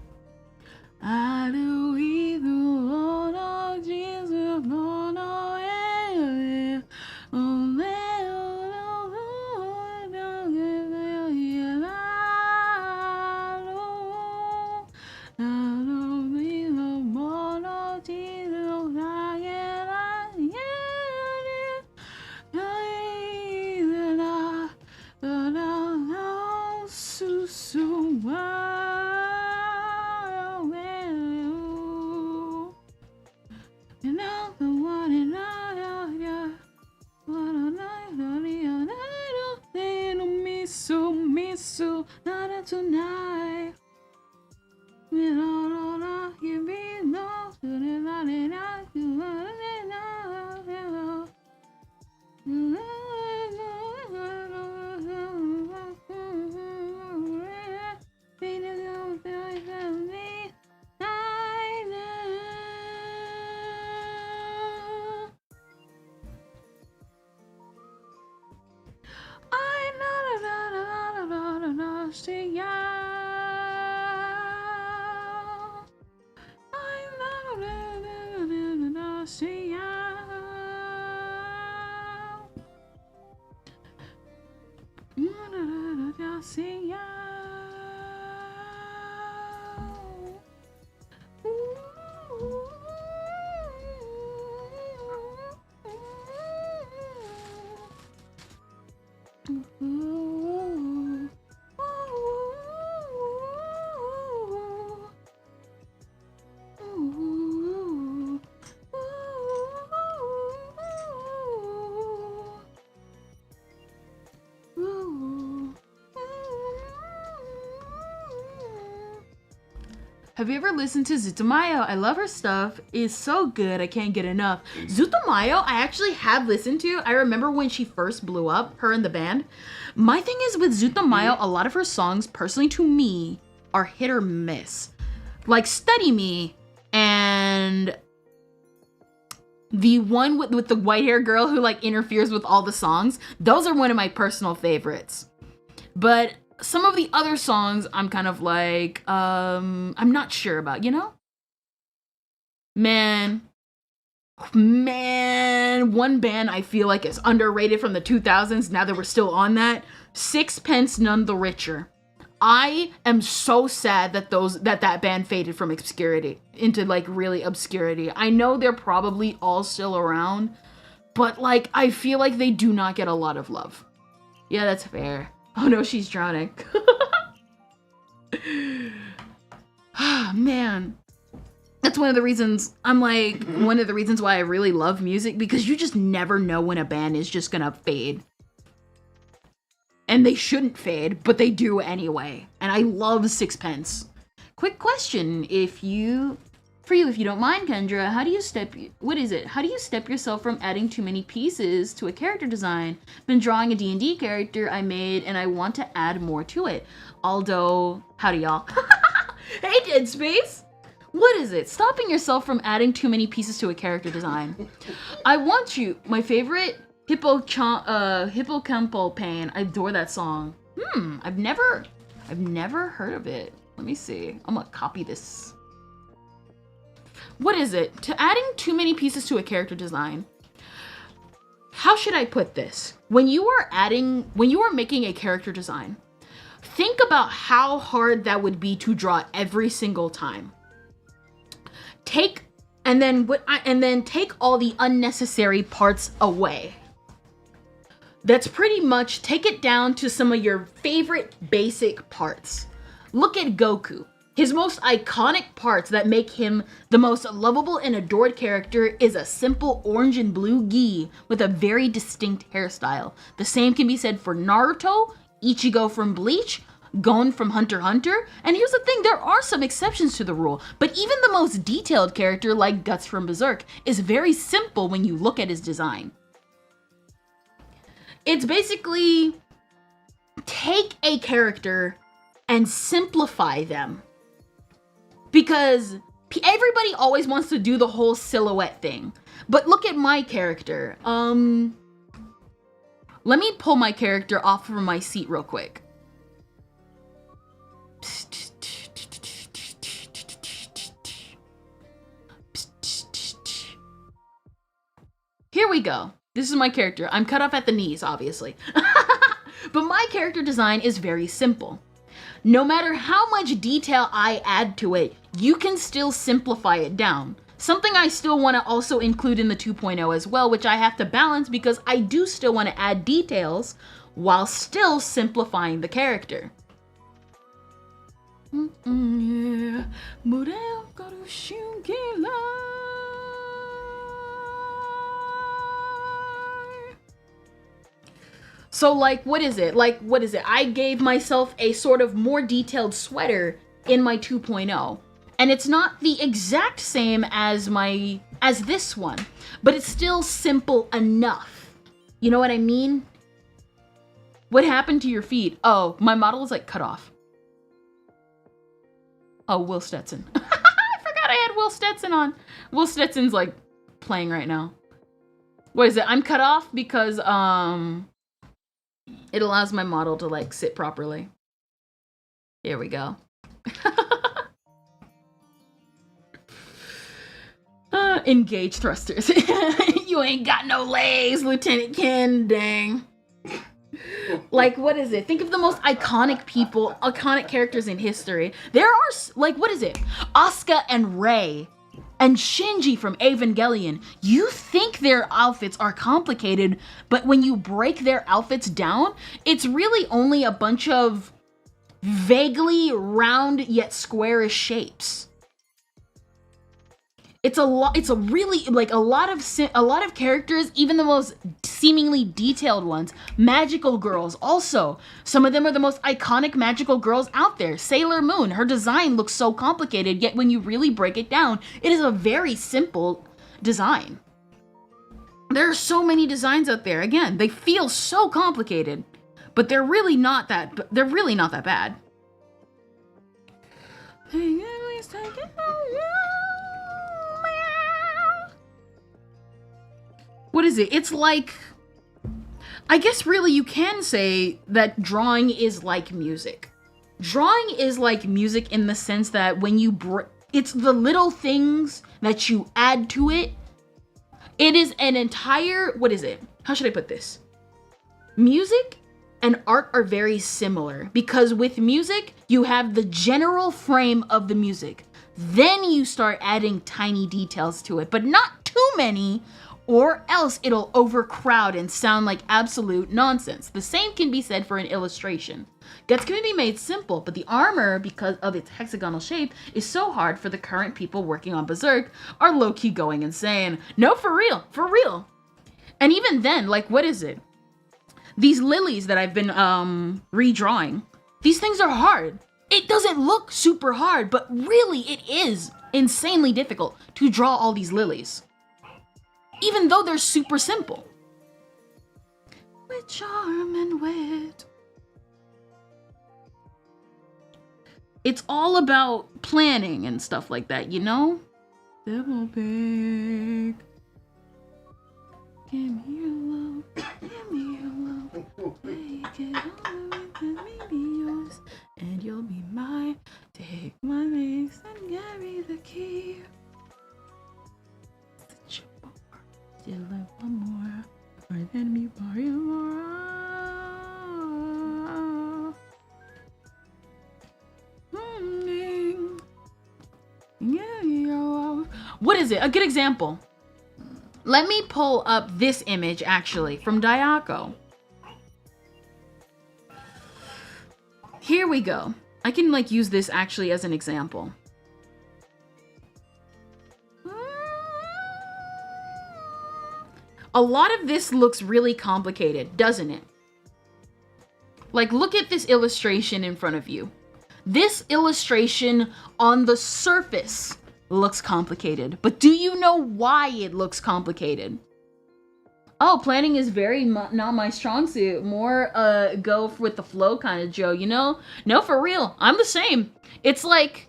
Speaker 1: Tonight, have you ever listened to Zutomayo? I love her stuff. It's so good. I can't get enough. Zutomayo, I actually have listened to. I remember when she first blew up, her and the band. My thing is with Zutomayo, a lot of her songs, personally to me, are hit or miss. Like Study Me and the one with the white hair girl who like interferes with all the songs. Those are one of my personal favorites. But some of the other songs, I'm kind of like, I'm not sure about, you know? Man, one band I feel like is underrated from the 2000s, now that we're still on that, Sixpence None the Richer. I am so sad that that band faded from obscurity into like really obscurity. I know they're probably all still around, but like I feel like they do not get a lot of love. Yeah, that's fair. Oh no, she's drowning. Ah, man. That's one of the reasons why I really love music, because you just never know when a band is just gonna fade. And they shouldn't fade, but they do anyway. And I love Sixpence. Quick question, if you don't mind, Kendra, how do you step yourself from adding too many pieces to a character design? Been drawing a D&D character I made and I want to add more to it. Aldo, howdy y'all. Hey Dead Space! What is it? Stopping yourself from adding too many pieces to a character design. I want you, my favorite, Hippocampal Pain. I adore that song. I've never heard of it. Let me see. I'm gonna copy this. What is it? To adding too many pieces to a character design. How should I put this? When you are making a character design, think about how hard that would be to draw every single time. Take all the unnecessary parts away. That's pretty much, take it down to some of your favorite basic parts. Look at Goku. His most iconic parts that make him the most lovable and adored character is a simple orange and blue gi with a very distinct hairstyle. The same can be said for Naruto, Ichigo from Bleach, Gon from Hunter x Hunter, and here's the thing, there are some exceptions to the rule, but even the most detailed character like Guts from Berserk is very simple when you look at his design. It's basically take a character and simplify them, because everybody always wants to do the whole silhouette thing. But look at my character. Let me pull my character off from my seat real quick. Here we go. This is my character. I'm cut off at the knees, obviously. But my character design is very simple. No matter how much detail I add to it, you can still simplify it down. Something I still want to also include in the 2.0 as well, which I have to balance because I do still want to add details while still simplifying the character. So like, what is it? I gave myself a sort of more detailed sweater in my 2.0. And it's not the exact same as this one, but it's still simple enough. You know what I mean? What happened to your feet? Oh, my model is like cut off. Oh, Will Stetson. I forgot I had Will Stetson on. Will Stetson's like playing right now. What is it? I'm cut off because it allows my model to like sit properly. Here we go. Engage thrusters. You ain't got no legs, Lieutenant Ken. Dang. Like, what is it? Think of the most iconic characters in history. There are, like, what is it? Asuka and Rey and Shinji from Evangelion. You think their outfits are complicated, but when you break their outfits down, it's really only a bunch of vaguely round yet squarish shapes. It's a lot of characters, even the most seemingly detailed ones. Magical girls also. Some of them are the most iconic magical girls out there. Sailor Moon, her design looks so complicated, yet when you really break it down, it is a very simple design. There are so many designs out there. Again, they feel so complicated, but they're really not that bad. What is it? It's like, I guess really you can say that drawing is like music. Drawing is like music in the sense that when you It's the little things that you add to it. It is an entire, what is it? How should I put this? Music and art are very similar because with music, you have the general frame of the music. Then you start adding tiny details to it, but not too many, or else it'll overcrowd and sound like absolute nonsense. The same can be said for an illustration. Guts can be made simple, but the armor, because of its hexagonal shape, is so hard for the current people working on Berserk are low-key going insane. No, for real, for real. And even then, like, what is it? These lilies that I've been redrawing, these things are hard. It doesn't look super hard, but really it is insanely difficult to draw all these lilies. Even though they're super simple. With charm and wit. It's all about planning and stuff like that, you know? Devil big. Give me your love. Give me your love. Make it all the way that may be yours. And you'll be mine. Take my mix and carry the key. Still like one more, or then me borrow more. What is it? A good example. Let me pull up this image actually from Dayako. Here we go. I can like use this actually as an example. A lot of this looks really complicated, doesn't it? Like, look at this illustration in front of you. This illustration on the surface looks complicated, but do you know why it looks complicated? Oh, planning is very not my strong suit. More go with the flow kind of Joe, you know? No, for real. I'm the same. It's like,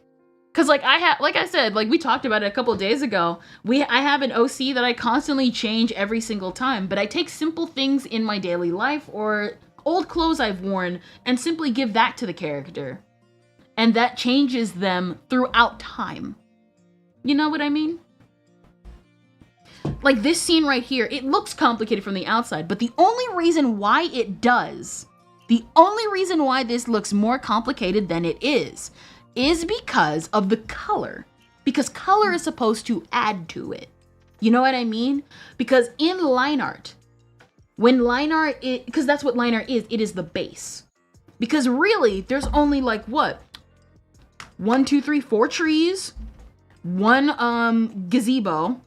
Speaker 1: cause like I said, like we talked about it a couple of days ago. I have an OC that I constantly change every single time, but I take simple things in my daily life or old clothes I've worn and simply give that to the character. And that changes them throughout time. You know what I mean? Like this scene right here, it looks complicated from the outside, but the only reason why it does, the only reason why this looks more complicated than it is because of the color. Because color is supposed to add to it. You know what I mean? Because in line art, when line art is, because that's what line art is, it is the base. Because really, there's only like what? 1, 2, 3, 4 trees, one gazebo,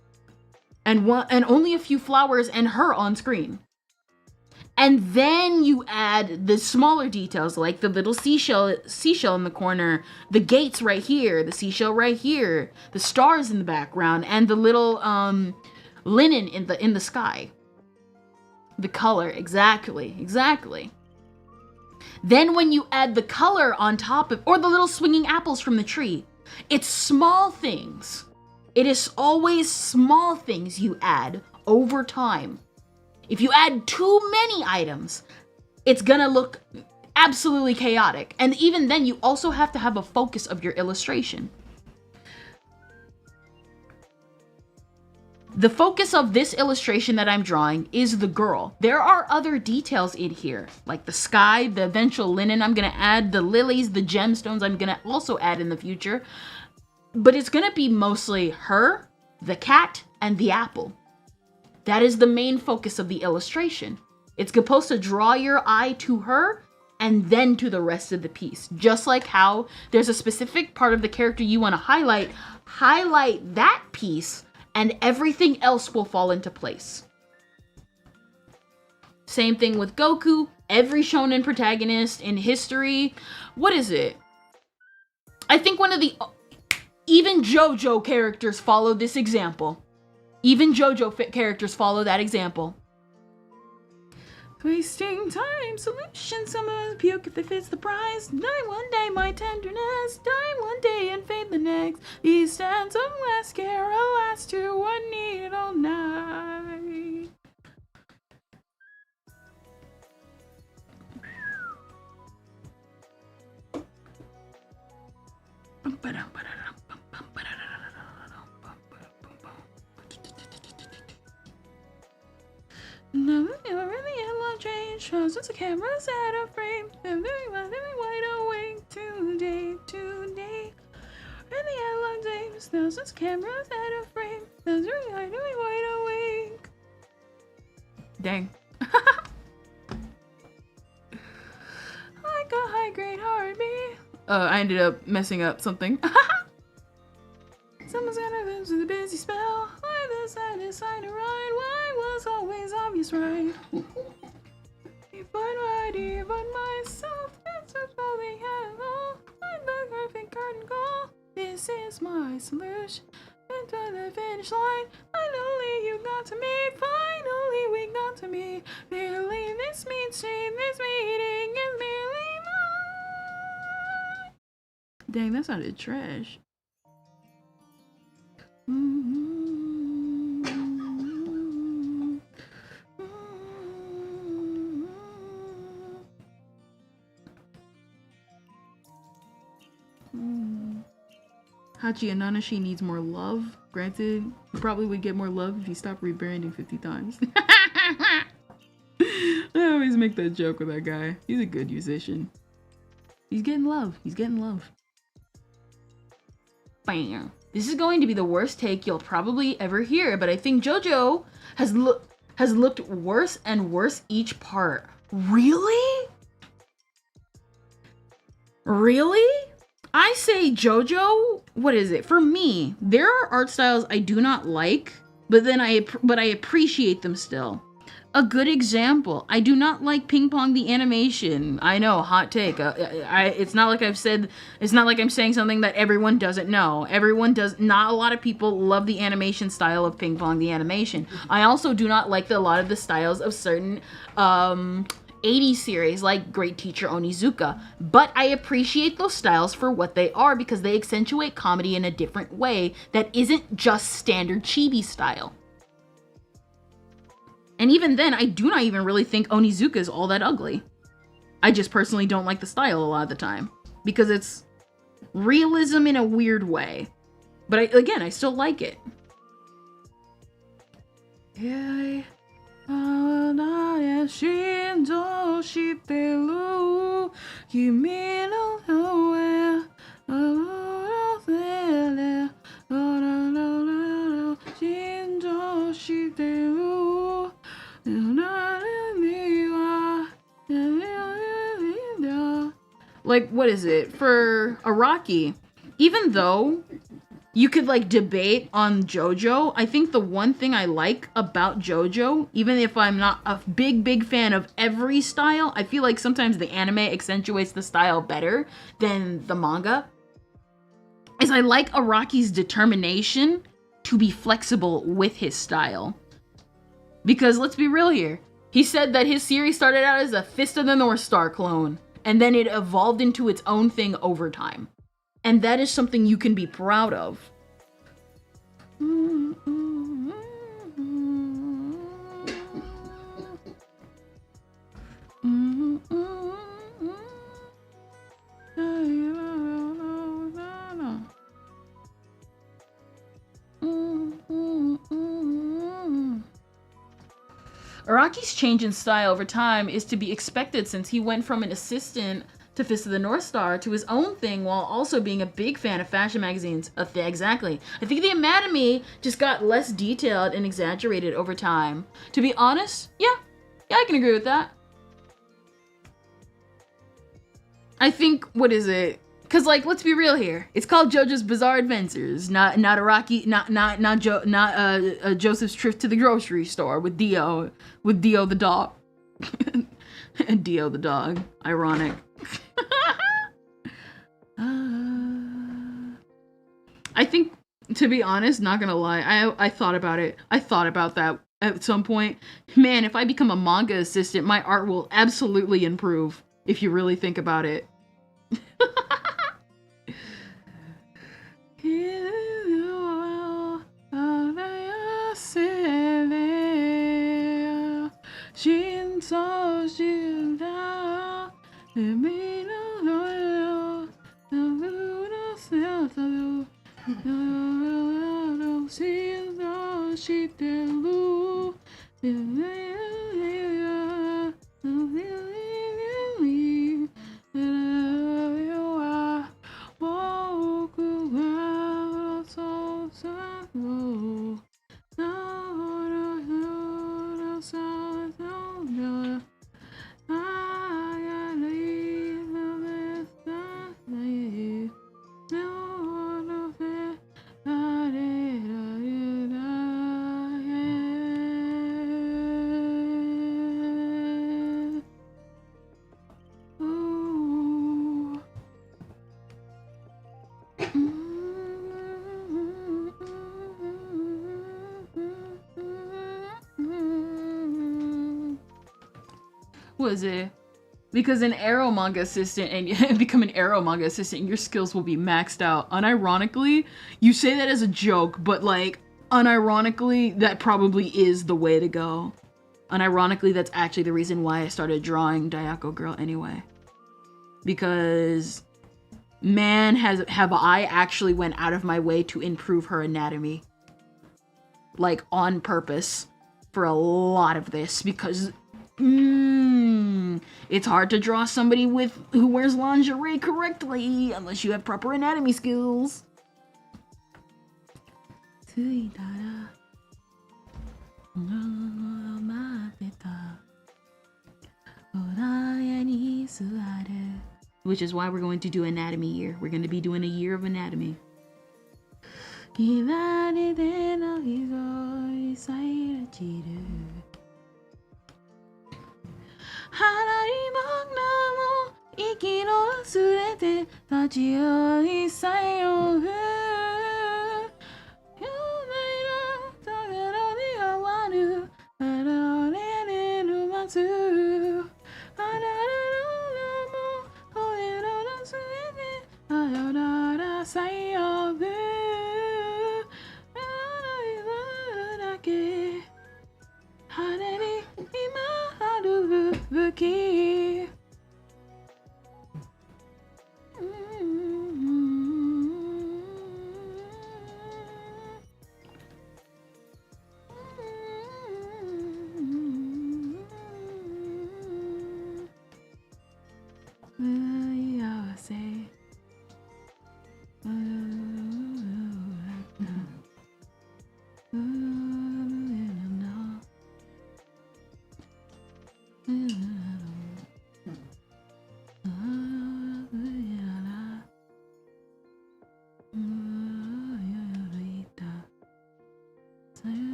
Speaker 1: and only a few flowers and her on screen. And then you add the smaller details like the little seashell in the corner, the gates right here, the seashell right here, the stars in the background, and the little linen in the sky. The color, exactly. Then when you add the color on top of, or the little swinging apples from the tree, it's small things. It is always small things you add over time. If you add too many items, it's gonna look absolutely chaotic. And even then, you also have to have a focus of your illustration. The focus of this illustration that I'm drawing is the girl. There are other details in here, like the sky, the eventual linen I'm gonna add, the lilies, the gemstones I'm gonna also add in the future. But it's gonna be mostly her, the cat, and the apple. That is the main focus of the illustration. It's supposed to draw your eye to her and then to the rest of the piece. Just like how there's a specific part of the character you want to highlight that piece and everything else will fall into place. Same thing with Goku, every shonen protagonist in history. What is it? I think even JoJo characters follow this example. Even JoJo characters follow that example. Wasting time, solution, someone puke if it fits the price. Die one day, my tenderness. Die one day and fade the next. These stands of mascara last to one need all night. really a lot change. Since the camera's out of frame, I'm very wide awake today. Really a long day. Now since the camera's out of frame, I'm very wide awake. Dang. Like a high grade heartbeat. I ended up messing up something. Someone's gonna lose the busy spell. Why the side is side to ride? Why was always obvious, right? But why do you but myself? That's what's holding hello. I'm the perfect curtain call. This is my solution. And to the finish line. Finally you got to me. Finally we got to me. Really this meeting is merely mine. Dang, that sounded trash. Hachi and Nanashi needs more love. Granted, he probably would get more love if he stopped rebranding 50 times. I always make that joke with that guy. He's a good musician. He's getting love. He's getting love. Bam. This is going to be the worst take you'll probably ever hear, but I think JoJo has looked worse and worse each part. Really? Really? I say JoJo, what is it? For me, there are art styles I do not like, but I appreciate them still. A good example, I do not like Ping Pong the animation. I know, hot take. It's not like I'm saying something that everyone doesn't know. Not a lot of people love the animation style of Ping Pong the animation. I also do not like a lot of the styles of certain 80s series like Great Teacher Onizuka, but I appreciate those styles for what they are because they accentuate comedy in a different way that isn't just standard chibi style. And even then, I do not even really think Onizuka is all that ugly. I just personally don't like the style a lot of the time because it's realism in a weird way. But I still like it. Yeah. Like, what is it? For Araki, even though you could like debate on JoJo, I think the one thing I like about JoJo, even if I'm not a big fan of every style, I feel like sometimes the anime accentuates the style better than the manga, is I like Araki's determination to be flexible with his style. Because let's be real here, he said that his series started out as a Fist of the North Star clone, and then it evolved into its own thing over time. And that is something you can be proud of. Araki's change in style over time is to be expected since he went from an assistant to Fist of the North Star to his own thing while also being a big fan of fashion magazines. Exactly. I think the anatomy just got less detailed and exaggerated over time. To be honest, yeah, I can agree with that. I think, what is it? Cause like, let's be real here. It's called JoJo's Bizarre Adventures, not Araki, not Joseph's trip to the grocery store with Dio the dog, and Dio the dog. Ironic. I think, to be honest, not gonna lie, I thought about it. I thought about that at some point. Man, if I become a manga assistant, my art will absolutely improve. If you really think about it. What is it? Because an arrow manga assistant and become an arrow manga assistant, your skills will be maxed out. Unironically, you say that as a joke, but like, unironically, that probably is the way to go. Unironically, that's actually the reason why I started drawing Dayako Girl anyway. Because, man, have I actually went out of my way to improve her anatomy. Like, on purpose. For a lot of this, because it's hard to draw somebody who wears lingerie correctly unless you have proper anatomy skills. Which is why we're going to do anatomy year. We're going to be doing a year of anatomy.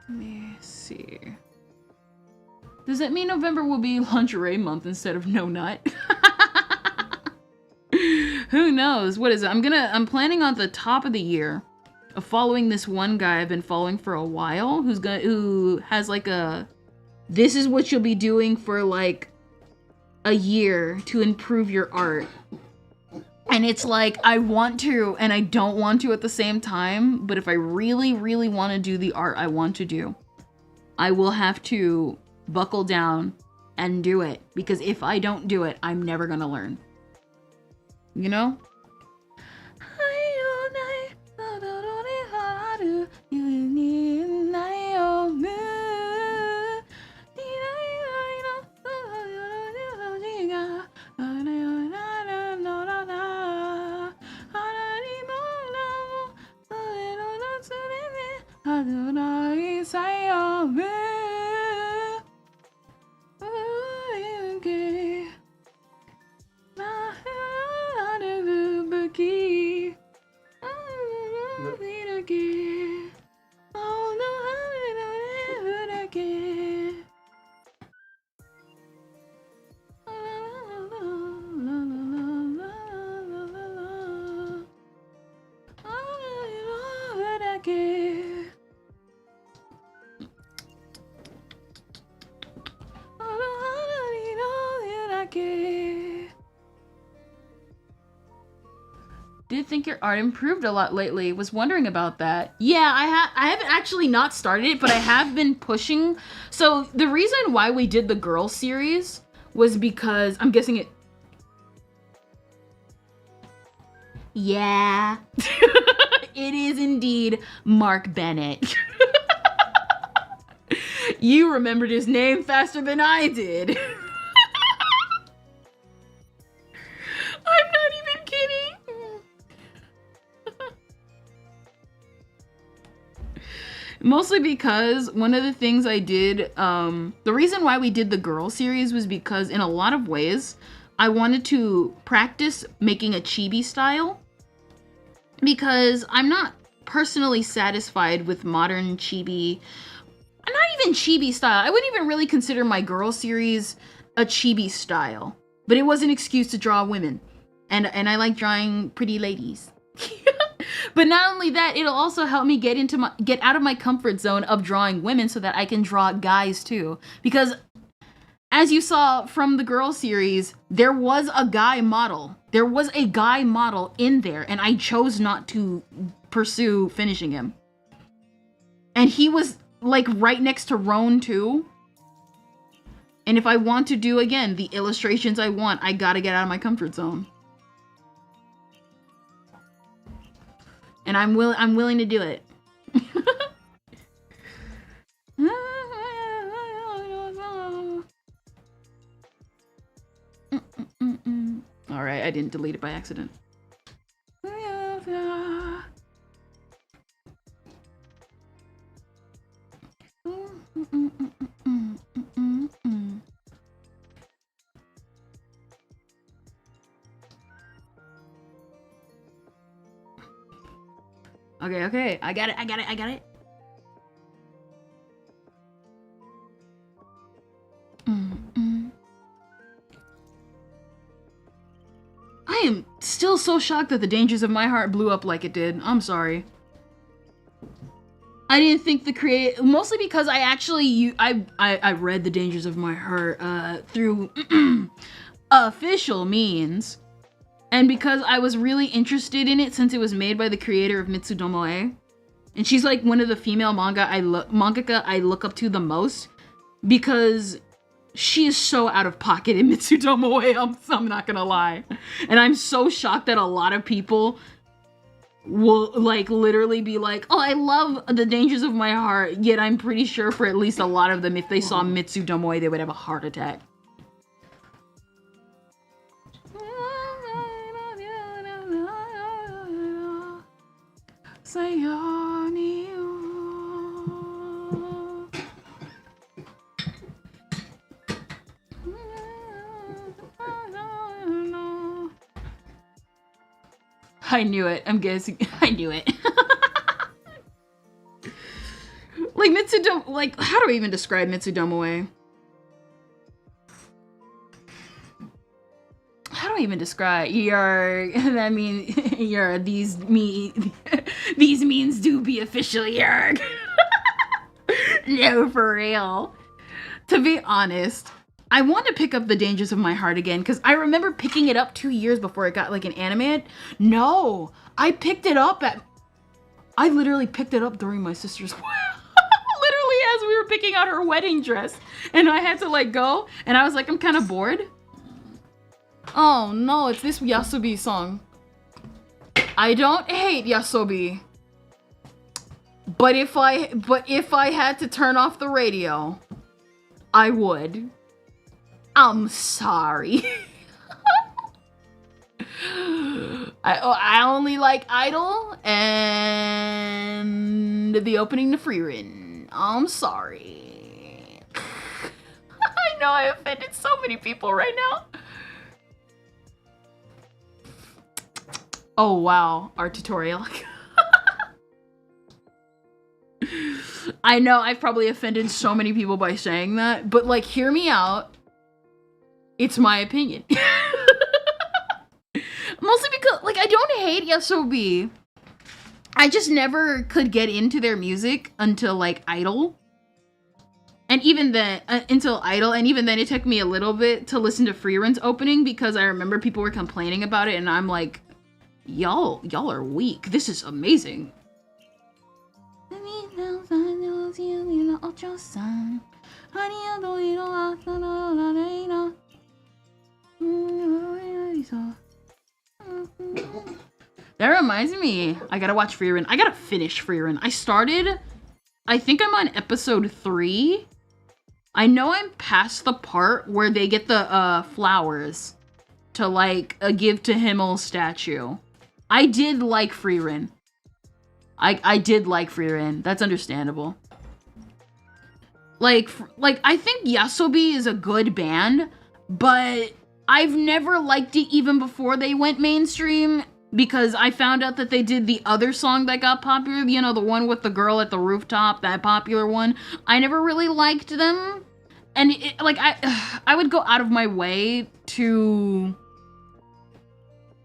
Speaker 1: Let me see. Does that mean November will be lingerie month instead of no nut? Who knows? What is it? I'm planning on the top of the year of following this one guy I've been following for a while who has like this is what you'll be doing for like a year to improve your art. And it's like, I want to and I don't want to at the same time, but if I really, really want to do the art I want to do, I will have to buckle down and do it. Because if I don't do it, I'm never gonna learn. You know? Did think your art improved a lot lately. Was wondering about that. Yeah, I haven't actually not started it, but I have been pushing. So the reason why we did the girl series was because I'm guessing it. Yeah. It is indeed Mark Bennett. You remembered his name faster than I did. I'm not even kidding. Mostly because one of the things I did, the reason why we did the girl series was because in a lot of ways, I wanted to practice making a chibi style. Because I'm not personally satisfied with modern chibi, not even chibi style. I wouldn't even really consider my girl series a chibi style, but it was an excuse to draw women, and I like drawing pretty ladies. But not only that, it'll also help me get out of my comfort zone of drawing women so that I can draw guys too. Because as you saw from the girl series, there was a guy model. There was a guy model in there, and I chose not to pursue finishing him. And he was like right next to Roan too. And if I want to do again the illustrations I want, I gotta get out of my comfort zone. And I'm willing to do it. All right, I didn't delete it by accident. Okay, I got it. I am still so shocked that the Dangers of My Heart blew up like it did. I'm sorry. I didn't think mostly because I actually I read the Dangers of My Heart through official means, and because I was really interested in it since it was made by the creator of Mitsudomoe, and she's like one of the female mangaka I look up to the most because she is so out of pocket in Mitsudomoe. I'm not gonna lie, and I'm so shocked that a lot of people will like literally be like, oh, I love the Dangers of My Heart, yet I'm pretty sure for at least a lot of them, if they saw Mitsudomoe, they would have a heart attack. I knew it. I'm guessing. I knew it. Like Mitsudomoe, like how do I even describe Mitsudomoe? How do I even describe that means these means do be official yarg. No, for real. To be honest, I want to pick up the Dangers of My Heart again because I remember picking it up 2 years before it got like an anime. No, I literally picked it up during my sister's literally as we were picking out her wedding dress, and I had to like go, and I was like, I'm kind of bored. Oh no, it's this Yasobi song. I don't hate Yasobi, but if I had to turn off the radio, I would. I'm sorry. I only like Idol and the opening to Frieren. I'm sorry. I know I offended so many people right now. Oh wow, art tutorial. I know I've probably offended so many people by saying that, but like, hear me out. It's my opinion. Mostly because, like, I don't hate Yasobi. I just never could get into their music until, like, Idol. And even then, until Idol, and even then it took me a little bit to listen to Frieren's opening because I remember people were complaining about it, and I'm like, y'all are weak. This is amazing. That reminds me, I gotta watch Frieren. I gotta finish Frieren. I think I'm on episode 3. I know I'm past the part where they get the flowers to like give to Himmel's statue. I did like Frieren. I did like Frieren. That's understandable. Like I think Yasobi is a good band, but I've never liked it even before they went mainstream because I found out that they did the other song that got popular, you know, the one with the girl at the rooftop, that popular one. I never really liked them. And I would go out of my way to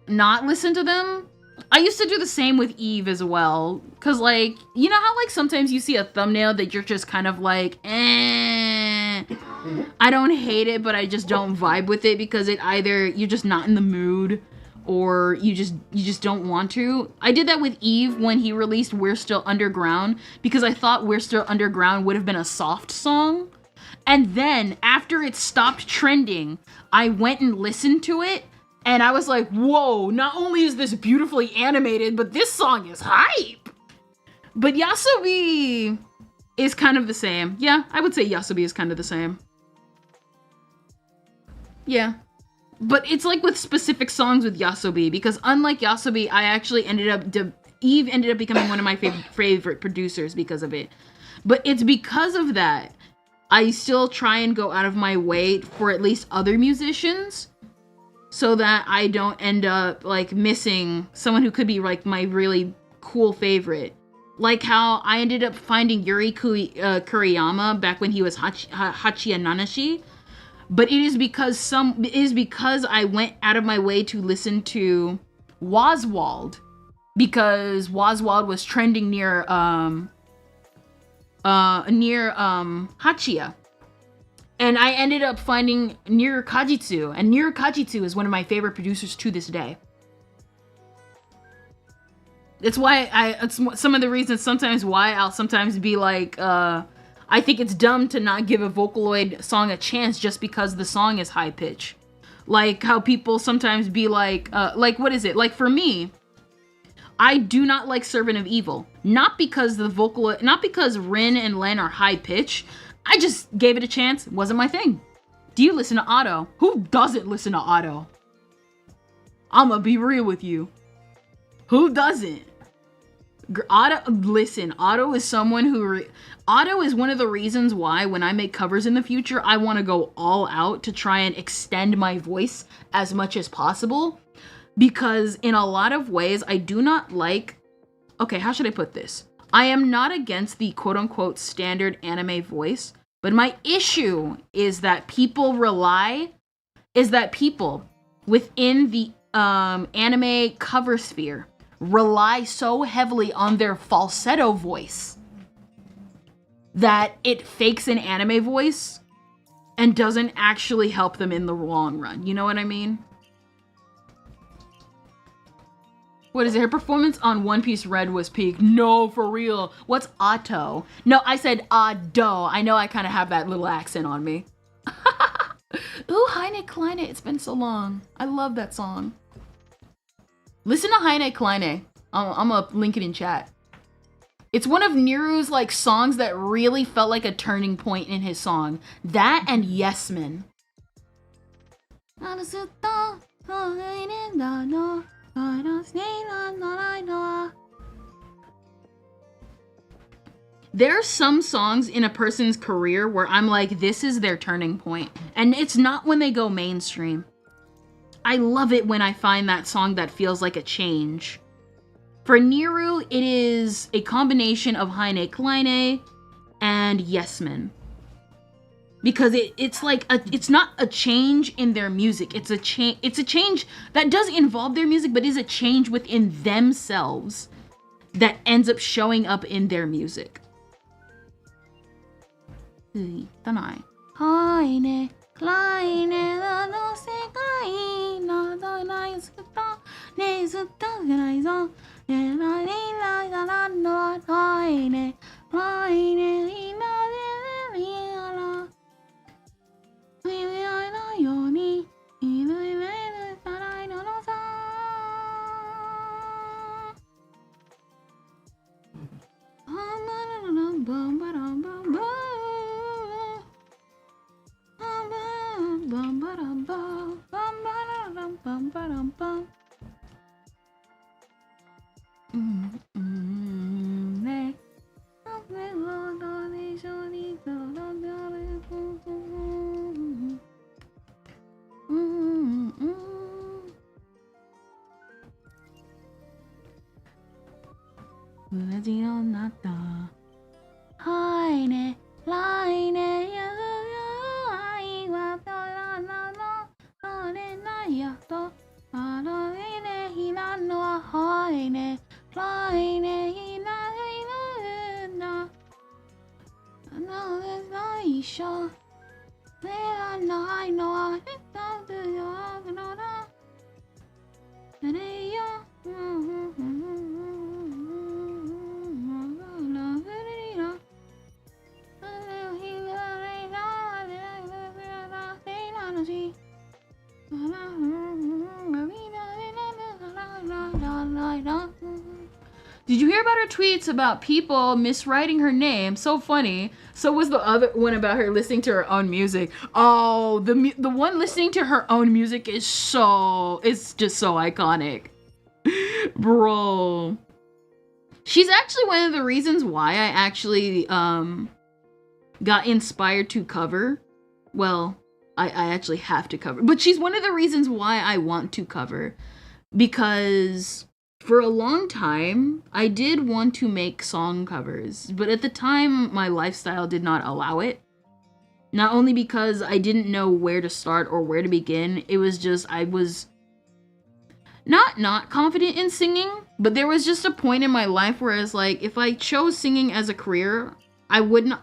Speaker 1: not listen to them. I used to do the same with Eve as well. Cause like, you know how like sometimes you see a thumbnail that you're just kind of like, I don't hate it, but I just don't vibe with it because it either you're just not in the mood or you just don't want to. I did that with Eve when he released We're Still Underground because I thought We're Still Underground would have been a soft song. And then after it stopped trending, I went and listened to it. And I was like, whoa, not only is this beautifully animated, but this song is hype. But Yasobi is kind of the same. Yeah, I would say Yasobi is kind of the same. Yeah. But it's like with specific songs with Yasobi, because unlike Yasobi, I actually Eve ended up becoming one of my favorite producers because of it. But it's because of that, I still try and go out of my way for at least other musicians, so that I don't end up like missing someone who could be like my really cool favorite. Like how I ended up finding Yuri Kuriyama back when he was Hachiya Nanashi. But it is because I went out of my way to listen to Waswald, because Waswald was trending near Hachiya. And I ended up finding Nier Kajitsu, and Nier Kajitsu is one of my favorite producers to this day. It's why it's some of the reasons sometimes why I'll sometimes be like, I think it's dumb to not give a Vocaloid song a chance just because the song is high pitch. Like how people sometimes be like what is it? Like for me, I do not like Servant of Evil. Not because Rin and Len are high pitch. I just gave it a chance. It wasn't my thing. Do you listen to Otto? Who doesn't listen to Otto? I'ma be real with you. Who doesn't? Otto is someone who... Otto is one of the reasons why when I make covers in the future, I want to go all out to try and extend my voice as much as possible. Because in a lot of ways, I do not like... Okay, how should I put this? I am not against the quote-unquote standard anime voice, but my issue is that people within the anime cover sphere rely so heavily on their falsetto voice that it fakes an anime voice and doesn't actually help them in the long run. You know what I mean? What is it? Her performance on One Piece Red was peak. No, for real. What's Otto? No, I said Otto. I know I kind of have that little accent on me. Ooh, Heine Kleine. It's been so long. I love that song. Listen to Heine Kleine. I'm gonna link it in chat. It's one of Niru's like songs that really felt like a turning point in his song. That and Yes Man. There are some songs in a person's career where I'm like, this is their turning point. And it's not when they go mainstream. I love it when I find that song that feels like a change. For Niru, it is a combination of Heine Kleine and Yes Man. Because it's like it's not a change in their music. It's a change that does involve their music, but is a change within themselves that ends up showing up in their music. Heine Kleine no sekai no donai zutto ne zutto zenai zo ne na ni na no Heine Kleine ina ni ara ni na yo ni ina Did you hear about her tweets about people miswriting her name? So funny. So was the other one about her listening to her own music. Oh, the one listening to her own music is it's just so iconic. Bro. She's actually one of the reasons why I actually got inspired to cover. Well, I actually have to cover. But she's one of the reasons why I want to cover. Because for a long time, I did want to make song covers, but at the time, my lifestyle did not allow it. Not only because I didn't know where to start or where to begin, it was just I was not confident in singing, but there was just a point in my life where I was like, if I chose singing as a career, I would never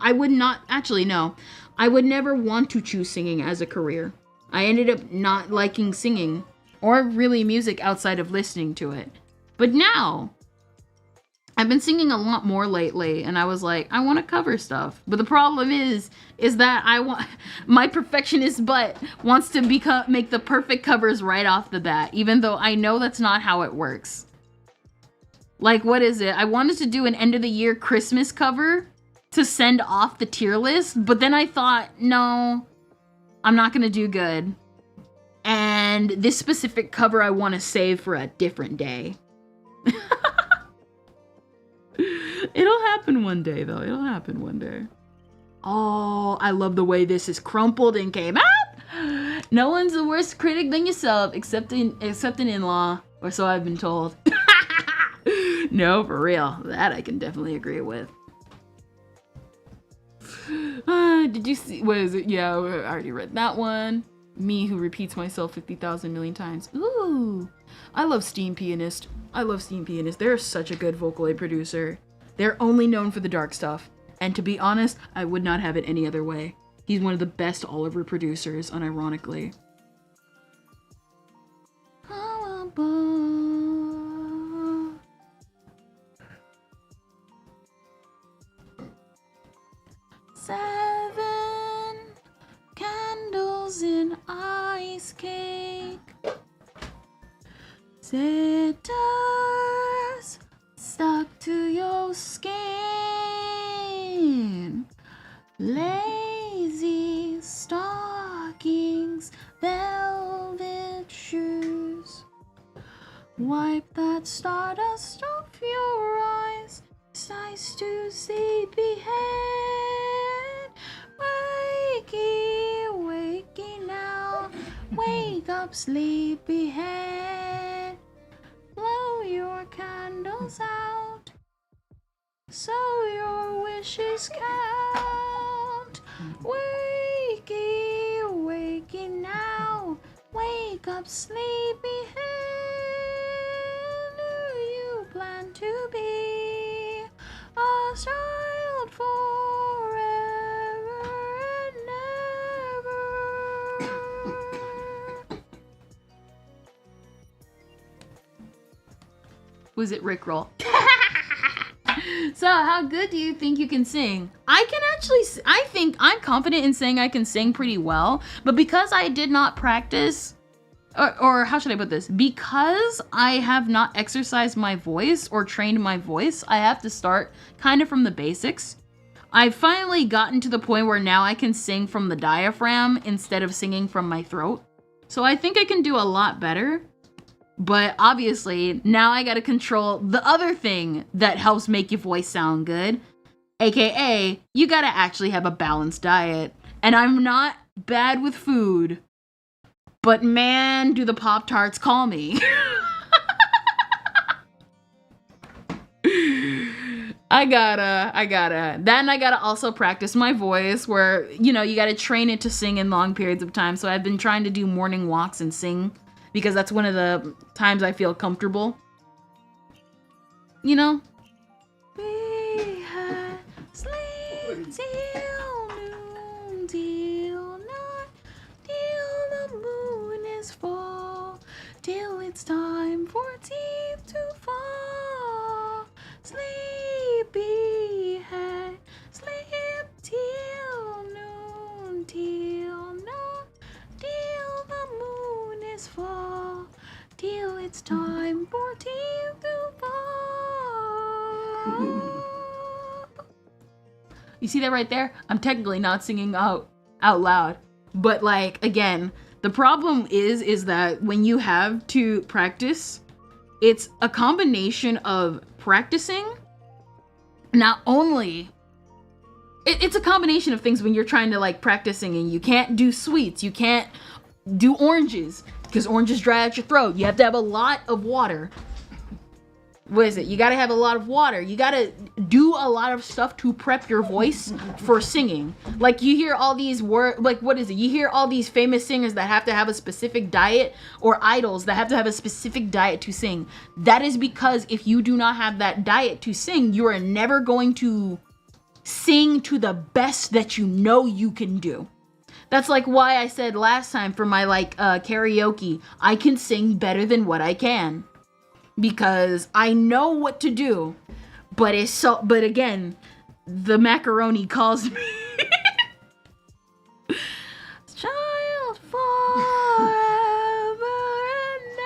Speaker 1: want to choose singing as a career. I ended up not liking singing, or really music outside of listening to it. But now, I've been singing a lot more lately, and I was like, I want to cover stuff. But the problem is that my perfectionist butt wants to make the perfect covers right off the bat, even though I know that's not how it works. Like, what is it? I wanted to do an end of the year Christmas cover to send off the tier list, but then I thought, no, I'm not gonna do good. And this specific cover I want to save for a different day. It'll happen one day, though. It'll happen one day. Oh, I love the way this is crumpled and came out. No one's the worst critic than yourself, except an in-law, or so I've been told. No, for real. That I can definitely agree with. Did you see? What is it? Yeah, I already read that one. Me who repeats myself 50,000 million times. Ooh, I love Steam Pianist. They're such a good Vocaloid producer. They're only known for the dark stuff. And to be honest, I would not have it any other way. He's one of the best Oliver producers, unironically. Seven candles in ice cake. Zitters stuck to your skin. Lazy stockings, velvet shoes. Wipe that stardust off your eyes. Sighs to sleepy head. Wakey, wakey now. Wake up, sleepy head. Blow your candles out, so your wishes count. Wakey, wakey now. Wake up, sleepy head. Do you plan to be a child forever and ever? Was it Rickroll? So, how good do you think you can sing? I think I'm confident in saying I can sing pretty well, but because I did not practice, or how should I put this? Because I have not exercised my voice or trained my voice, I have to start kind of from the basics. I've finally gotten to the point where now I can sing from the diaphragm instead of singing from my throat. So I think I can do a lot better. But obviously, now I gotta control the other thing that helps make your voice sound good. AKA, you gotta actually have a balanced diet. And I'm not bad with food, but man, do the Pop-Tarts call me. I gotta also practice my voice where, you know, you gotta train it to sing in long periods of time. So I've been trying to do morning walks and sing because that's one of the times I feel comfortable. You know? We had sleep till noon, till night, till the moon is full, till it's time for teeth to fall. Sleepy head, sleep till noon, till night, till the moon is full, till it's time for teeth to fall. You see that right there? I'm technically not singing out loud, but like, again, the problem is that when you have to practice, it's a combination of practicing. Not only, it's a combination of things when you're trying to like practice singing. You can't do sweets, you can't do oranges because oranges dry out your throat. You have to have a lot of water. What is it? You gotta have a lot of water. You gotta do a lot of stuff to prep your voice for singing. Like you hear all these like what is it? You hear all these famous singers that have to have a specific diet, or idols that have to have a specific diet to sing. That is because if you do not have that diet to sing, you are never going to sing to the best that you know you can do. That's like why I said last time for my like karaoke, I can sing better than what I can. Because I know what to do, but again, the macaroni calls me. Child forever and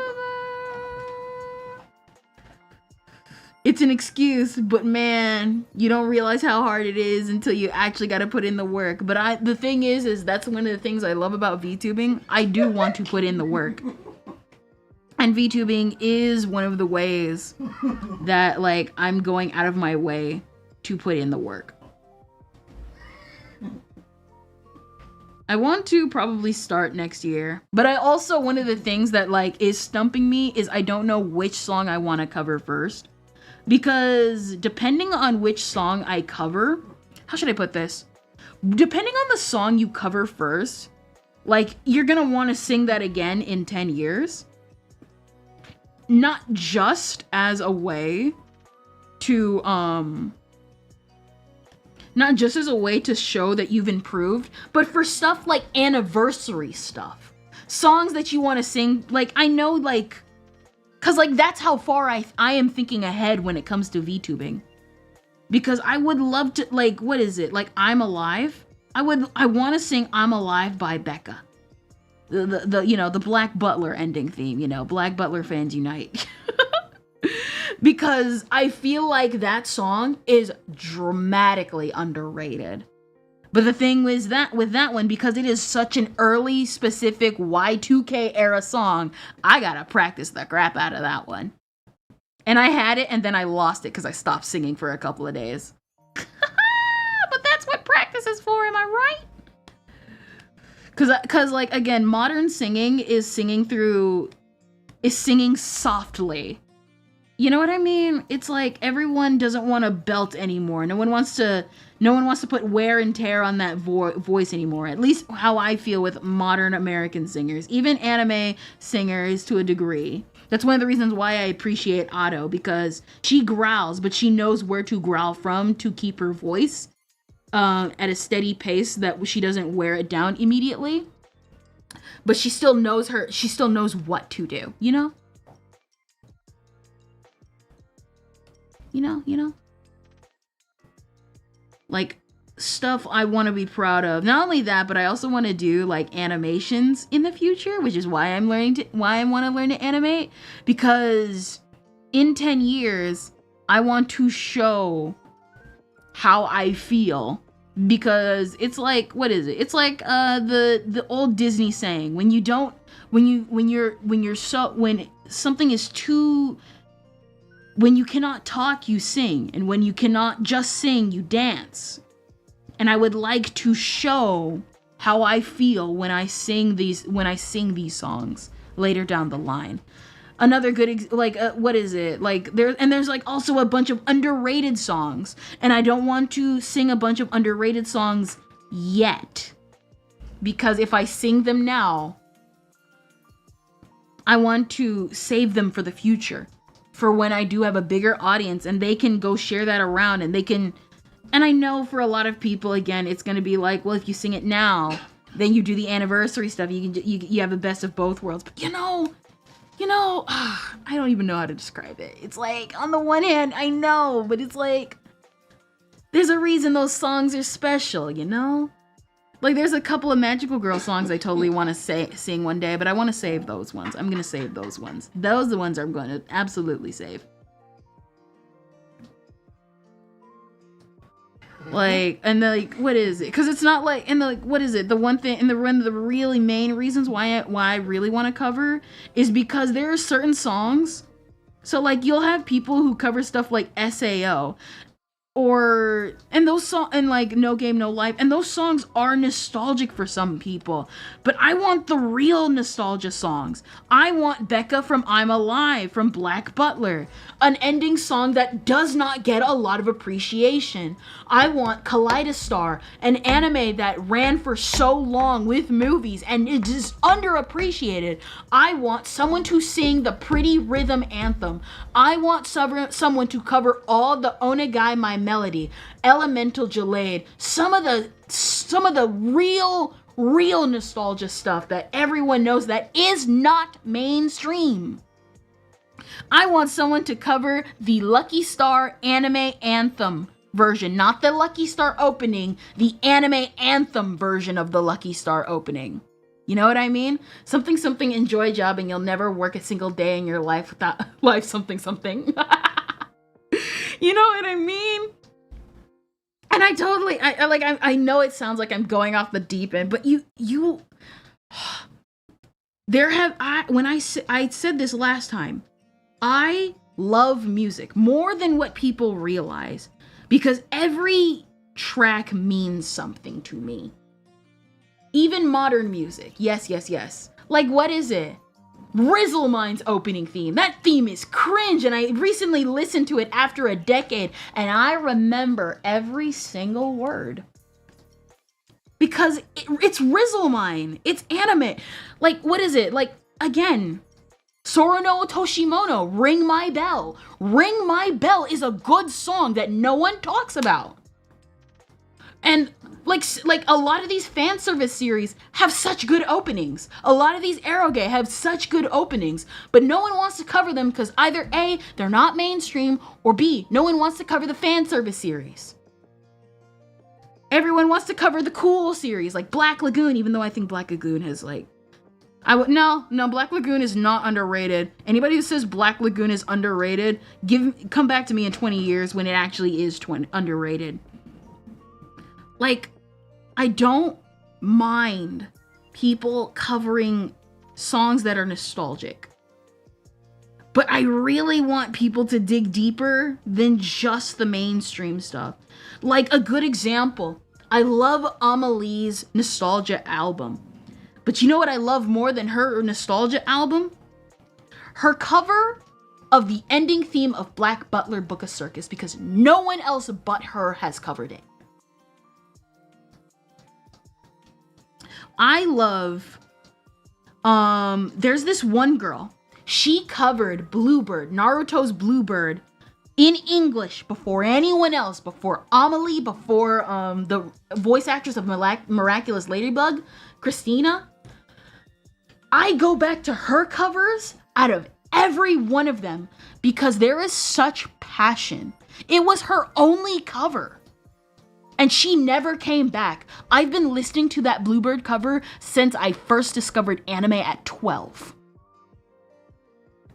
Speaker 1: ever. It's an excuse, but man, you don't realize how hard it is until you actually got to put in the work. But the thing is that's one of the things I love about VTubing. I do want to put in the work. And VTubing is one of the ways that like I'm going out of my way to put in the work. I want to probably start next year, but I also, one of the things that like is stumping me is I don't know which song I want to cover first, because depending on which song I cover, how should I put this? Depending on the song you cover first, like you're gonna want to sing that again in 10 years. Not just as a way to not just as a way to show that you've improved, but for stuff like anniversary stuff, songs that you want to sing. Like I know, like, cause like that's how far I am thinking ahead when it comes to VTubing, because I would love to, like, what is it, like I'm Alive? I want to sing I'm Alive by Becca. The you know, the Black Butler ending theme, you know, Black Butler fans unite. Because I feel like that song is dramatically underrated. But the thing was that with that one, because it is such an early specific Y2K era song, I gotta practice the crap out of that one. And I had it and then I lost it because I stopped singing for a couple of days. But that's what practice is for, am I right? Cause like, again, modern singing is singing softly. You know what I mean? It's like everyone doesn't want to belt anymore. No one wants to put wear and tear on that voice anymore. At least how I feel with modern American singers, even anime singers to a degree. That's one of the reasons why I appreciate Otto, because she growls, but she knows where to growl from to keep her voice at a steady pace that she doesn't wear it down immediately. But she still knows what to do, you know? You know? Like, stuff I want to be proud of. Not only that, but I also want to do like animations in the future, which is why I want to learn to animate, because in 10 years I want to show how I feel, because it's like, what is it? It's like the old Disney saying, when you don't when something is too, when you cannot talk, you sing, and when you cannot just sing, you dance. And I would like to show how I feel when I sing these songs later down the line. Another good what is it? Like there's like also a bunch of underrated songs, and I don't want to sing a bunch of underrated songs yet, because if I sing them now, I want to save them for the future, for when I do have a bigger audience and they can go share that around, and they can. And I know for a lot of people, again, it's going to be like, well, if you sing it now, then you do the anniversary stuff. You have the best of both worlds. But you know, I don't even know how to describe it. It's like, on the one hand, I know, but it's like, there's a reason those songs are special, you know? Like, there's a couple of Magical Girl songs I totally want to sing one day, but I want to save those ones. I'm going to save those ones. Those are the ones I'm going to absolutely save. Like, and like, what is it? Because it's not like, and like, what is it? The one thing, and one of the really main reasons why I really want to cover is because there are certain songs. So like, you'll have people who cover stuff like SAO, and those songs, and like No Game No Life, and those songs are nostalgic for some people, but I want the real nostalgia songs. I want Becca from I'm Alive from Black Butler, an ending song that does not get a lot of appreciation. I want Kaleidostar, an anime that ran for so long with movies and it is underappreciated. I want someone to sing the Pretty Rhythm Anthem. I want someone to cover all the Onegai My Melody, Elemental Jaleid, some of the real nostalgia stuff that everyone knows that is not mainstream. I want someone to cover the Lucky Star anime anthem version, not the Lucky Star opening, the anime anthem version of the Lucky Star opening. You know what I mean? Something enjoy job and you'll never work a single day in your life without life something. You know what I mean? And I know it sounds like I'm going off the deep end, but I said this last time, I love music more than what people realize, because every track means something to me. Even modern music. Yes. Like, what is it? Rizzlemine's opening theme. That theme is cringe, and I recently listened to it after a decade, and I remember every single word. Because it's Rizzlemine. It's anime. Like, what is it? Like, again, Sorono Toshimono, Ring My Bell. Ring My Bell is a good song that no one talks about. And like a lot of these fan service series have such good openings. A lot of these eroge have such good openings, but no one wants to cover them because either A, they're not mainstream, or B, no one wants to cover the fan service series. Everyone wants to cover the cool series like Black Lagoon, even though I think Black Lagoon has like, no, Black Lagoon is not underrated. Anybody who says Black Lagoon is underrated, come back to me in 20 years when it actually is underrated. Like, I don't mind people covering songs that are nostalgic, but I really want people to dig deeper than just the mainstream stuff. Like, a good example, I love Amelie's nostalgia album, but you know what I love more than her nostalgia album? Her cover of the ending theme of Black Butler Book of Circus, because no one else but her has covered it. I love, there's this one girl, she covered Bluebird, Naruto's Bluebird, in English before anyone else, before Amelie, before the voice actress of Miraculous Ladybug, Christina. I go back to her covers out of every one of them because there is such passion. It was her only cover. And she never came back. I've been listening to that Bluebird cover since I first discovered anime at 12.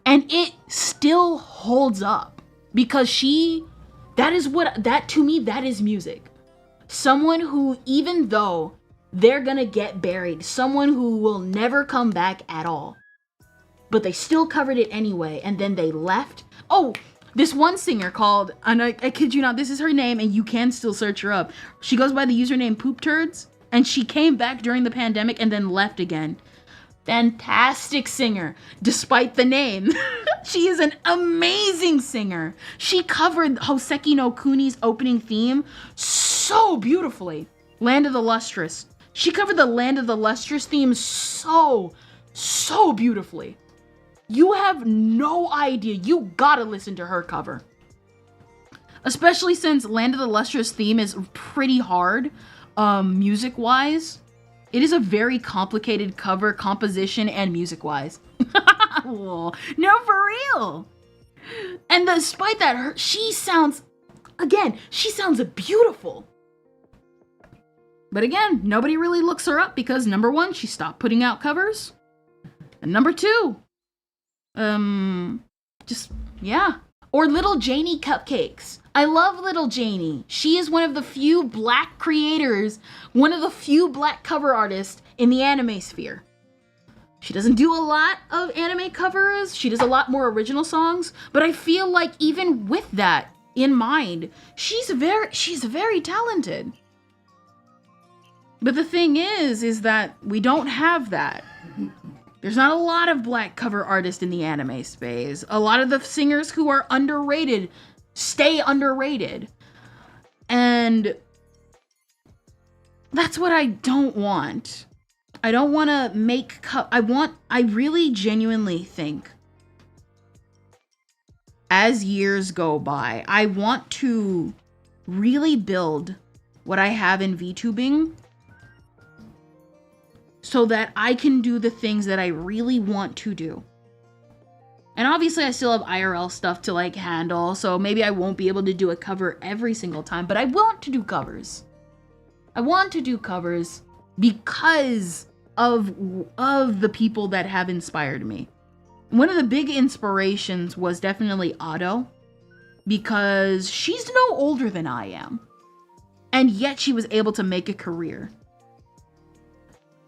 Speaker 1: And it still holds up because that to me, that is music. Someone who, even though they're gonna get buried. Someone who will never come back at all. But they still covered it anyway, and then they left. Oh, this one singer called, and I kid you not, this is her name, and you can still search her up. She goes by the username Poop Turds, and she came back during the pandemic and then left again. Fantastic singer, despite the name. She is an amazing singer. She covered Hoseki no Kuni's opening theme so beautifully. Land of the Lustrous. She covered the Land of the Lustrous theme so beautifully. You have no idea. You gotta listen to her cover. Especially since Land of the Lustrous theme is pretty hard, music-wise. It is a very complicated cover, composition, and music-wise. No, for real. And despite that, she sounds beautiful. But again, nobody really looks her up because number one, she stopped putting out covers. And number two, or Little Janie Cupcakes. I love Little Janie. She is one of the few black creators, one of the few black cover artists in the anime sphere. She doesn't do a lot of anime covers. She does a lot more original songs, but I feel like even with that in mind, she's very talented. But the thing is that we don't have that. There's not a lot of black cover artists in the anime space. A lot of the singers who are underrated stay underrated. And that's what I don't want. I don't want to make I really genuinely think as years go by, I want to really build what I have in VTubing so that I can do the things that I really want to do. And obviously I still have IRL stuff to like handle, so maybe I won't be able to do a cover every single time, but I want to do covers. I want to do covers because of the people that have inspired me. One of the big inspirations was definitely Otto, because she's no older than I am. And yet she was able to make a career.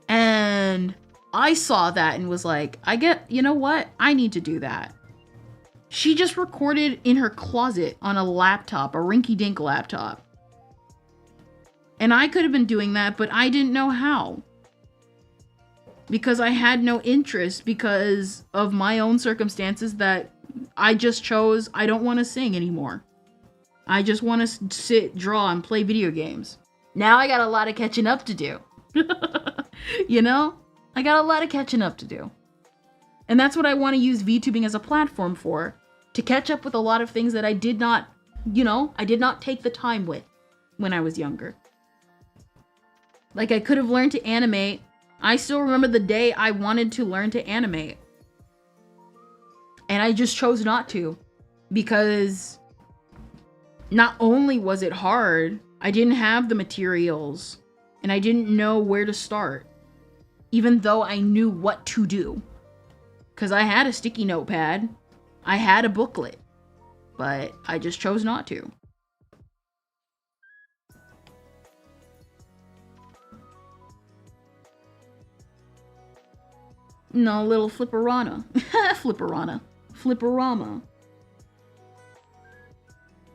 Speaker 1: And I saw that and was like, you know what? I need to do that. She just recorded in her closet on a laptop, a rinky-dink laptop. And I could have been doing that, but I didn't know how. Because I had no interest because of my own circumstances that I just chose, I don't want to sing anymore. I just want to sit, draw, and play video games. Now I got a lot of catching up to do. You know? I got a lot of catching up to do. And that's what I want to use VTubing as a platform for. To catch up with a lot of things that I did not take the time with when I was younger. Like I could have learned to animate. I still remember the day I wanted to learn to animate. And I just chose not to. Because not only was it hard, I didn't have the materials. And I didn't know where to start. Even though I knew what to do. Because I had a sticky notepad. I had a booklet. But I just chose not to. No, little flipperana. Flipperama.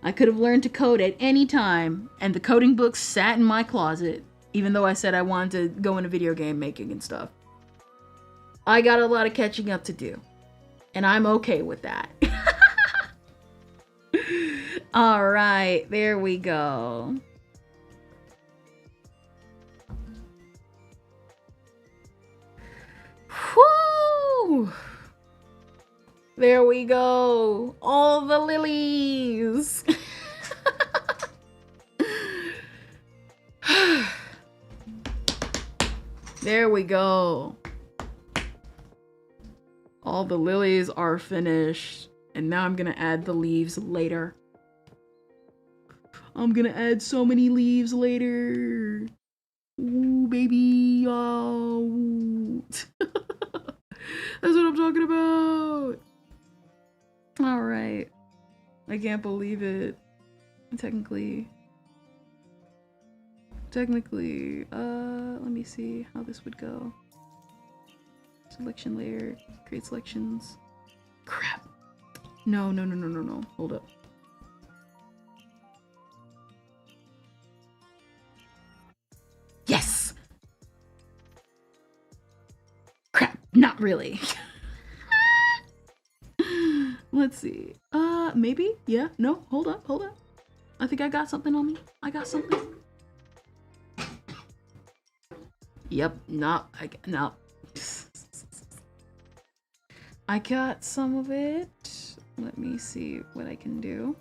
Speaker 1: I could have learned to code at any time, and the coding books sat in my closet. Even though I said I wanted to go into video game making and stuff. I got a lot of catching up to do. And I'm okay with that. Alright, there we go. Whoo! There we go. All the lilies. There we go. All the lilies are finished. And now I'm gonna add the leaves later. I'm gonna add so many leaves later. Ooh, baby. Oh. That's what I'm talking about. Alright. I can't believe it. Technically technically, let me see how this would go. Selection layer, create selections. Crap. No. Hold up. Yes! Crap, not really. Let's see. Maybe? Yeah, no, hold up. I think I got something on me. I got something. Yep, no. I got some of it. Let me see what I can do.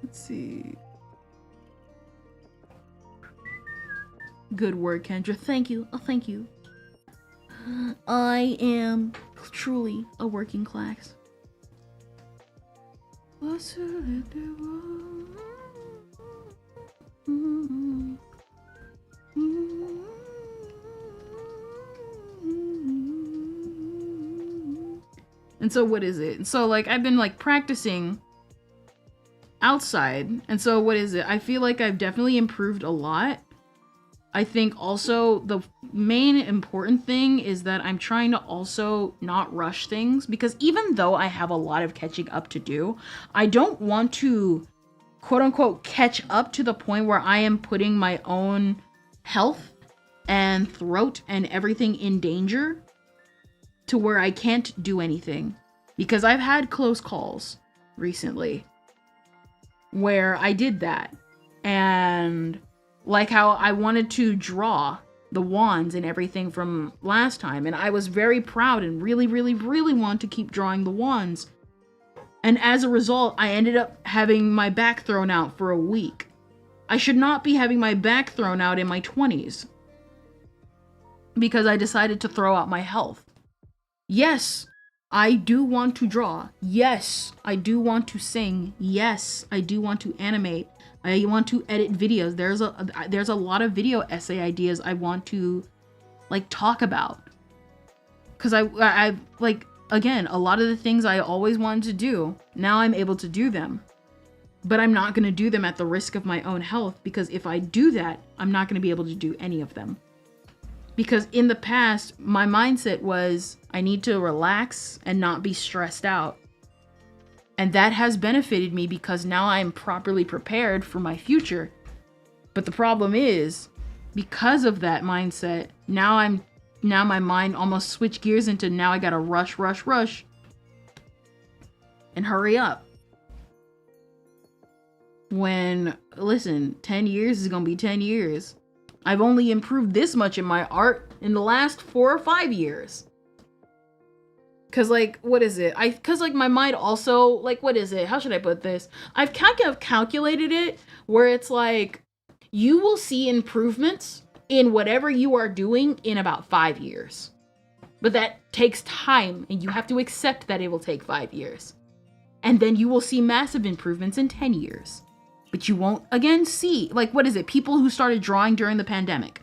Speaker 1: Let's see. Good work, Kendra. Thank you. Oh, thank you. I am truly a working class. And so what is it? So like I've been like practicing outside, and so what is it? I feel like I've definitely improved a lot. I think also the main important thing is that I'm trying to also not rush things, because even though I have a lot of catching up to do, I don't want to quote unquote catch up to the point where I am putting my own health and throat and everything in danger to where I can't do anything. Because I've had close calls recently where I did that. And like how I wanted to draw the wands and everything from last time. And I was very proud and really wanted to keep drawing the wands. And as a result, I ended up having my back thrown out for a week. I should not be having my back thrown out in my 20s. Because I decided to throw out my health. Yes, I do want to draw. Yes, I do want to sing. Yes, I do want to animate. I want to edit videos. There's a lot of video essay ideas I want to like talk about. Cause I like, again, a lot of the things I always wanted to do, now I'm able to do them. But I'm not gonna do them at the risk of my own health, because if I do that, I'm not gonna be able to do any of them. Because in the past, my mindset was I need to relax and not be stressed out. And that has benefited me because now I'm properly prepared for my future. But the problem is, because of that mindset, now my mind almost switched gears into now I gotta rush and hurry up. When, listen, 10 years is gonna be 10 years. I've only improved this much in my art in the last 4 or 5 years. Cause like, what is it? Cause like my mind also, like, what is it? How should I put this? I've kind of calculated it where it's like, you will see improvements in whatever you are doing in about 5 years. But that takes time, and you have to accept that it will take 5 years. And then you will see massive improvements in 10 years. But you won't, again, see, like, what is it? People who started drawing during the pandemic.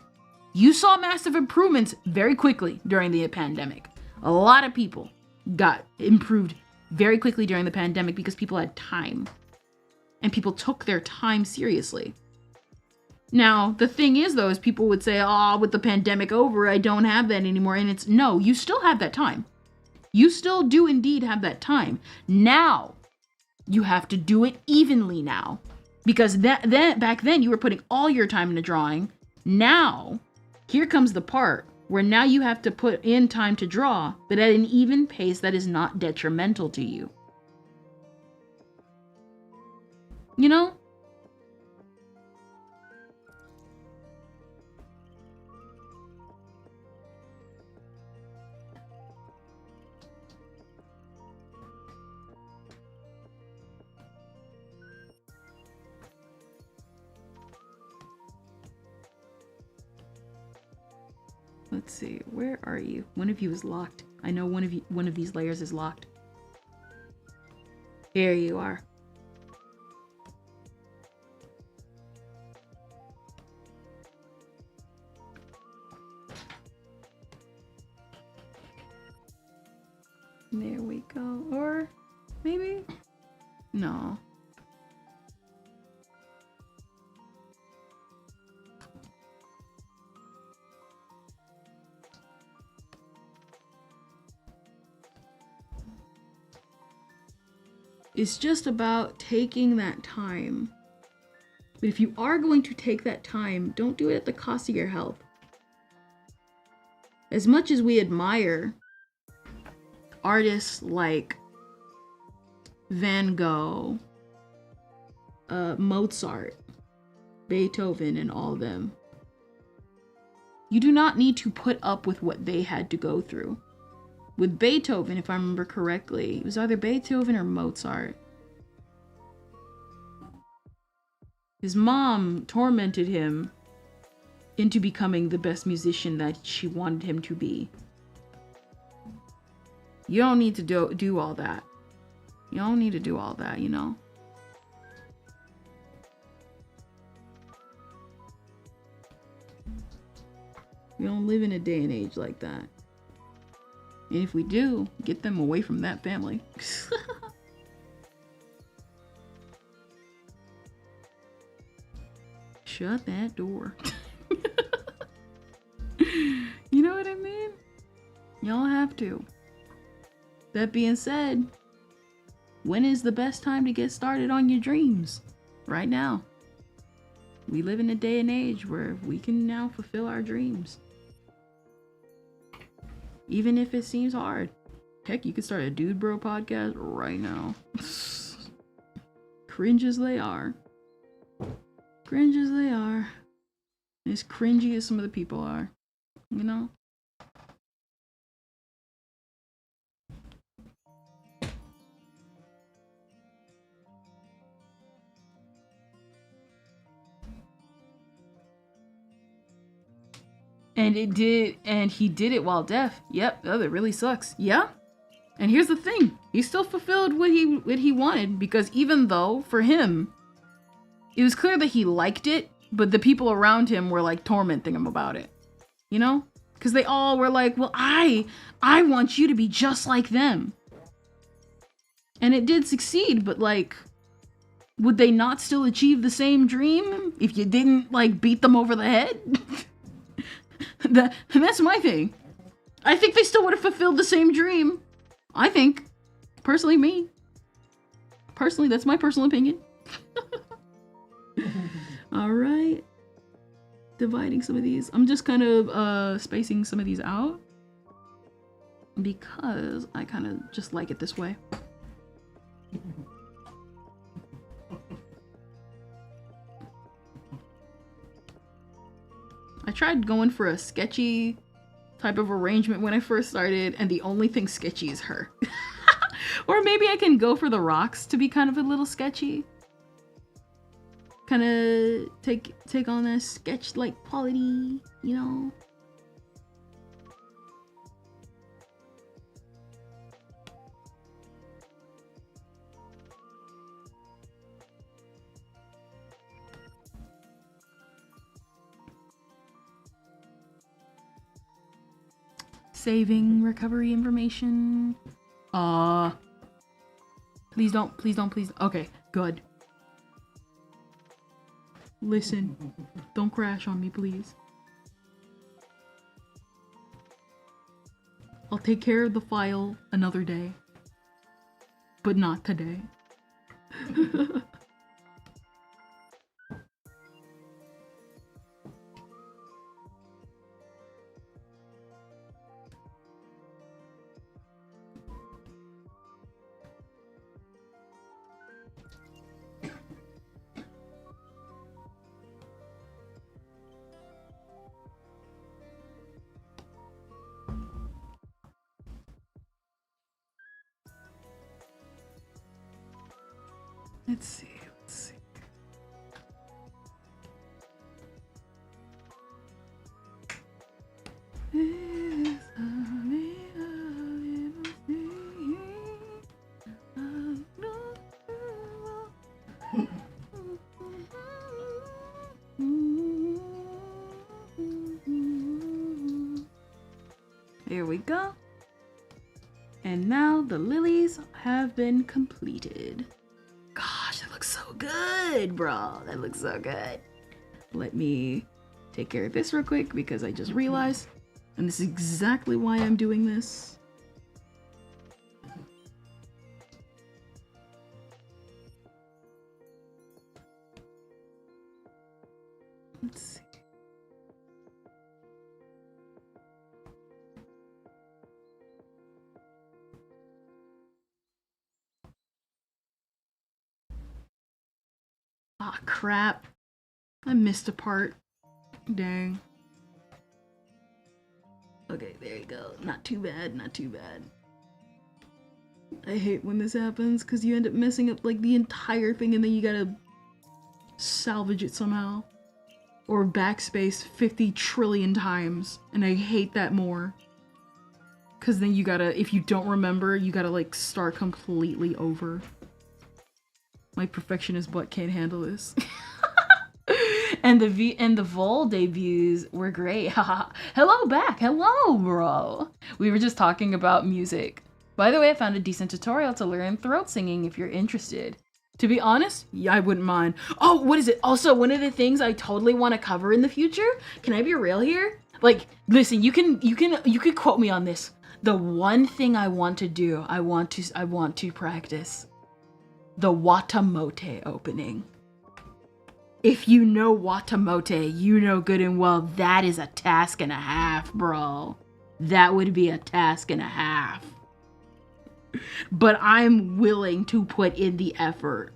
Speaker 1: You saw massive improvements very quickly during the pandemic. A lot of people got improved very quickly during the pandemic because people had time. And people took their time seriously. Now, the thing is, though, is people would say, oh, with the pandemic over, I don't have that anymore. And it's, no, you still have that time. You still do indeed have that time. Now, you have to do it evenly now. Because back then you were putting all your time into drawing. Now, here comes the part where now you have to put in time to draw, but at an even pace that is not detrimental to you. You know? Let's see, where are you? One of you is locked. I know one of these layers is locked. Here you are. No. It's just about taking that time. But if you are going to take that time, don't do it at the cost of your health. As much as we admire artists like Van Gogh, Mozart, Beethoven, and all of them, you do not need to put up with what they had to go through. With Beethoven, if I remember correctly, it was either Beethoven or Mozart. His mom tormented him into becoming the best musician that she wanted him to be. You don't need to do all that. You don't need to do all that, you know? We don't live in a day and age like that. And if we do, get them away from that family. Shut that door. You know what I mean? Y'all have to. That being said, when is the best time to get started on your dreams? Right now. We live in a day and age where we can now fulfill our dreams. Even if it seems hard. Heck, you could start a Dude Bro podcast right now. Cringe as they are. Cringe as they are. As cringy as some of the people are. You know? And he did it while deaf. Yep, oh, that really sucks. Yeah? And here's the thing. He still fulfilled what he wanted, because even though, for him, it was clear that he liked it, but the people around him were like tormenting him about it. You know? Because they all were like, well, I want you to be just like them. And it did succeed, but like, would they not still achieve the same dream if you didn't like beat them over the head? That's my thing. I think they still would have fulfilled the same dream. I think. Personally, me. Personally, that's my personal opinion. Alright. Dividing some of these. I'm just kind of spacing some of these out. Because I kind of just like it this way. I tried going for a sketchy type of arrangement when I first started, and the only thing sketchy is her. Or maybe I can go for the rocks to be kind of a little sketchy. Kind of take on that sketch-like quality, you know? Saving recovery information. Please don't. Okay, good. Listen, don't crash on me, please. I'll take care of the file another day, but not today. Let's see. There we go. And now the lilies have been completed. gosh, that looks so good, bro. That looks so good. Let me take care of this real quick because I just realized, and this is exactly why I'm doing this. Let's see. Ah, crap. I missed a part. Dang. Okay, there you go. Not too bad, not too bad. I hate when this happens because you end up messing up like the entire thing and then you gotta salvage it somehow. Or backspace 50 trillion times. And I hate that more. Because then you gotta, if you don't remember, you gotta like start completely over. My perfectionist butt can't handle this. And the Vol debuts were great. Hello back. Hello, bro. We were just talking about music. By the way, I found a decent tutorial to learn throat singing if you're interested. To be honest, yeah, I wouldn't mind. Oh, what is it? Also, one of the things I totally want to cover in the future. Can I be real here? Like, listen, you can quote me on this. The one thing I want to do, I want to practice the Watamote opening. If you know Watamote, you know good and well that is a task and a half, bro. That would be a task and a half. But I'm willing to put in the effort.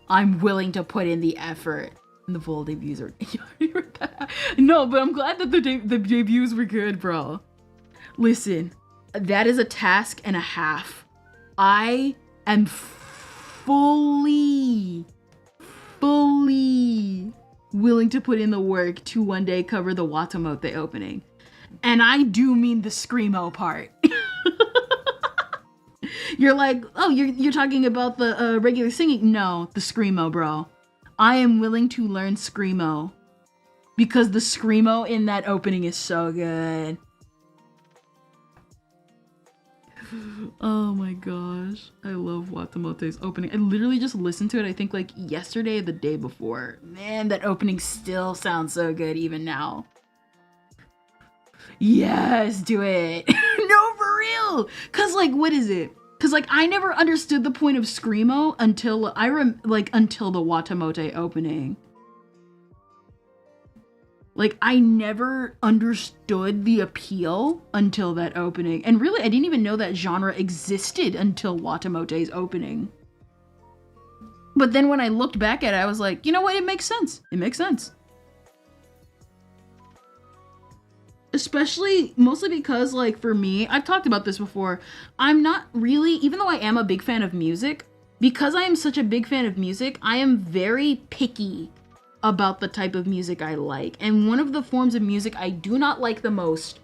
Speaker 1: I'm willing to put in the effort. And the full debuts are... No, but I'm glad that the debuts were good, bro. Listen, that is a task and a half. I am fully willing to put in the work to one day cover the Watamote opening. And I do mean the screamo part. You're like, oh, you're talking about the regular singing? No, the screamo, bro. I am willing to learn screamo because the screamo in that opening is so good. Oh my gosh, I love Watamote's opening. I literally just listened to it, I think like yesterday or the day before. Man, that opening still sounds so good even now. Yes, do it. No, for real. Cause like, what is it? Cause like I never understood the point of screamo until until the Watamote opening. Like I never understood the appeal until that opening. And really I didn't even know that genre existed until Watamote's opening. But then when I looked back at it, I was like, you know what? It makes sense. It makes sense. Especially, mostly because, like, for me, I've talked about this before, I'm not really, even though I am a big fan of music, because I am such a big fan of music, I am very picky about the type of music I like. And one of the forms of music I do not like the most,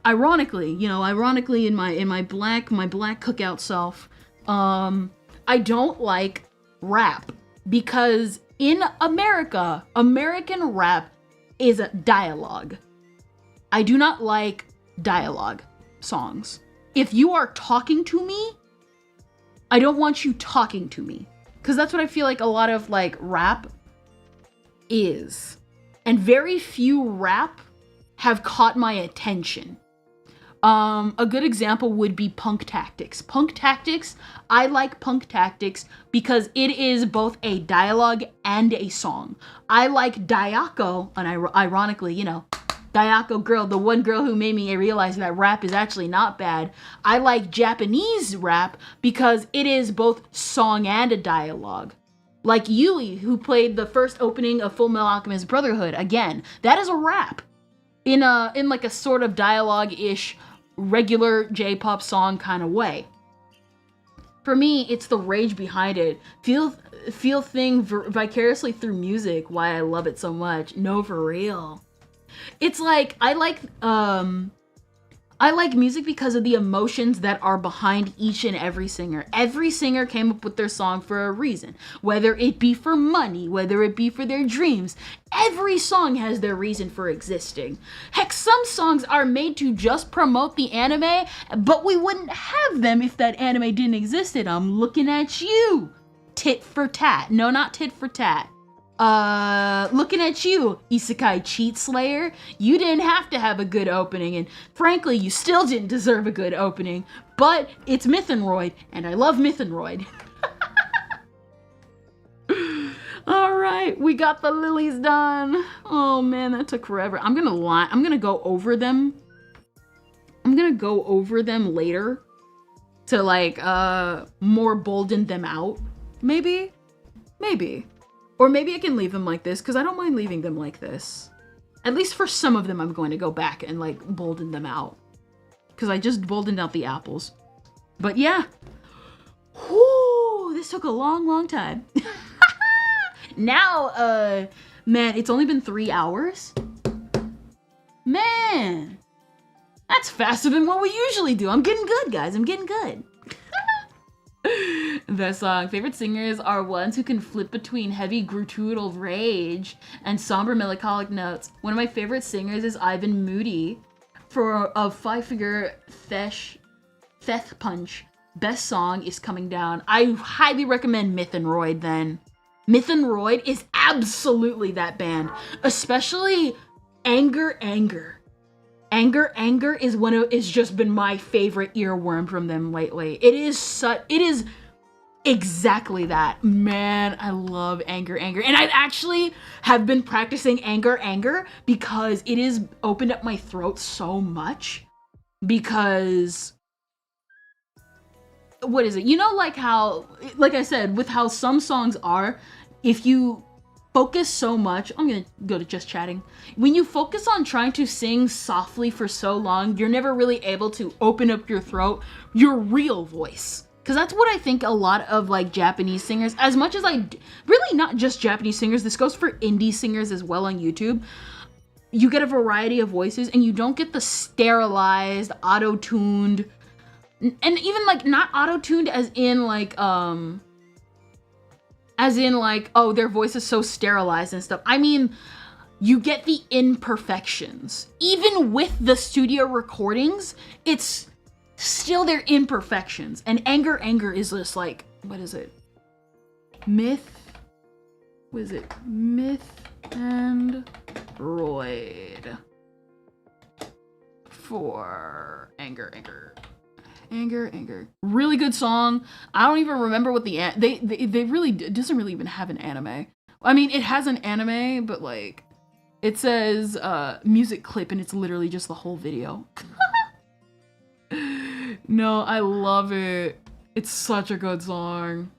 Speaker 1: ironically in my black cookout self, I don't like rap. Because in America, American rap is a dialogue. I do not like dialogue songs. If you are talking to me, I don't want you talking to me. Because that's what I feel like a lot of like rap is. And very few rap have caught my attention. A good example would be Punk Tactics. Punk Tactics, I like Punk Tactics because it is both a dialogue and a song. I like Dayako, and ironically, Dayako girl, the one girl who made me realize that rap is actually not bad. I like Japanese rap because it is both song and a dialogue. Like Yui, who played the first opening of Full Metal Alchemist Brotherhood. Again, that is a rap in like a sort of dialogue-ish regular J-pop song kind of way. For me, it's the rage behind it. Feel thing vicariously through music, why I love it so much. No, for real. It's like I I like music because of the emotions that are behind each and every singer. Every singer came up with their song for a reason, whether it be for money, whether it be for their dreams. Every song has their reason for existing. Heck, some songs are made to just promote the anime, but we wouldn't have them if that anime didn't exist. And I'm looking at you, tit for tat. No, not tit for tat. Looking at you, Isekai Cheat Slayer. You didn't have to have a good opening, and frankly, you still didn't deserve a good opening, but it's Mythenroid, and I love Mythenroid. Alright, we got the Lilies done. Oh man, that took forever. I'm gonna go over them. I'm gonna go over them later to like, more bolden them out. Maybe. Or maybe I can leave them like this, because I don't mind leaving them like this. At least for some of them, I'm going to go back and, like, bolden them out. Because I just boldened out the apples. But yeah. Whoo! This took a long, long time. Now, man, it's only been 3 hours. Man. That's faster than what we usually do. I'm getting good, guys. I'm getting good. The song. Favorite singers are ones who can flip between heavy guttural rage and somber melancholic notes. One of my favorite singers is Ivan Moody for a 5-figure Theth Punch. Best song is Coming Down. I highly recommend Mythenroid then. Mythenroid is absolutely that band. Especially Anger. Anger is just been my favorite earworm from them lately. It is exactly that. Man, I love Anger. And I actually have been practicing Anger because it has opened up my throat so much. Because what is it? You know, like how, like I said, with how some songs are, if you focus so much, I'm gonna go to just chatting. When you focus on trying to sing softly for so long, you're never really able to open up your throat, your real voice. Because that's what I think a lot of like Japanese singers, as much as really not just Japanese singers, this goes for indie singers as well on YouTube. You get a variety of voices and you don't get the sterilized, auto-tuned, and even like not auto-tuned as in like, oh, their voice is so sterilized and stuff. I mean, you get the imperfections. Even with the studio recordings, it's still their imperfections. And Anger is just like, what is it? Myth and Roid for Anger. Really good song. I don't even remember what they really, it doesn't really even have an anime. I mean, it has an anime, but like, it says music clip and it's literally just the whole video. No, I love it. It's such a good song.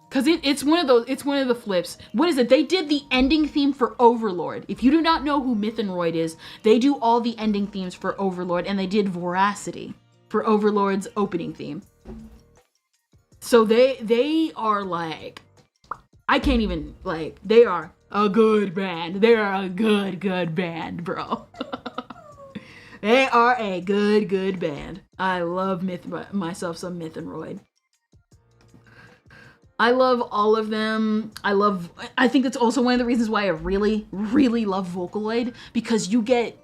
Speaker 1: Cause it's one of the flips. What is it? They did the ending theme for Overlord. If you do not know who Mythenroid is, they do all the ending themes for Overlord, and they did Voracity for Overlord's opening theme. So they are like, I can't even, like, they are a good band. They are a good band, bro. They are a good band. I love myself some Mythenroid. I love all of them. I think that's also one of the reasons why I really love Vocaloid, because you get,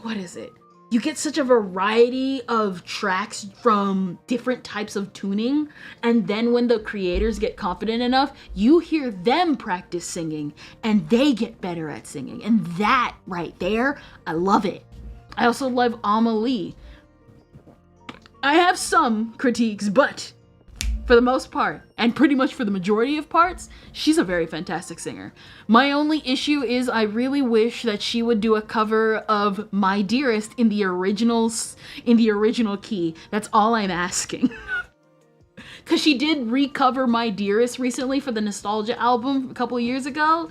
Speaker 1: what is it? You get such a variety of tracks from different types of tuning, and then when the creators get confident enough, you hear them practice singing, and they get better at singing, and that right there, I love it. I also love Amelie. I have some critiques, but for the most part, and pretty much for the majority of parts, she's a very fantastic singer. My only issue is I really wish that she would do a cover of My Dearest in the original key. That's all I'm asking. Cause she did recover My Dearest recently for the Nostalgia album a couple years ago,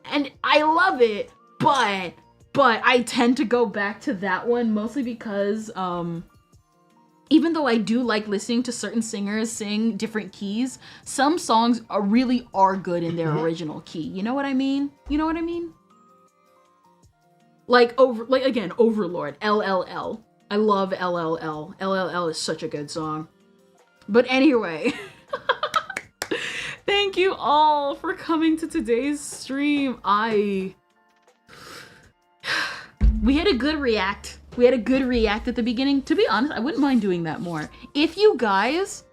Speaker 1: and I love it, but I tend to go back to that one mostly because even though I do like listening to certain singers sing different keys, some songs really are good in their original key. You know what I mean? Like again, Overlord, LLL. I love LLL. LLL is such a good song. But anyway, thank you all for coming to today's stream. We had a good react. We had a good react at the beginning. To be honest, I wouldn't mind doing that more. If you guys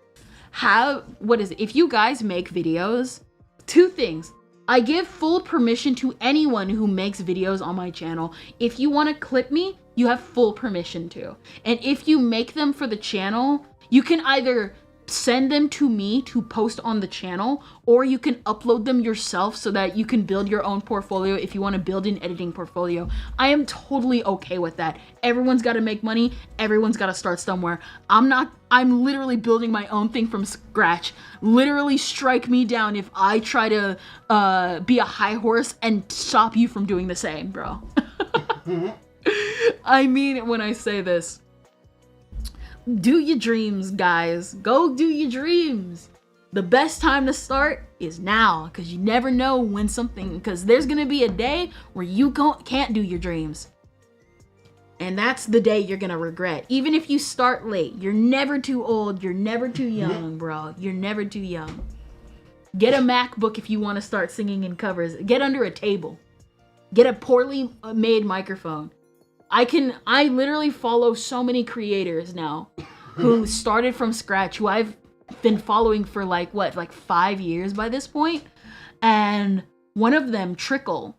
Speaker 1: if you guys make videos, two things. I give full permission to anyone who makes videos on my channel. If you want to clip me, you have full permission to. And if you make them for the channel, you can either send them to me to post on the channel, or you can upload them yourself so that you can build your own portfolio if you want to build an editing portfolio. I am totally okay with that. Everyone's got to make money. Everyone's got to start somewhere. I'm literally building my own thing from scratch. Literally strike me down if I try to be a high horse and stop you from doing the same, bro. I mean it when I say this. Do your dreams, guys. Go do your dreams. The best time to start is now, because you never know when because there's going to be a day where you can't do your dreams. And that's the day you're going to regret. Even if you start late, you're never too old. You're never too young, bro. You're never too young. Get a MacBook if you want to start singing in covers. Get under a table. Get a poorly made microphone. I literally follow so many creators now who started from scratch, who I've been following for like 5 years by this point. And one of them, Trickle,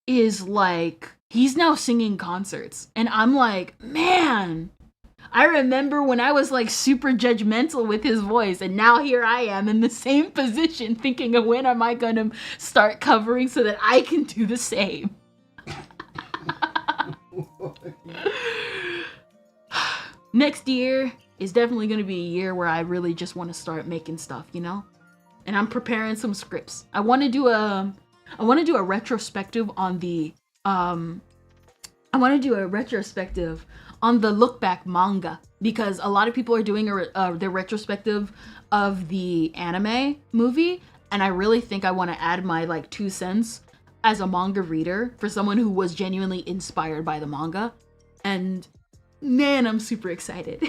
Speaker 1: is like, he's now singing concerts. And I'm like, man, I remember when I was like super judgmental with his voice, and now here I am in the same position thinking of when am I gonna start covering so that I can do the same. Next year is definitely going to be a year where I really just want to start making stuff, you know? And I'm preparing some scripts. I want to do a retrospective on the look back manga, because a lot of people are doing their retrospective of the anime movie, and I really think I want to add my 2 cents as a manga reader for someone who was genuinely inspired by the manga. And man, I'm super excited.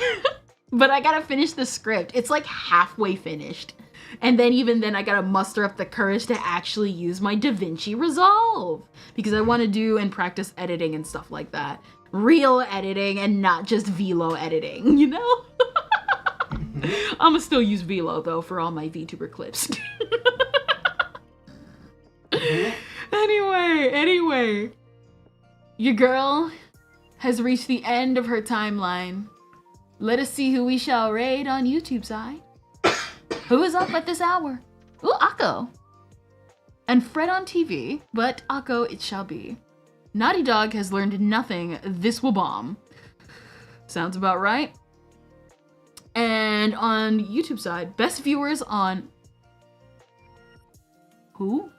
Speaker 1: But I gotta finish the script. It's like halfway finished. And then even then I gotta muster up the courage to actually use my DaVinci Resolve, because I want to do and practice editing and stuff like that. Real editing and not just Velo editing, you know? I'ma still use Velo though for all my VTuber clips. Anyway, your girl has reached the end of her timeline. Let us see who we shall raid on YouTube side. Who is up at this hour? Ooh, Akko. And Fred on TV, but Akko it shall be. Naughty Dog has learned nothing. This will bomb. Sounds about right. And on YouTube side, best viewers on... Who?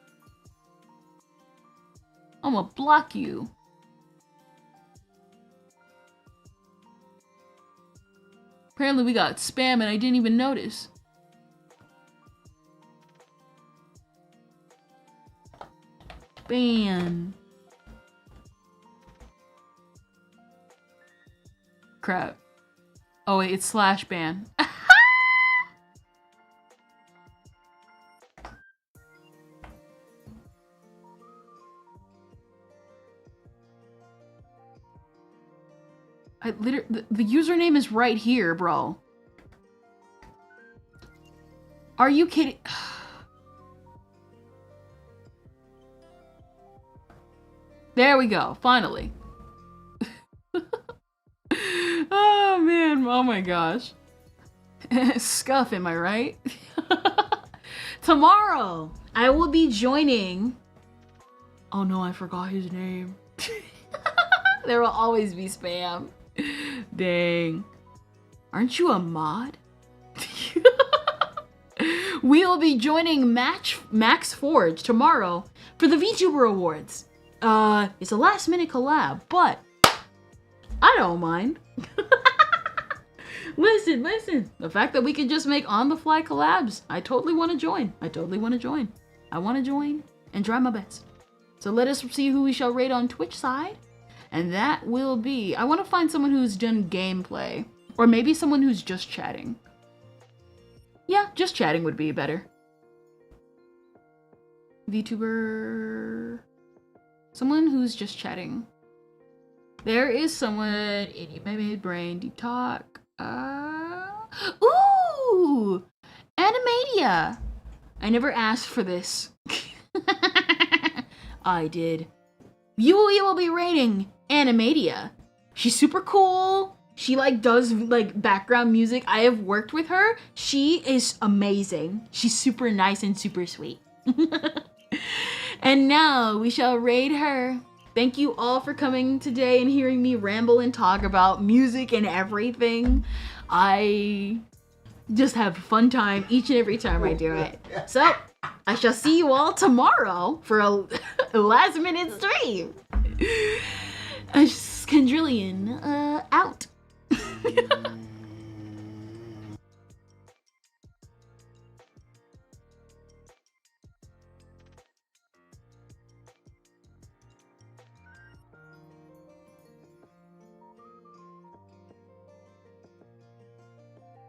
Speaker 1: I'm gonna block you. Apparently we got spam and I didn't even notice. Ban. Crap. Oh wait, it's /ban. The username is right here, bro. Are you kidding? There we go, finally. Oh man, oh my gosh. Scuff, am I right? Tomorrow, I will be joining... Oh no, I forgot his name. There will always be spam. Dang. Aren't you a mod? We'll be joining Max Forge tomorrow for the VTuber Awards. It's a last minute collab, but I don't mind. Listen. The fact that we can just make on the fly collabs, I totally want to join. I want to join and try my best. So let us see who we shall rate on Twitch side. And that will be... I want to find someone who's done gameplay. Or maybe someone who's just chatting. Yeah, just chatting would be better. VTuber... Someone who's just chatting. There is someone in my mid-brain. Deep talk. Ooh! Animadia! I never asked for this. I did. You will be rating Animadia. She's super cool. She like does like background music. I have worked with her. She is amazing. She's super nice and super sweet. And now we shall raid her. Thank you all for coming today and hearing me ramble and talk about music and everything. I just have a fun time each and every time I do it. So I shall see you all tomorrow for a last minute stream. Skandrillion, out.